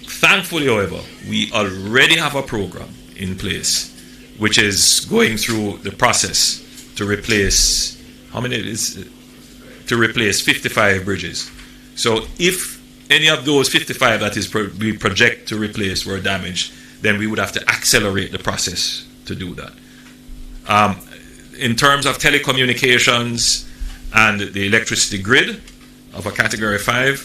Thankfully, however, we already have a program in place which is going through the process to replace, to replace 55 bridges. So if any of those 55 that we project to replace were damaged, then we would have to accelerate the process to do that. In terms of telecommunications and the electricity grid of a Category 5,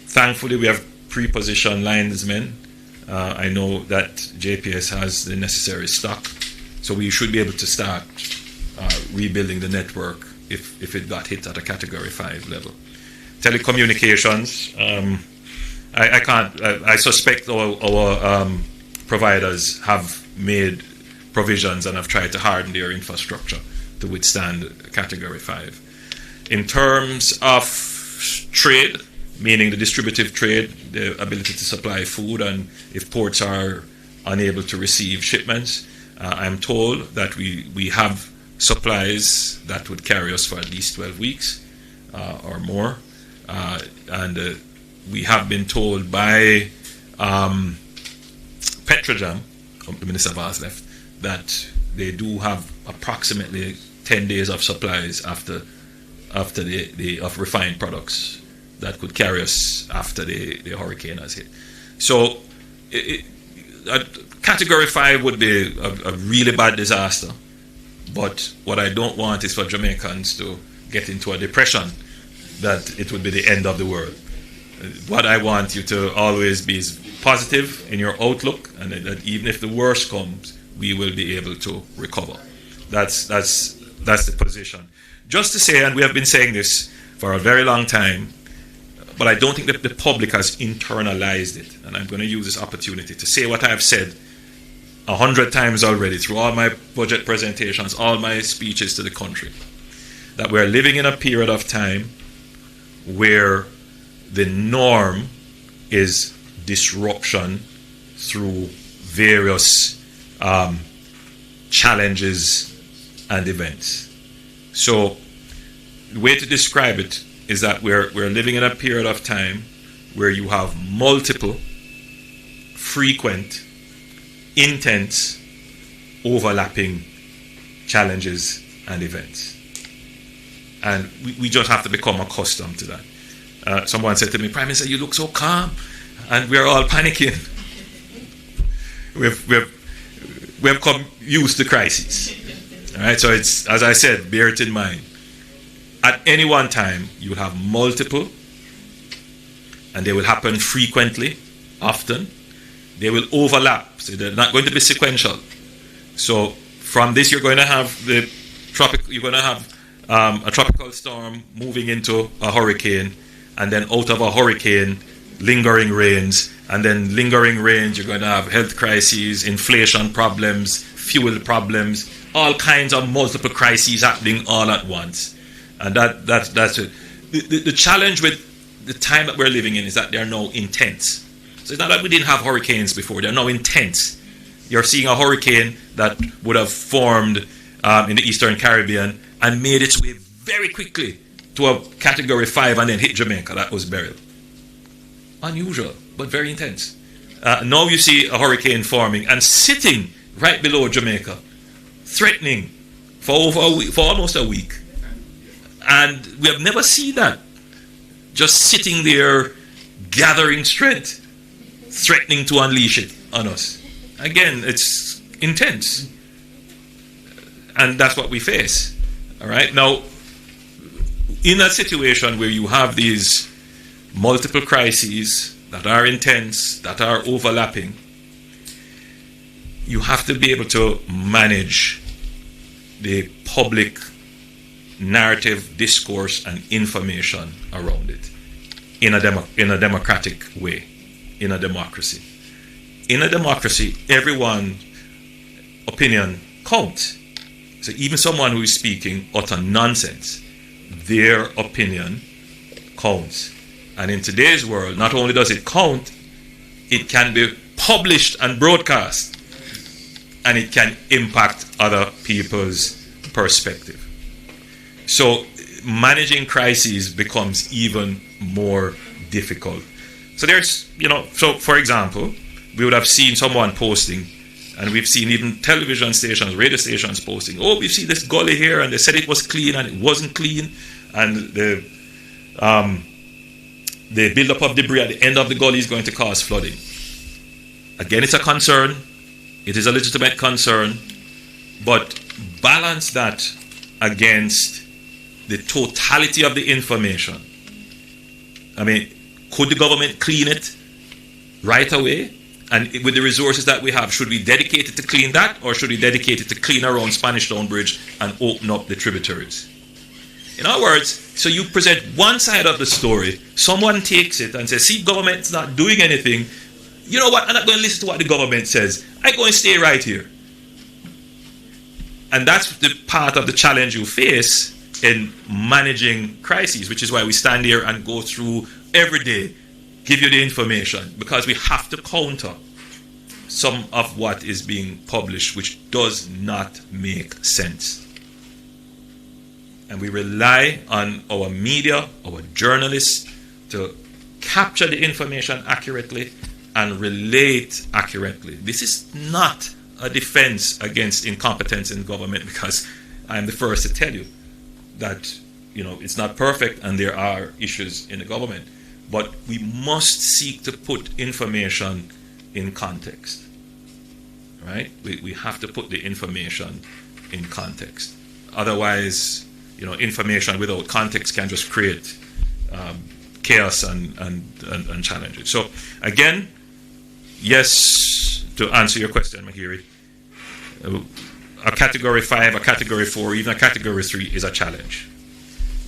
thankfully we have pre-positioned linesmen. I know that JPS has the necessary stock, so we should be able to start rebuilding the network if it got hit at a Category 5 level. Telecommunications, I suspect our providers have made provisions and have tried to harden their infrastructure to withstand Category 5. In terms of trade, meaning the distributive trade, the ability to supply food, and if ports are unable to receive shipments, I'm told that we have supplies that would carry us for at least 12 weeks or more. And we have been told by Petrojam, the Minister of Vaz left, that they do have approximately 10 days of supplies after of refined products that could carry us after the hurricane has hit. So a Category 5 would be a really bad disaster, but what I don't want is for Jamaicans to get into a depression that it would be the end of the world. What I want you to always be is positive in your outlook, and that even if the worst comes, we will be able to recover. That's the position. Just to say, and we have been saying this for a very long time, but I don't think that the public has internalized it. And I'm going to use this opportunity to say what I've said 100 times already through all my budget presentations, all my speeches to the country, that we're living in a period of time where the norm is disruption through various challenges and events. So the way to describe it is that we're living in a period of time where you have multiple, frequent, intense, overlapping challenges and events. And we just have to become accustomed to that. Someone said to me, Prime Minister, you look so calm, and we're all panicking. We've become used to crises. All right, so it's, as I said, bear it in mind. At any one time, you have multiple, and they will happen frequently, often. They will overlap, so they're not going to be sequential. So from this, you're going to have a tropical storm moving into a hurricane, and then out of a hurricane, lingering rains, and then lingering rains, you're going to have health crises, inflation problems, fuel problems, all kinds of multiple crises happening all at once. And that's it. The challenge with the time that we're living in is that they're now intense. So it's not that we didn't have hurricanes before, they're now intense. You're seeing a hurricane that would have formed in the Eastern Caribbean and made its way very quickly to a category 5 and then hit Jamaica. That was Beryl. Unusual, but very intense. Now you see a hurricane forming and sitting right below Jamaica, threatening for almost a week. And we have never seen that. Just sitting there, gathering strength, threatening to unleash it on us. Again, it's intense. And that's what we face. All right. Now, in a situation where you have these multiple crises that are intense, that are overlapping, you have to be able to manage the public narrative, discourse, and information around it in a democratic way, in a democracy. In a democracy, everyone's opinion counts. So even someone who is speaking utter nonsense, their opinion counts. And in today's world, not only does it count, it can be published and broadcast, and it can impact other people's perspective. So managing crises becomes even more difficult. So there's, so for example, we would have seen someone posting, and we've seen even television stations, radio stations posting, oh, we've seen this gully here, and they said it was clean, and it wasn't clean, and the buildup of debris at the end of the gully is going to cause flooding. Again, it's a concern. It is a legitimate concern, but balance that against the totality of the information. I mean, could the government clean it right away? And with the resources that we have, should we dedicate it to clean that, or should we dedicate it to clean our own Spanish Town Bridge and open up the tributaries? In other words, so you present one side of the story, someone takes it and says, see, government's not doing anything. You know what? I'm not going to listen to what the government says. I'm going to stay right here. And that's the part of the challenge you face in managing crises, which is why we stand here and go through every day, give you the information, because we have to counter some of what is being published, which does not make sense. And we rely on our media, our journalists, to capture the information accurately and relate accurately. This is not a defense against incompetence in government, because I'm the first to tell you that it's not perfect and there are issues in the government. But we must seek to put information in context. Right? We have to put the information in context. Otherwise, information without context can just create chaos and challenges. So again, yes, to answer your question, Mahiri, a category 5, a category 4, even a category 3 is a challenge.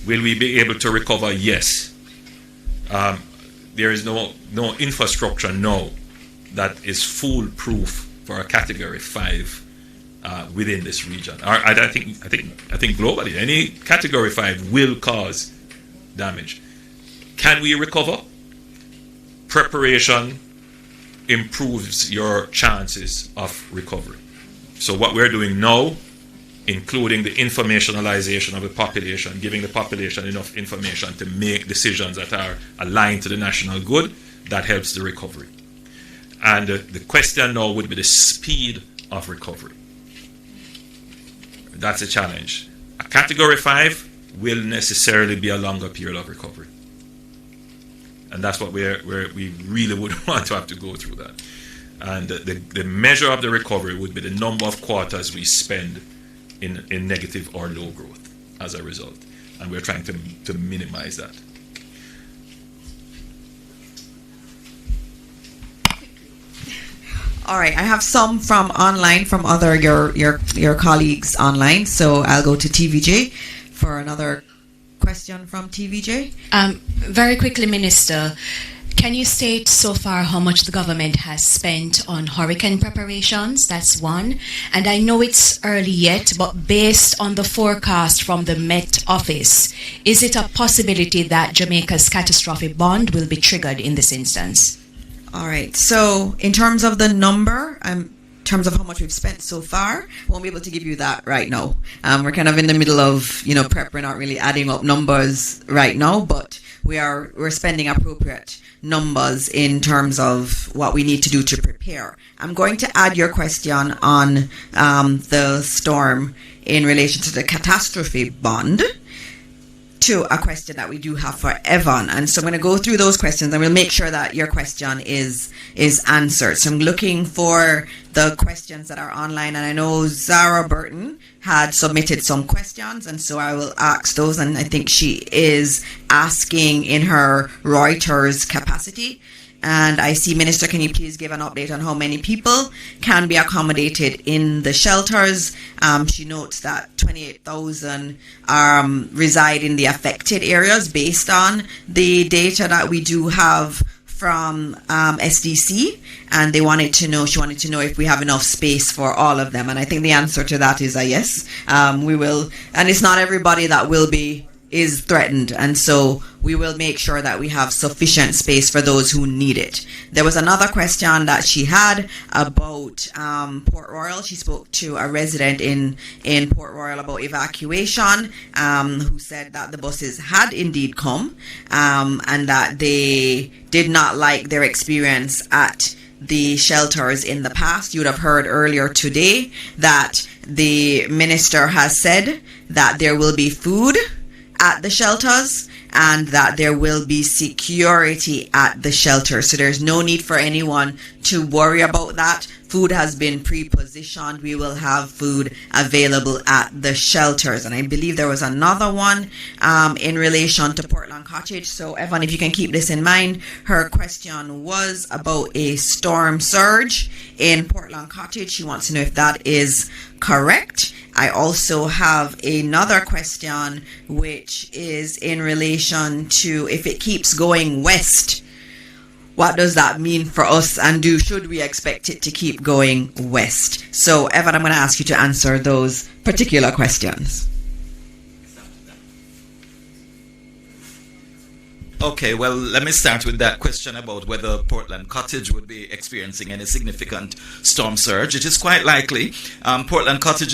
Will we be able to recover? Yes. there is no infrastructure now that is foolproof for a Category 5 within this region. I think globally, any Category 5 will cause damage. Can we recover? Preparation improves your chances of recovery. So what we're doing now, including the informationalization of the population, giving the population enough information to make decisions that are aligned to the national good, that helps the recovery. And the question now would be the speed of recovery. That's a challenge. A Category 5 will necessarily be a longer period of recovery. And that's what we really would want to have to go through that. And the measure of the recovery would be the number of quarters we spend in negative or low growth as a result. And we're trying to minimize that. All right, I have some from online from other your colleagues online. So I'll go to TVJ for another question from TVJ. Very quickly, Minister, can you state so far how much the government has spent on hurricane preparations? That's one. And I know it's early yet, but based on the forecast from the Met Office, is it a possibility that Jamaica's catastrophic bond will be triggered in this instance? All right, so in terms of the number, in terms of how much we've spent so far, I won't be able to give you that right now. We're kind of in the middle of, prep. We're not really adding up numbers right now, but we're spending appropriate numbers in terms of what we need to do to prepare. I'm going to add your question on the storm in relation to the catastrophe bond to a question that we do have for Evan. And so I'm going to go through those questions and we'll make sure that your question is answered. So I'm looking for the questions that are online, and I know Zara Burton had submitted some questions, and so I will ask those, and I think she is asking in her Reuters capacity. And I see, Minister, can you please give an update on how many people can be accommodated in the shelters? She notes that 28,000 reside in the affected areas based on the data that we do have from SDC, and she wanted to know if we have enough space for all of them. And I think the answer to that is a yes. We will, and it's not everybody that is threatened, and so we will make sure that we have sufficient space for those who need it. There was another question that she had about Port Royal. She spoke to a resident in Port Royal about evacuation, who said that the buses had indeed come, and that they did not like their experience at the shelters in the past. You would have heard earlier today that the minister has said that there will be food at the shelters and that there will be security at the shelter. So there's no need for anyone to worry about that. Food has been pre-positioned. We will have food available at the shelters. And I believe there was another one in relation to Portland Cottage. So Evan, if you can keep this in mind, her question was about a storm surge in Portland Cottage. She wants to know if that is correct. I also have another question, which is in relation to if it keeps going west, what does that mean for us, and should we expect it to keep going west? So, Evan, I'm going to ask you to answer those particular questions. Okay, well, let me start with that question about whether Portland Cottage would be experiencing any significant storm surge. It is quite likely. Portland Cottage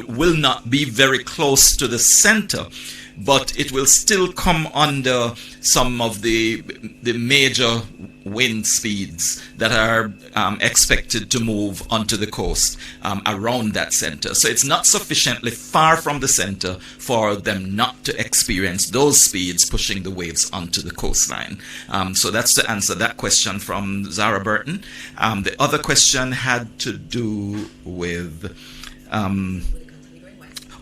will not be very close to the center, but it will still come under some of the major wind speeds that are expected to move onto the coast around that center. So it's not sufficiently far from the center for them not to experience those speeds pushing the waves onto the coastline. So that's to answer that question from Zara Burton. The other question had to do with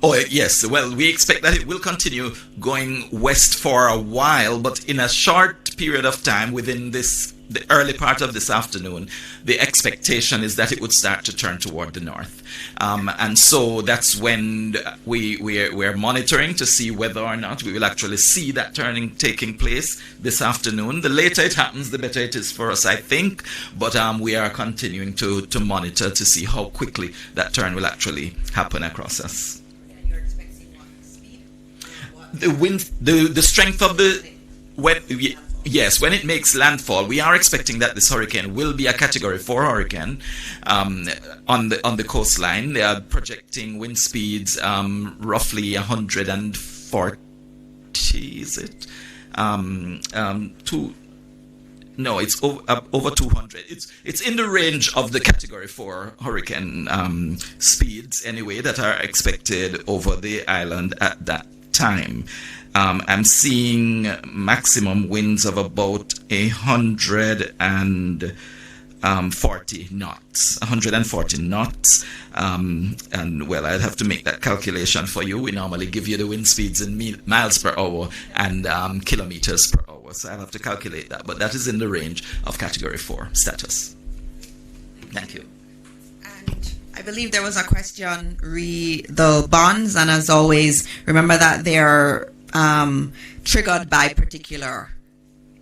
oh, yes. Well, we expect that it will continue going west for a while, but in a short period of time within this the early part of this afternoon, the expectation is that it would start to turn toward the north. And so that's when we're monitoring to see whether or not we will actually see that turning taking place this afternoon. The later it happens, the better it is for us, I think. But we are continuing to monitor to see how quickly that turn will actually happen across us. The wind, the strength of the yes, when it makes landfall, we are expecting that this hurricane will be a Category 4 hurricane on the coastline. They are projecting wind speeds roughly 140. Is it? No, it's over 200. It's in the range of the Category 4 hurricane speeds anyway that are expected over the island at that time. I'm seeing maximum winds of about 140 knots. 140 knots. And well, I'd have to make that calculation for you. We normally give you the wind speeds in miles per hour and kilometers per hour. So I'll have to calculate that. But that is in the range of Category 4 status. Thank you. I believe there was a question re the bonds, and as always, remember that they're triggered by particular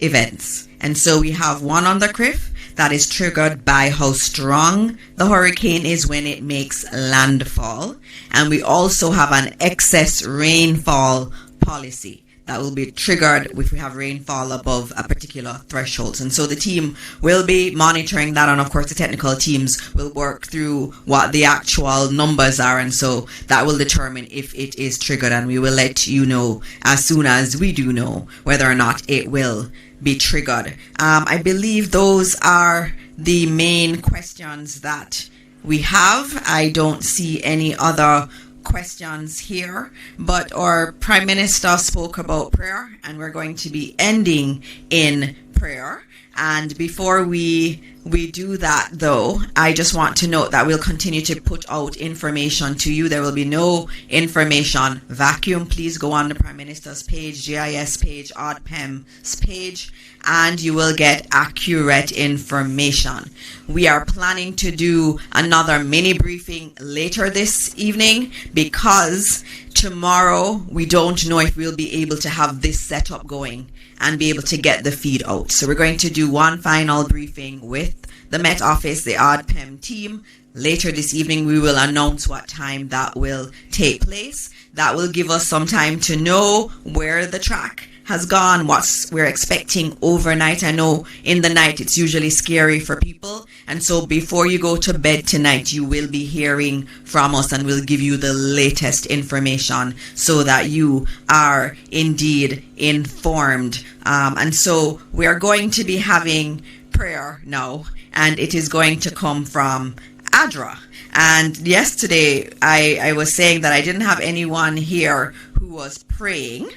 events. And so we have one on the CRIF that is triggered by how strong the hurricane is when it makes landfall. And we also have an excess rainfall policy that will be triggered if we have rainfall above a particular threshold. And so the team will be monitoring that, and of course the technical teams will work through what the actual numbers are, and so that will determine if it is triggered, and we will let you know as soon as we do know whether or not it will be triggered. I believe those are the main questions that we have. I don't see any other questions here, but our Prime Minister spoke about prayer, and we're going to be ending in prayer. And before we do that, though, I just want to note that we'll continue to put out information to you. There will be no information vacuum. Please go on the Prime Minister's page, GIS page, ODPEM's page, and you will get accurate information. We are planning to do another mini briefing later this evening because tomorrow we don't know if we'll be able to have this setup going and be able to get the feed out. So we're going to do one final briefing with the Met Office, the ODPEM team. Later this evening, we will announce what time that will take place. That will give us some time to know where the track has gone, what we're expecting overnight. I know in the night it's usually scary for people, and so before you go to bed tonight, you will be hearing from us, and we'll give you the latest information so that you are indeed informed. And so we are going to be having prayer now, and it is going to come from ADRA. And yesterday I was saying that I didn't have anyone here who was praying,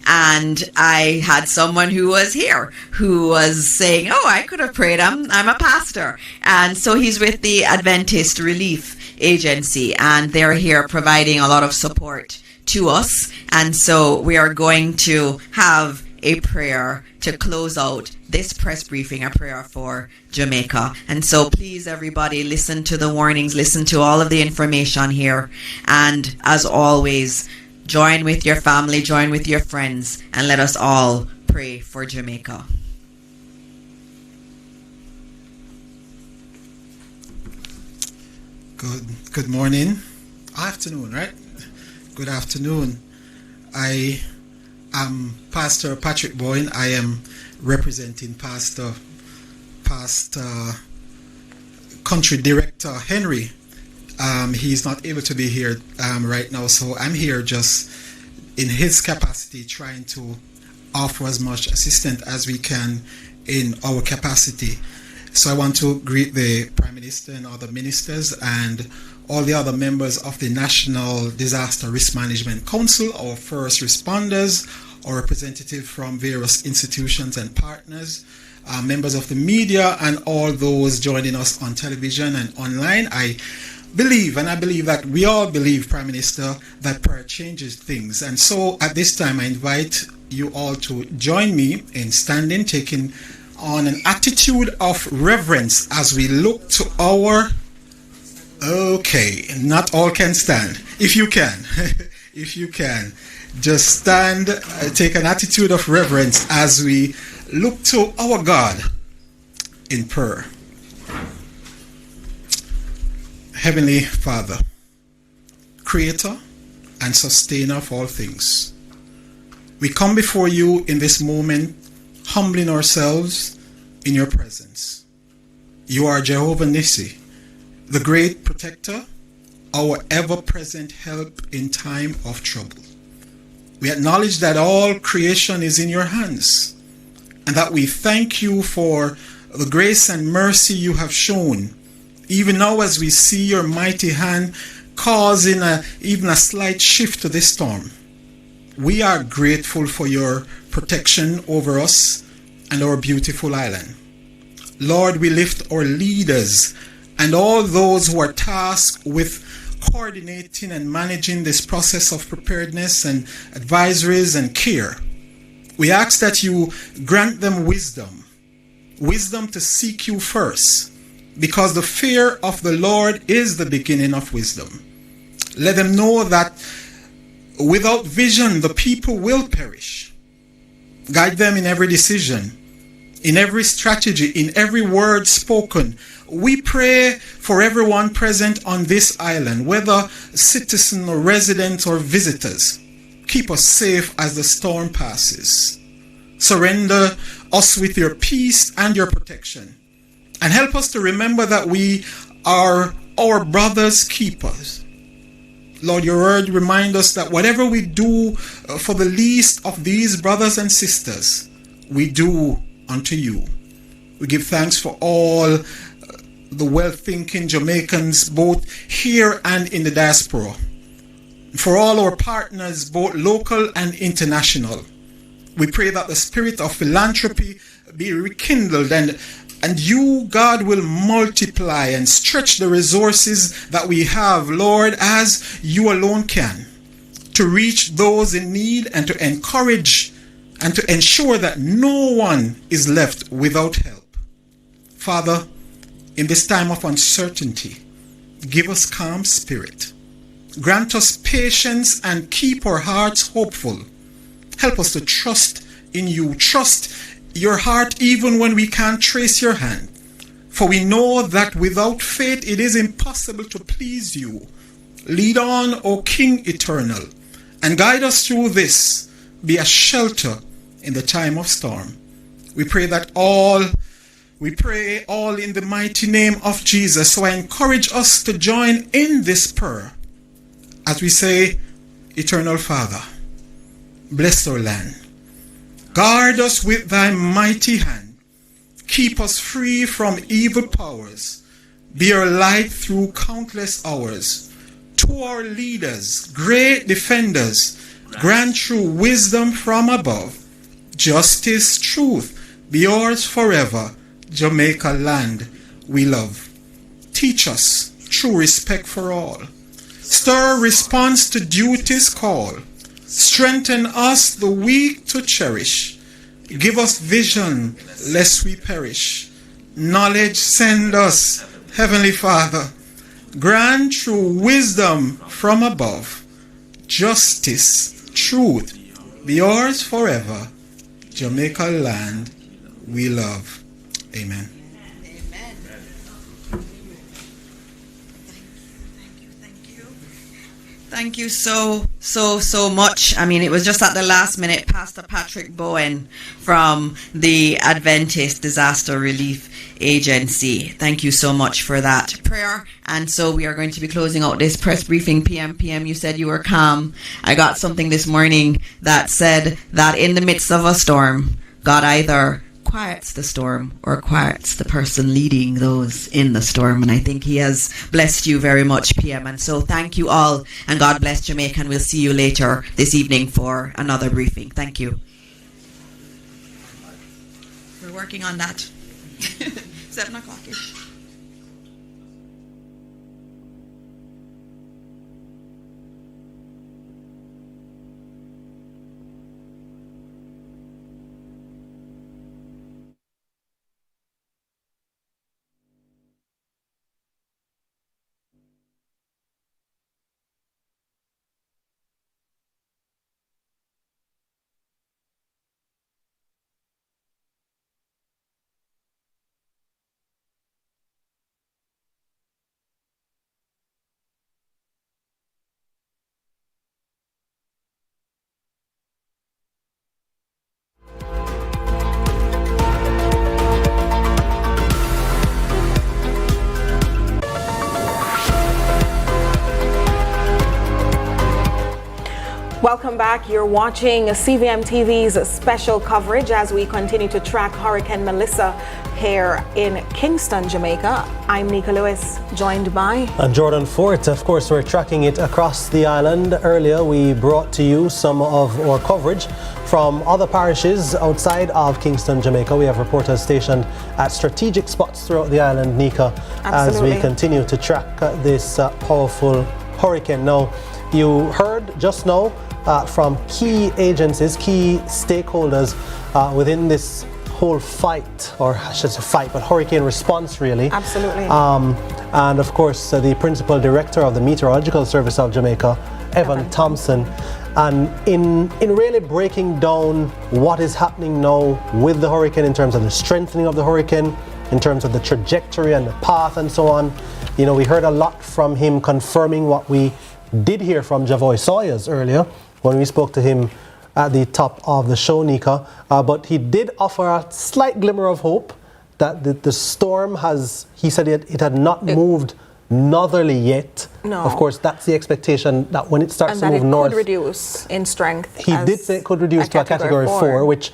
and I had someone who was here who was saying, oh, I could have prayed, I'm a pastor. And so he's with the Adventist Relief Agency, and they're here providing a lot of support to us. And so we are going to have a prayer to close out this press briefing, a prayer for Jamaica. And so please, everybody, listen to the warnings, listen to all of the information here, and as always, join with your family, join with your friends, and let us all pray for Jamaica. Good morning. Afternoon, right? Good afternoon. I am Pastor Patrick Boyne. I am representing Pastor Country Director Henry. He's not able to be here right now, so I'm here just in his capacity trying to offer as much assistance as we can in our capacity. So I want to greet the Prime Minister and other ministers and all the other members of the National Disaster Risk Management Council, our first responders, our representatives from various institutions and partners, members of the media, and all those joining us on television and online. I believe that we all believe, Prime Minister, that prayer changes things. And so at this time, I invite you all to join me in standing, taking on an attitude of reverence as we look to our... Okay, not all can stand. If you can, if you can, just stand, take an attitude of reverence as we look to our God in prayer. Heavenly Father, Creator and Sustainer of all things, we come before you in this moment, humbling ourselves in your presence. You are Jehovah Nissi, the great protector, our ever-present help in time of trouble. We acknowledge that all creation is in your hands, and that we thank you for the grace and mercy you have shown, even now as we see your mighty hand causing even a slight shift to this storm. We are grateful for your protection over us and our beautiful island. Lord, we lift our leaders and all those who are tasked with coordinating and managing this process of preparedness and advisories and care. We ask that you grant them wisdom to seek you first, because the fear of the Lord is the beginning of wisdom. Let them know that without vision, the people will perish. Guide them in every decision, in every strategy, in every word spoken. We pray for everyone present on this island, whether citizen or resident or visitors. Keep us safe as the storm passes. Surrender us with your peace and your protection. And help us to remember that we are our brother's keepers. Lord, your word reminds us that whatever we do for the least of these brothers and sisters, we do unto you. We give thanks for all the well-thinking Jamaicans, both here and in the diaspora. For all our partners, both local and international. We pray that the spirit of philanthropy be rekindled, and you, God, will multiply and stretch the resources that we have, Lord, as you alone can, to reach those in need and to encourage and to ensure that no one is left without help. Father, in this time of uncertainty, give us calm spirit. Grant us patience and keep our hearts hopeful. Help us to trust in you. Trust your heart even when we can't trace your hand. For we know that without faith it is impossible to please you. Lead on, O King eternal, and guide us through this. Be a shelter in the time of storm. We pray all in the mighty name of Jesus. So I encourage us to join in this prayer as we say, Eternal Father, bless our land. Guard us with thy mighty hand. Keep us free from evil powers. Be our light through countless hours. To our leaders, great defenders, grant true wisdom from above. Justice, truth, be yours forever. Jamaica land we love. Teach us true respect for all. Stir response to duty's call. Strengthen us the weak to cherish. Give us vision lest we perish. Knowledge send us, Heavenly Father. Grant true wisdom from above. Justice, truth, be yours forever. Jamaica land we love. Amen. Thank you so much. I mean, it was just at the last minute, Pastor Patrick Bowen from the Adventist Disaster Relief Agency. Thank you so much for that prayer. And so we are going to be closing out this press briefing. PM, you said you were calm. I got something this morning that said that in the midst of a storm, God either quiets the storm or quiets the person leading those in the storm. And I think he has blessed you very much, PM. And so thank you all, and God bless Jamaica, and we'll see you later this evening for another briefing. Thank you. We're working on that. 7 o'clock-ish. Welcome back. You're watching CVM TV's special coverage as we continue to track Hurricane Melissa here in Kingston, Jamaica. I'm Nika Lewis, joined by... And Jordan Fort. Of course, we're tracking it across the island. Earlier, we brought to you some of our coverage from other parishes outside of Kingston, Jamaica. We have reporters stationed at strategic spots throughout the island, Nika, as we continue to track this powerful hurricane. Now, you heard just now from key agencies, key stakeholders within this whole fight, or I should say fight, but hurricane response really. Absolutely. And of course, the principal director of the Meteorological Service of Jamaica, Evan Thompson. And in really breaking down what is happening now with the hurricane in terms of the strengthening of the hurricane, in terms of the trajectory and the path and so on, you know, we heard a lot from him confirming what we did hear from Javoy Sawyers earlier when we spoke to him at the top of the show, Nika. But he did offer a slight glimmer of hope that the storm has, he said it had not moved northerly yet. No. Of course, that's the expectation that when it starts and to move north. And that it could reduce in strength. He did say it could reduce to a category 4, which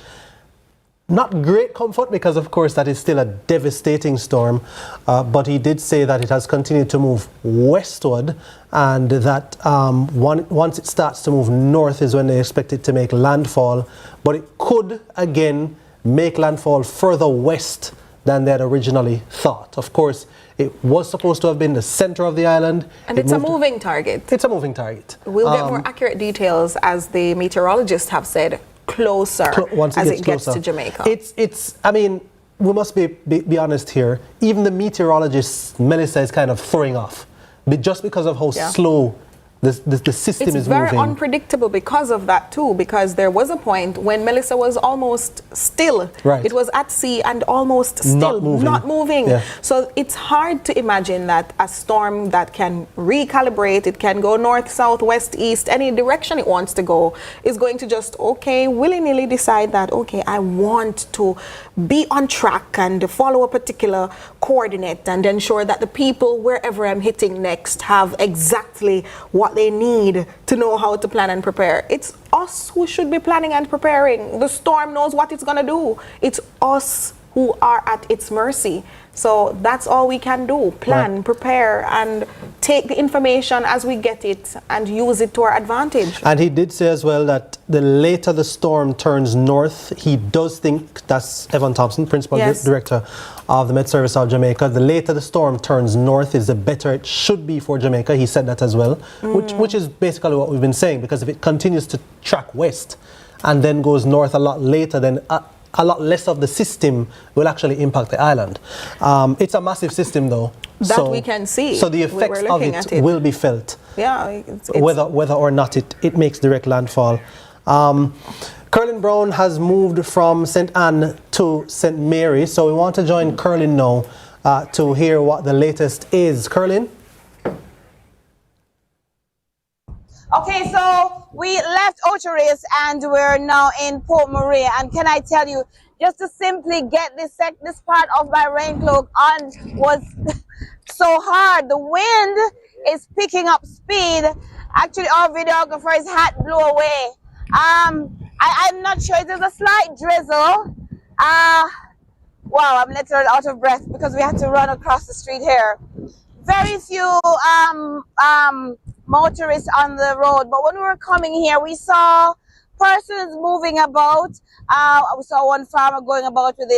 not great comfort because, of course, that is still a devastating storm. But he did say that it has continued to move westward and that once it starts to move north is when they expect it to make landfall. But it could, again, make landfall further west than they had originally thought. Of course, it was supposed to have been the center of the island. And it's a moving target. It's a moving target. We'll get more accurate details, as the meteorologists have said, closer as it gets to Jamaica. It's I mean, we must be honest here. Even the meteorologist, Melissa, is kind of throwing off. But just because of how slow the system is moving. It's very unpredictable because of that too, because there was a point when Melissa was almost still. Right. It was at sea and almost still not moving. Yeah. So it's hard to imagine that a storm that can recalibrate, it can go north, south, west, east, any direction it wants to go, is going to just, willy-nilly decide that, I want to be on track and follow a particular coordinate and ensure that the people wherever I'm hitting next have exactly what they need to know how to plan and prepare. It's us who should be planning and preparing. The storm knows what it's going to do. It's us who are at its mercy. So that's all we can do. Plan, prepare, and take the information as we get it and use it to our advantage. And he did say as well that the later the storm turns north, he does think, that's Evan Thompson, Principal Director of the Met Service of Jamaica, the later the storm turns north is the better it should be for Jamaica. He said that as well, which is basically what we've been saying, because if it continues to track west and then goes north a lot later, then a lot less of the system will actually impact the island. It's a massive system, though. That we can see. So the effects of it will be felt. Yeah. It's whether or not it makes direct landfall. Curlin Brown has moved from St. Anne to St. Mary. So we want to join Curlin now to hear what the latest is. Curlin? Okay, so we left Ocharis and we're now in Port Maria. And can I tell you, just to simply get this part of my rain cloak on was so hard. The wind is picking up speed. Actually, our videographer's hat blew away. I'm not sure. There's a slight drizzle. Wow, I'm literally out of breath because we had to run across the street here. Very few motorists on the road, but when we were coming here, we saw persons moving about. We saw one farmer going about with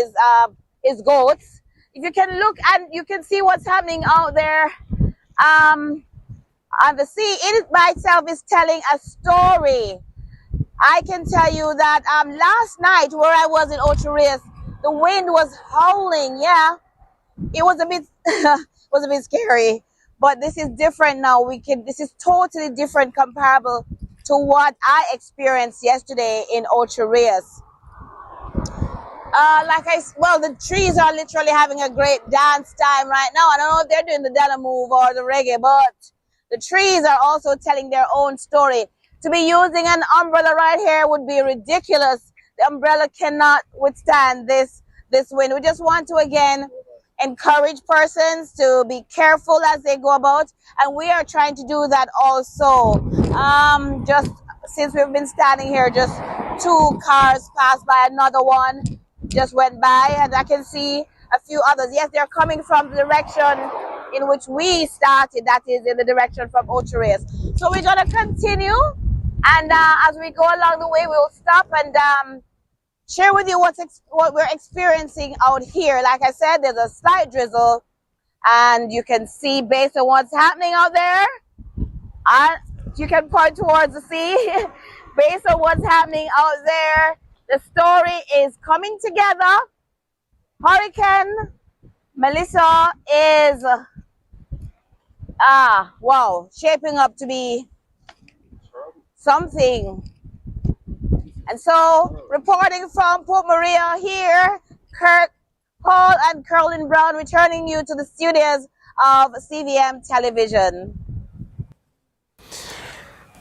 his goats. If you can look and you can see what's happening out there on the sea, it by itself is telling a story. I can tell you that last night where I was in Ocharis, the wind was howling. Yeah, it was a bit was a bit scary, but this is different now. This is totally different, comparable to what I experienced yesterday in Ocharis. The trees are literally having a great dance time right now. I don't know if they're doing the Dana move or the reggae, but the trees are also telling their own story. To be using an umbrella right here would be ridiculous. The umbrella cannot withstand this wind. We just want to again encourage persons to be careful as they go about, and we are trying to do that also. Just since we've been standing here, just 2 cars passed by, another one just went by, and I can see a few others. Yes, they're coming from the direction in which we started, that is in the direction from Ocho-Rios. So we're going to continue, and as we go along the way, we'll stop and share with you what we're experiencing out here. Like I said, there's a slight drizzle, and you can see based on what's happening out there, you can point towards the sea. Based on what's happening out there, the story is coming together. Hurricane Melissa is, shaping up to be something. And so, reporting from Port Maria here, Kirk Paul and Carolyn Brown returning you to the studios of CVM Television.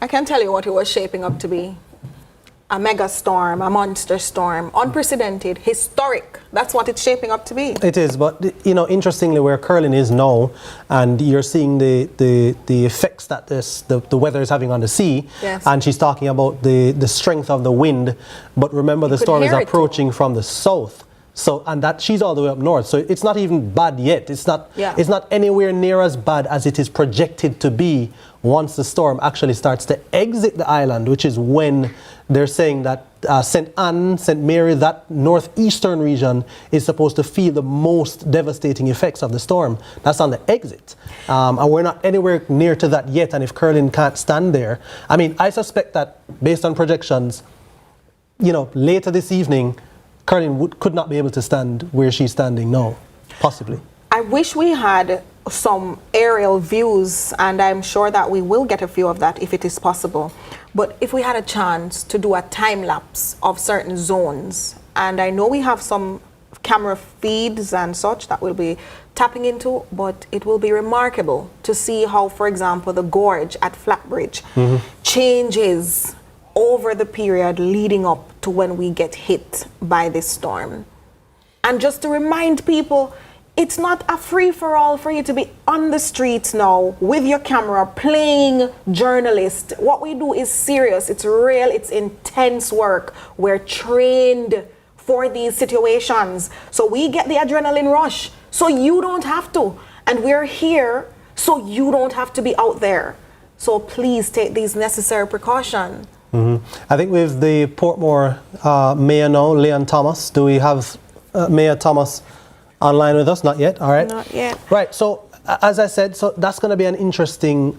I can tell you what it was shaping up to be. A mega storm, a monster storm, unprecedented, historic. That's what it's shaping up to be. It is, but interestingly, where Curlin is now, and you're seeing the effects that the weather is having on the sea, yes. And she's talking about the strength of the wind. But remember, the storm is approaching from the south. So, and that she's all the way up north. So it's not even bad yet. It's not anywhere near as bad as it is projected to be once the storm actually starts to exit the island, which is when they're saying that St. Anne, St. Mary, that northeastern region is supposed to feel the most devastating effects of the storm. That's on the exit. And we're not anywhere near to that yet. And if Curlin can't stand there, I mean, I suspect that based on projections, later this evening, Curlin could not be able to stand where she's standing now, possibly. I wish we had some aerial views, and I'm sure that we will get a few of that if it is possible. But if we had a chance to do a time lapse of certain zones, and I know we have some camera feeds and such that we'll be tapping into, but it will be remarkable to see how, for example, the gorge at Flatbridge changes over the period leading up to when we get hit by this storm. And just to remind people, it's not a free-for-all for you to be on the streets now with your camera playing journalist. What we do is serious, it's real, it's intense work. We're trained for these situations. So we get the adrenaline rush, so you don't have to. And we're here so you don't have to be out there. So please take these necessary precautions. I think with the Portmore Mayor now, Leon Thomas. Do we have Mayor Thomas online with us? Not yet. All right. Not yet. Right. So as I said, so that's going to be an interesting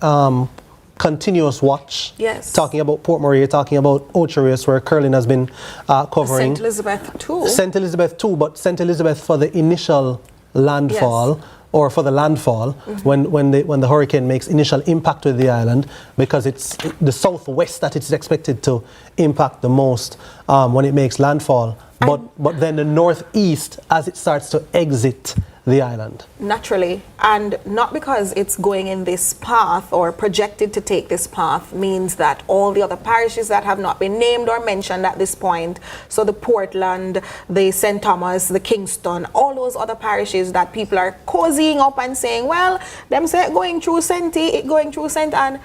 continuous watch. Yes. Talking about Port Maria, talking about Ocho-Rios, where Curlin has been covering. St. Elizabeth too. St. Elizabeth too, but St. Elizabeth for the initial landfall. Yes. Or for the landfall, when the hurricane makes initial impact with the island, because it's the southwest that it's expected to impact the most when it makes landfall. But then the northeast as it starts to exit the island. Naturally, and not because it's going in this path or projected to take this path means that all the other parishes that have not been named or mentioned at this point, so the Portland, the St. Thomas, the Kingston, all those other parishes that people are cozying up and saying, well, them say it going through St. it going through St. Anne.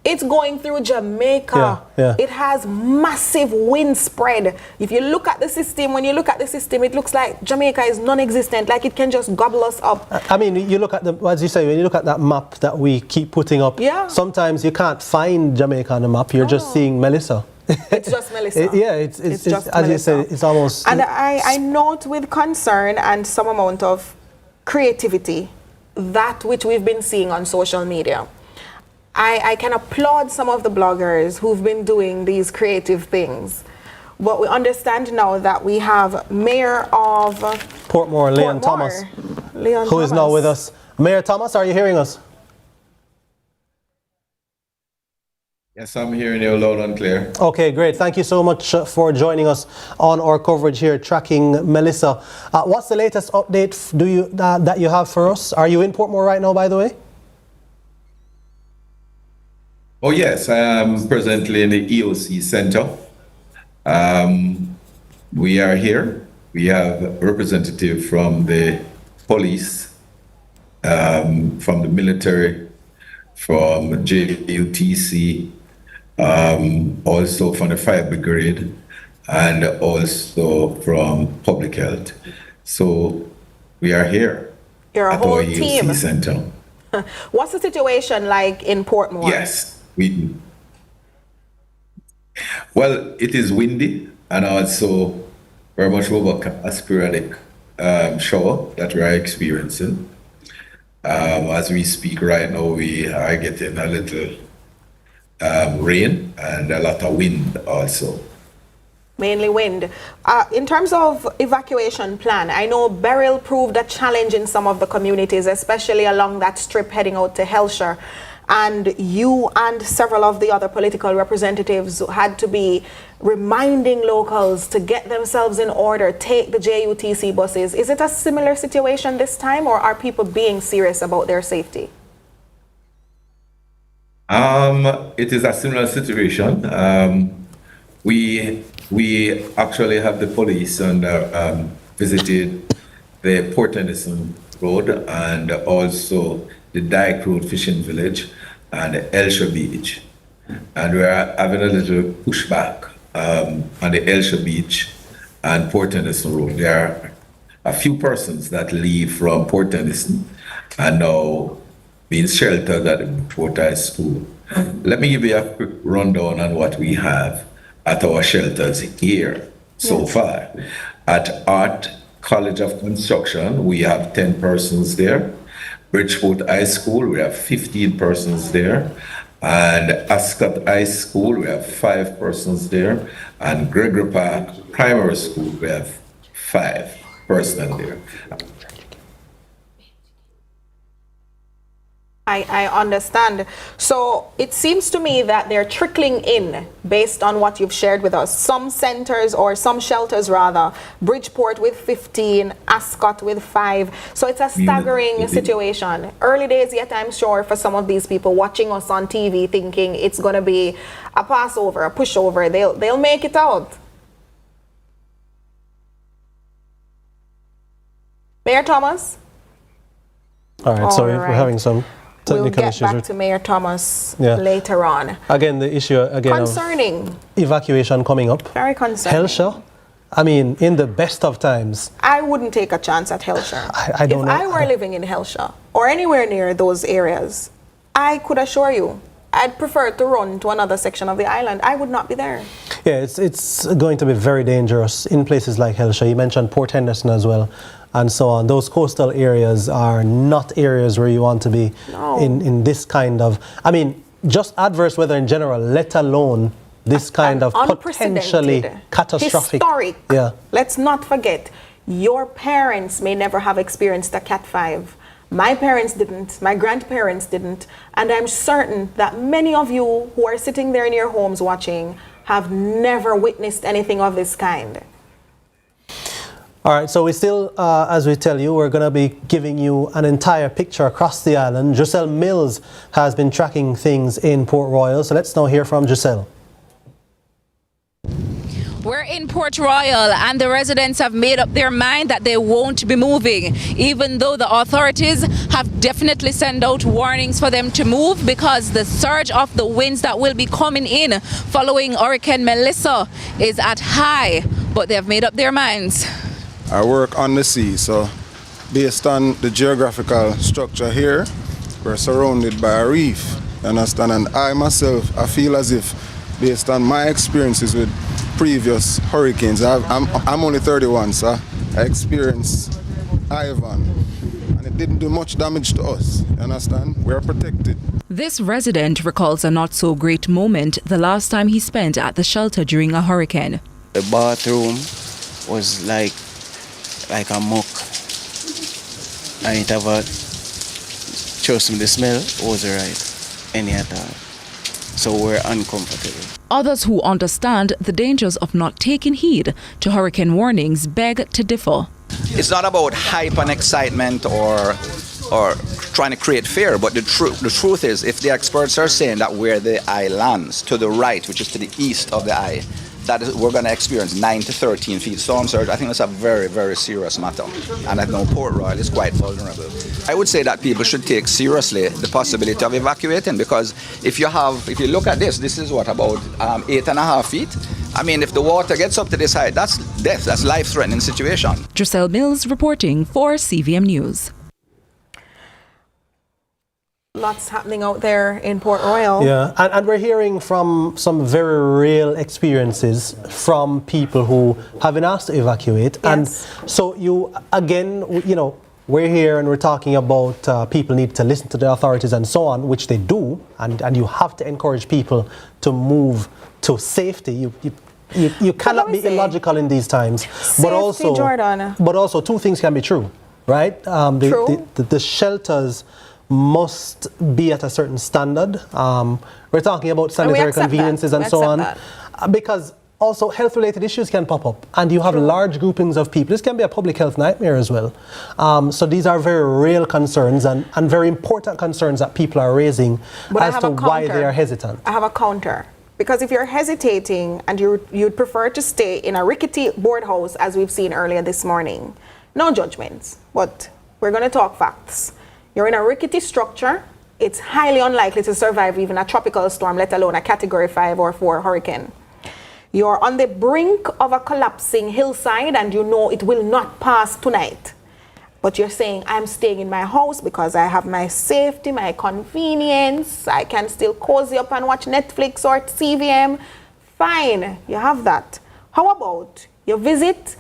It's going through Jamaica. Yeah. It has massive wind spread. If you look at the system, when you look at the system, it looks like Jamaica is non-existent, like it can just gobble us up. I mean, you look at as you say, when you look at that map that we keep putting up, sometimes you can't find Jamaica on the map. You're just seeing Melissa. It's just Melissa. It's just as Melissa. You say, it's almost. And I note with concern and some amount of creativity that which we've been seeing on social media. I can applaud some of the bloggers who've been doing these creative things. But we understand now that we have Mayor of Portmore, Leon Thomas, who is now with us. Mayor Thomas, are you hearing us? Yes, I'm hearing you loud and clear. Okay, great. Thank you so much for joining us on our coverage here, tracking Melissa. What's the latest update that you have for us? Are you in Portmore right now, by the way? Oh yes, I am presently in the EOC Center. We are here. We have a representative from the police, from the military, from JUTC, also from the fire brigade, and also from public health. So we are here You're a at whole our team. EOC center. What's the situation like in Portmore? Yes, we. Well, it is windy and also very much over a sporadic shower that we are experiencing. As we speak right now, we are getting a little rain and a lot of wind also. Mainly wind. In terms of evacuation plan, I know Beryl proved a challenge in some of the communities, especially along that strip heading out to Hellshire. And you and several of the other political representatives had to be reminding locals to get themselves in order, take the JUTC buses. Is it a similar situation this time, or are people being serious about their safety? It is a similar situation. We actually have the police and visited the Port Henderson Road and also the Dyke Road Fishing Village and Elsha Beach. And we are having a little pushback on the Elsha Beach and Port Henderson Road. There are a few persons that leave from Port Henderson and now being sheltered at the Port High School. Let me give you a quick rundown on what we have at our shelters here so far. At Art College of Construction, we have 10 persons there. Bridgeport High School, we have 15 persons there. And Ascot High School, we have 5 persons there. And Gregory Park Primary School, we have 5 persons there. I understand. So it seems to me that they're trickling in based on what you've shared with us. Some centers, or some shelters rather, Bridgeport with 15, Ascot with 5. So it's a staggering situation. Early days yet, I'm sure, for some of these people watching us on TV thinking it's going to be a passover, a pushover. They'll make it out. Mayor Thomas? All right, sorry, we're having some technical we'll get issues. Back to Mayor Thomas later on. Again, the issue concerning of evacuation coming up. Very concerning. Hellshire, I mean, in the best of times. I wouldn't take a chance at Hellshire. I don't know. If I were living in Hellshire or anywhere near those areas, I could assure you, I'd prefer to run to another section of the island. I would not be there. Yeah, it's going to be very dangerous in places like Hellshire. You mentioned Port Henderson as well, and so on. Those coastal areas are not areas where you want to be in this kind of, I mean, just adverse weather in general, let alone this kind of potentially catastrophic. Historic. Yeah. Let's not forget, your parents may never have experienced a Cat 5. My parents didn't, my grandparents didn't, and I'm certain that many of you who are sitting there in your homes watching have never witnessed anything of this kind. All right, so we still, as we tell you, we're going to be giving you an entire picture across the island. Giselle Mills has been tracking things in Port Royal, so let's now hear from Giselle. We're in Port Royal and the residents have made up their mind that they won't be moving, even though the authorities have definitely sent out warnings for them to move because the surge of the winds that will be coming in following Hurricane Melissa is at high, but they have made up their minds. I work on the sea, so based on the geographical structure here, we're surrounded by a reef, you understand? And I myself, I feel as if, based on my experiences with previous hurricanes, I'm only 31, so I experienced Ivan, and it didn't do much damage to us, you understand? We're protected. This resident recalls a not so great moment the last time he spent at the shelter during a hurricane. The bathroom was like a muck, and it ever, trust me, the smell was right, any at all. So we're uncomfortable. Others who understand the dangers of not taking heed to hurricane warnings beg to differ. It's not about hype and excitement or trying to create fear, but the truth is, if the experts are saying that where the eye lands, to the right, which is to the east of the eye, that we're going to experience 9 to 13 feet storm surge, I think that's a very, very serious matter. And I know Port Royal is quite vulnerable. I would say that people should take seriously the possibility of evacuating, because if you look at this is what, about 8.5 feet? I mean, if the water gets up to this height, that's death, that's life-threatening situation. Giselle Mills reporting for CVM News. Lots happening out there in Port Royal. Yeah, and we're hearing from some very real experiences from people who have been asked to evacuate. Yes. And so we're here and we're talking about people need to listen to the authorities and so on, which they do, and you have to encourage people to move to safety. You cannot be illogical in these times. Safety, Jordan. But also two things can be true, right? True. The shelters must be at a certain standard. We're talking about sanitary conveniences and so on. Because also health-related issues can pop up, and you have large groupings of people. This can be a public health nightmare as well. So these are very real concerns and very important concerns that people are raising as to why they are hesitant. I have a counter. Because if you're hesitating and you'd prefer to stay in a rickety board house, as we've seen earlier this morning, no judgments, but we're going to talk facts. You're in a rickety structure. It's highly unlikely to survive even a tropical storm, let alone a Category 5 or 4 hurricane. You're on the brink of a collapsing hillside and you know it will not pass tonight. But you're saying, I'm staying in my house because I have my safety, my convenience. I can still cozy up and watch Netflix or CVM. Fine, you have that. How about you visit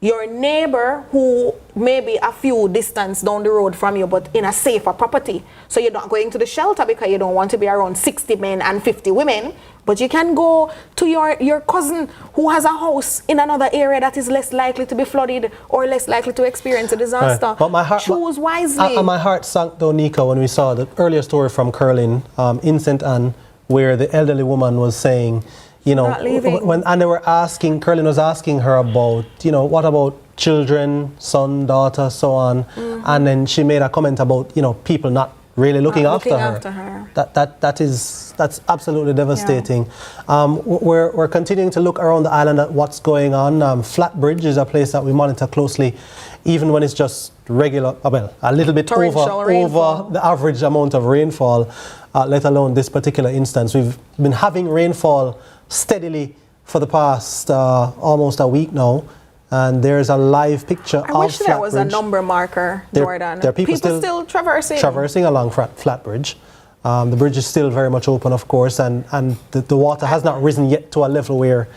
your neighbor who may be a few distance down the road from you, but in a safer property. So you're not going to the shelter because you don't want to be around 60 men and 50 women, but you can go to your cousin who has a house in another area that is less likely to be flooded or less likely to experience a disaster. Right. But choose wisely. My heart sank though, Nico, when we saw the earlier story from Curlin, in St. Anne, where the elderly woman was saying, and they were asking, Curlin was asking her about, what about children, son, daughter, so on. Mm-hmm. And then she made a comment about, people not really looking after her. That's absolutely devastating. Yeah. We're continuing to look around the island at what's going on. Flatbridge is a place that we monitor closely, even when it's just regular, a little bit over the average amount of rainfall, let alone this particular instance. We've been having rainfall steadily for the past almost a week now, and there's a live picture of Flatbridge. I wish there was a number marker, Jordan. There are people still traversing along Flatbridge. The bridge is still very much open, of course, and the water has not risen yet to a level where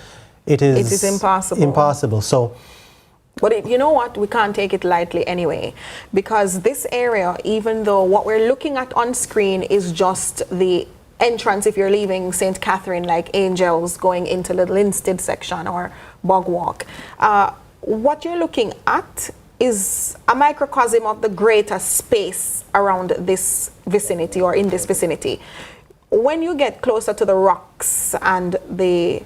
it is impossible. So, but you know what? We can't take it lightly anyway, because this area, even though what we're looking at on screen is just the entrance if you're leaving St. Catherine, like Angels going into Little Instead section or Bog Walk. What you're looking at is a microcosm of the greater space around this vicinity or in this vicinity. When you get closer to the rocks and the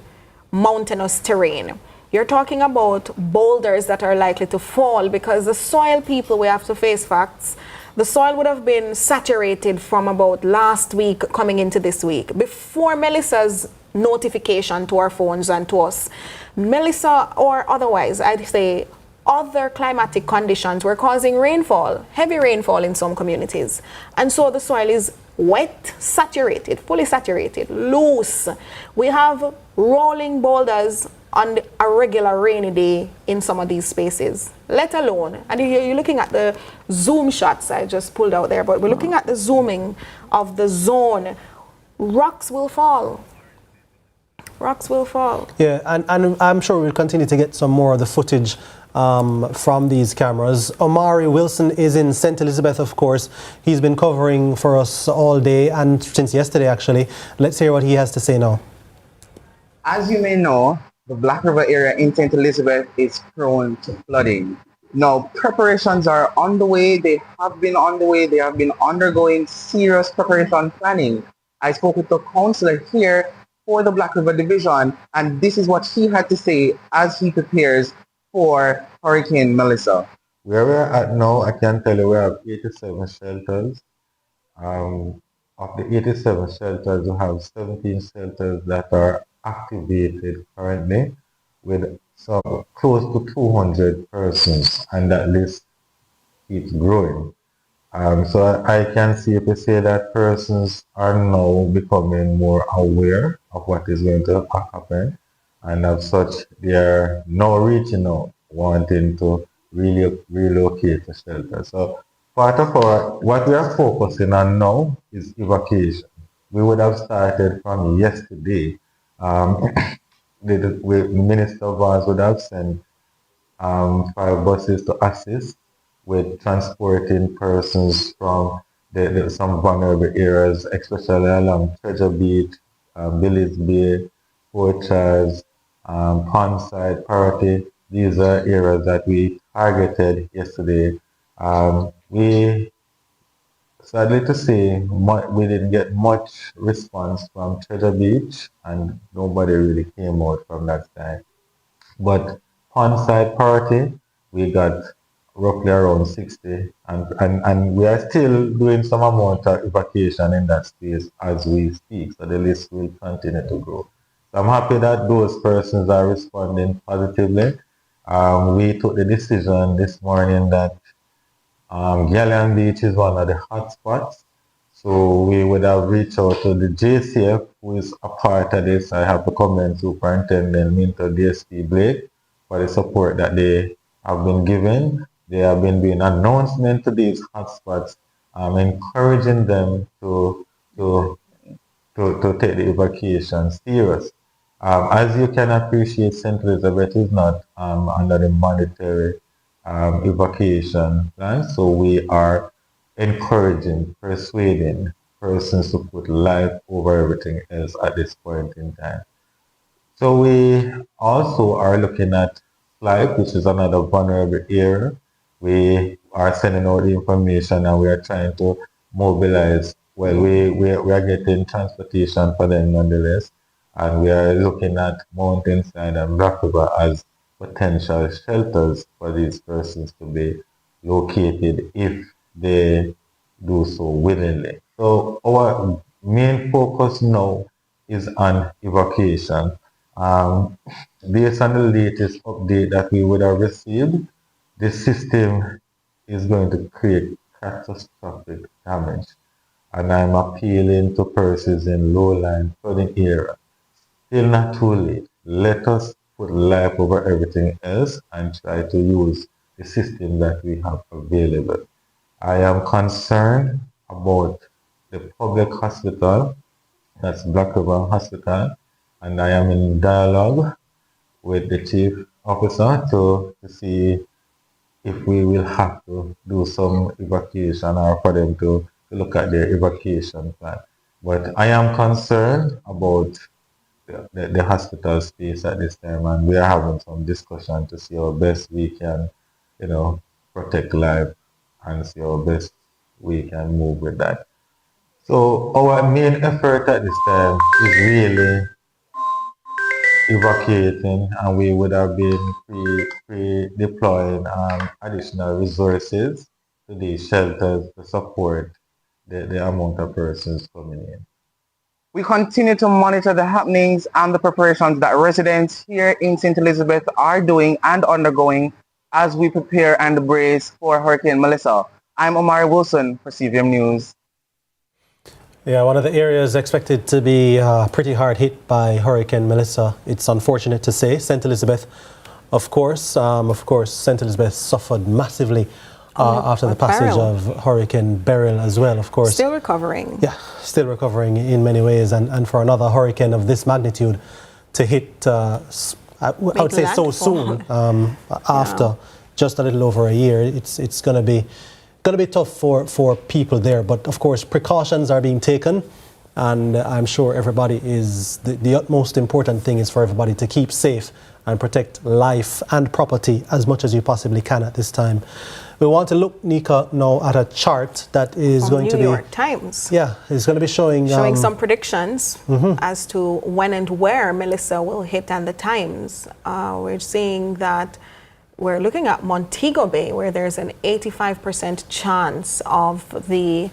mountainous terrain, you're talking about boulders that are likely to fall because the soil, people, we have to face facts. The soil would have been saturated from about last week coming into this week. Before Melissa's notification to our phones and to us, Melissa or otherwise, I'd say other climatic conditions were causing rainfall, heavy rainfall in some communities. And so the soil is wet, saturated, fully saturated, loose. We have rolling boulders on a regular rainy day in some of these spaces, let alone, and you're looking at the zoom shots I just pulled out there, but we're looking at the zooming of the zone. Rocks will fall. Rocks will fall. Yeah, and I'm sure we'll continue to get some more of the footage from these cameras. Omari Wilson is in St. Elizabeth, of course. He's been covering for us all day and since yesterday, actually. Let's hear what he has to say now. As you may know, the Black River area in St. Elizabeth is prone to flooding. Now, preparations are on the way. They have been on the way. They have been undergoing serious preparation planning. I spoke with the councillor here for the Black River Division, and this is what he had to say as he prepares for Hurricane Melissa. Where we're at now, I can tell you we have 87 shelters. Of the 87 shelters, we have 17 shelters that are activated currently with some close to 200 persons, and that list keeps growing. So I can safely say that persons are now becoming more aware of what is going to happen, and as such, they are now reaching out, wanting to really relocate to shelter. So part of what we are focusing on now is evacuation. We would have started from yesterday. The Minister of Vans would have sent 5 buses to assist with transporting persons from some vulnerable areas, especially along Treasure Beach, Billy's Bay, Port Charles, Pondside, Parity. These are areas that we targeted yesterday. We, sadly to say, we didn't get much response from Treasure Beach, and nobody really came out from that side. But on-site party, we got roughly around 60, and we are still doing some amount of evacuation in that space as we speak, so the list will continue to grow. So I'm happy that those persons are responding positively. We took the decision this morning that Galleon Beach is one of the hot spots. So we would have reached out to the JCF, who is a part of this. I have to commend Superintendent Minto DSP Blake for the support that they have been given. They have been doing announcements to these hotspots, encouraging them to take the evacuation serious. As you can appreciate, St. Elizabeth is not under the mandatory evacuation plan, so we are encouraging, persuading persons to put life over everything else at this point in time. So we also are looking at Flight, which is another vulnerable area. We are sending out the information and we are trying to mobilize. Well, we are getting transportation for them nonetheless, and we are looking at Mountainside and Black River as potential shelters for these persons to be located if they do so willingly. So our main focus now is on evacuation. Based on the latest update that we would have received, the system is going to create catastrophic damage. And I'm appealing to persons in low-lying flooding area. Still not too late. Let us put life over everything else and try to use the system that we have available. I am concerned about the public hospital, that's Black River Hospital, and I am in dialogue with the chief officer to see if we will have to do some evacuation or for them to look at their evacuation plan. But I am concerned about the hospital space at this time, and we are having some discussion to see how best we can, protect life and see how best we can move with that. So our main effort at this time is really evacuating, and we would have been pre-deploying additional resources to these shelters to support the amount of persons coming in. We continue to monitor the happenings and the preparations that residents here in St. Elizabeth are doing and undergoing as we prepare and brace for Hurricane Melissa. I'm Omari Wilson for CVM News. Yeah, one of the areas expected to be pretty hard hit by Hurricane Melissa. It's unfortunate to say. St. Elizabeth, of course, St. Elizabeth suffered massively after the passage of Hurricane Beryl as well, of course. Still recovering. Yeah, still recovering in many ways. And for another hurricane of this magnitude to hit, I would say so soon, after just a little over a year, it's going to be tough for people there. But of course, precautions are being taken. And I'm sure everybody is, the utmost important thing is for everybody to keep safe and protect life and property as much as you possibly can at this time. We want to look, Nika, now at a chart that is going to be... New York Times. Yeah, it's going to be showing some predictions as to when and where Melissa will hit and the times. We're seeing that we're looking at Montego Bay, where there's an 85% chance of the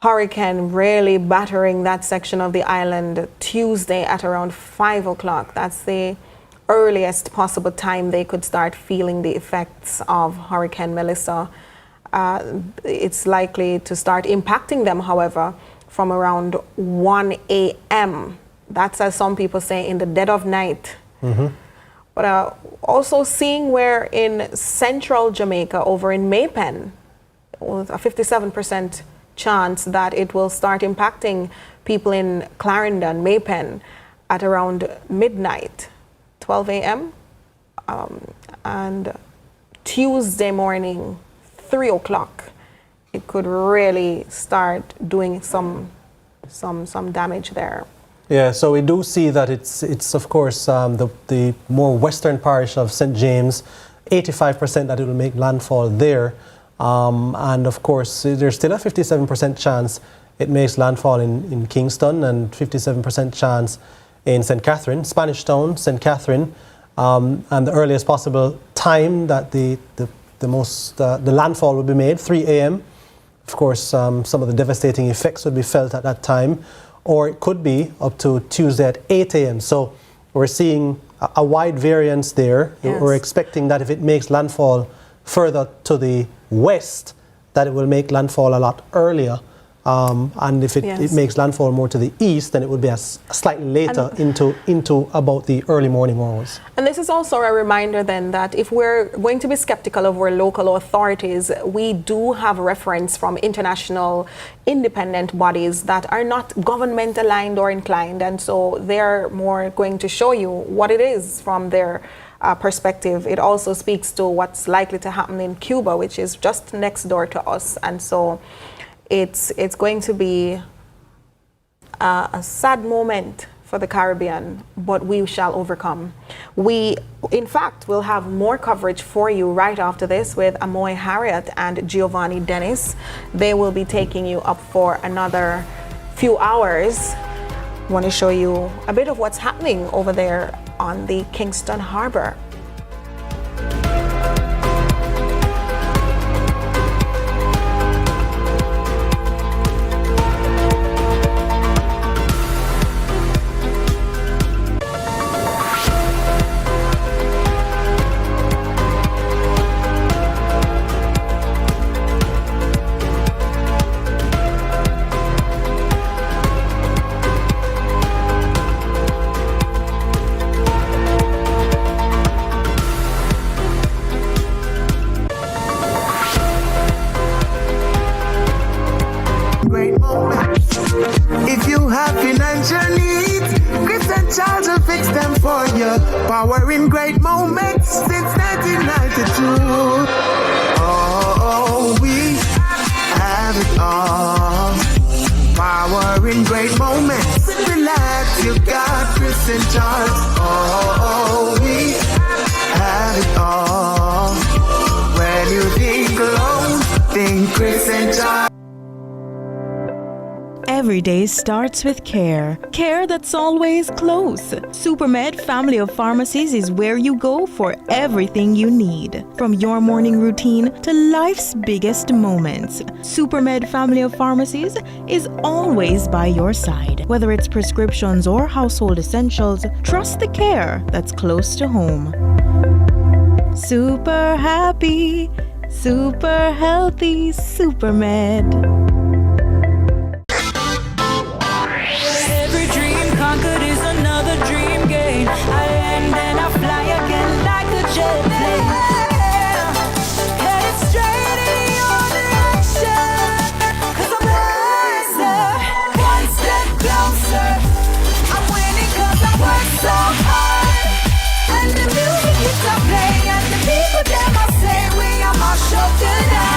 hurricane really battering that section of the island Tuesday at around 5 o'clock. That's the earliest possible time they could start feeling the effects of Hurricane Melissa. It's likely to start impacting them, however, from around 1 a.m. That's, as some people say, in the dead of night. But also seeing where in central Jamaica, over in Maypen, with a 57% chance that it will start impacting people in Clarendon, Maypen, at around midnight, 12 a.m. And Tuesday morning, 3 o'clock, it could really start doing some damage there. Yeah, so we do see that it's of course the more western parish of St. James, 85% that it will make landfall there. And of course, there's still a 57% chance it makes landfall in Kingston, and 57% chance in St. Catherine, Spanish Town, St. Catherine, and the earliest possible time that the landfall will be made, 3 a.m. Of course, some of the devastating effects would be felt at that time, or it could be up to Tuesday at 8 a.m. So we're seeing a wide variance there. Yes. We're expecting that if it makes landfall further to the west, that it will make landfall a lot earlier. And if it makes landfall more to the east, then it would be slightly later into about the early morning hours. And this is also a reminder then that if we're going to be skeptical of our local authorities, we do have reference from international independent bodies that are not government aligned or inclined, and so they're more going to show you what it is from their perspective. It also speaks to what's likely to happen in Cuba, which is just next door to us, and so it's going to be a sad moment for the Caribbean, but we shall overcome. We, in fact, will have more coverage for you right after this with Amoy Harriet and Giovanni Dennis. They will be taking you up for another few hours. I want to show you a bit of what's happening over there on the Kingston Harbor. Power in great moments since 1992. Oh, we have it all. Power in great moments. Relax, you got Chris and Charles. Oh, we have it all. When you think alone, think Chris and Charles. Every day starts with care. Care that's always close. Supermed Family of Pharmacies is where you go for everything you need. From your morning routine to life's biggest moments. Supermed Family of Pharmacies is always by your side. Whether it's prescriptions or household essentials, trust the care that's close to home. Super happy, super healthy, Supermed. I land and I fly again like a jet plane. Headed straight in your direction, 'cause I'm wiser, one step closer. I'm winning 'cause I work so hard. And the music keeps on playing, and the people them I say we are my show tonight.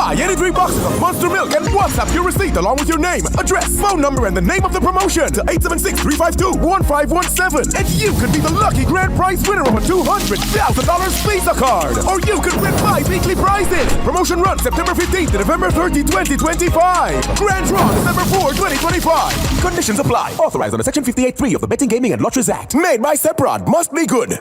Buy any 3 boxes of Monster Milk and WhatsApp your receipt along with your name, address, phone number, and the name of the promotion to 876-352-1517. And you could be the lucky grand prize winner of a $200,000 Visa card. Or you could win 5 weekly prizes. Promotion runs September 15th to November 30, 2025. Grand draw December 4, 2025. Conditions apply. Authorized under Section 58.3 of the Betting, Gaming, and Lotteries Act. Made by Seprod. Must be good.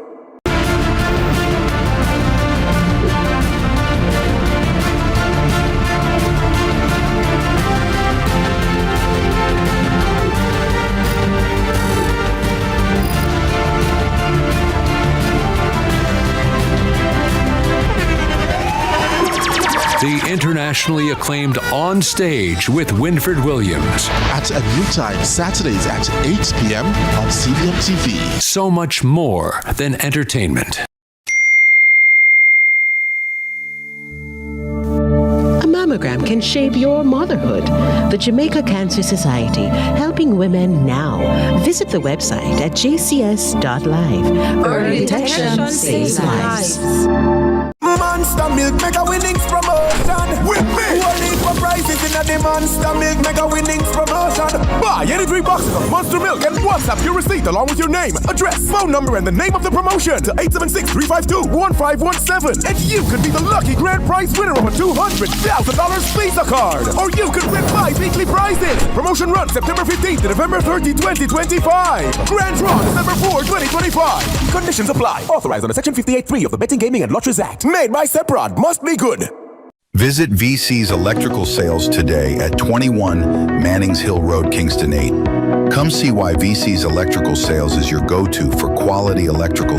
The internationally acclaimed On Stage with Winfred Williams. At a new time, Saturdays at 8 p.m. on CVM TV. So much more than entertainment. A mammogram can shape your motherhood. The Jamaica Cancer Society, helping women now. Visit the website at jcs.live. Early detection saves lives. Monster Milk Mega Winnings Promotion. With me, only for prizes in the Monster Milk Mega Winnings Promotion. Buy any 3 boxes of Monster Milk and WhatsApp your receipt along with your name, address, phone number, and the name of the promotion to 876-352-1517. And you could be the lucky grand prize winner of a $200,000 Visa card. Or you could win 5 weekly prizes. Promotion runs September 15th to November 30, 2025. Grand draw December 4, 2025. Conditions apply. Authorized under Section 58.3 of the Betting, Gaming, and Lotteries Act. Made by Seprod. Must be good. Visit VC's Electrical Sales today at 21 Mannings Hill Road, Kingston 8. Come see why VC's Electrical Sales is your go-to for quality electrical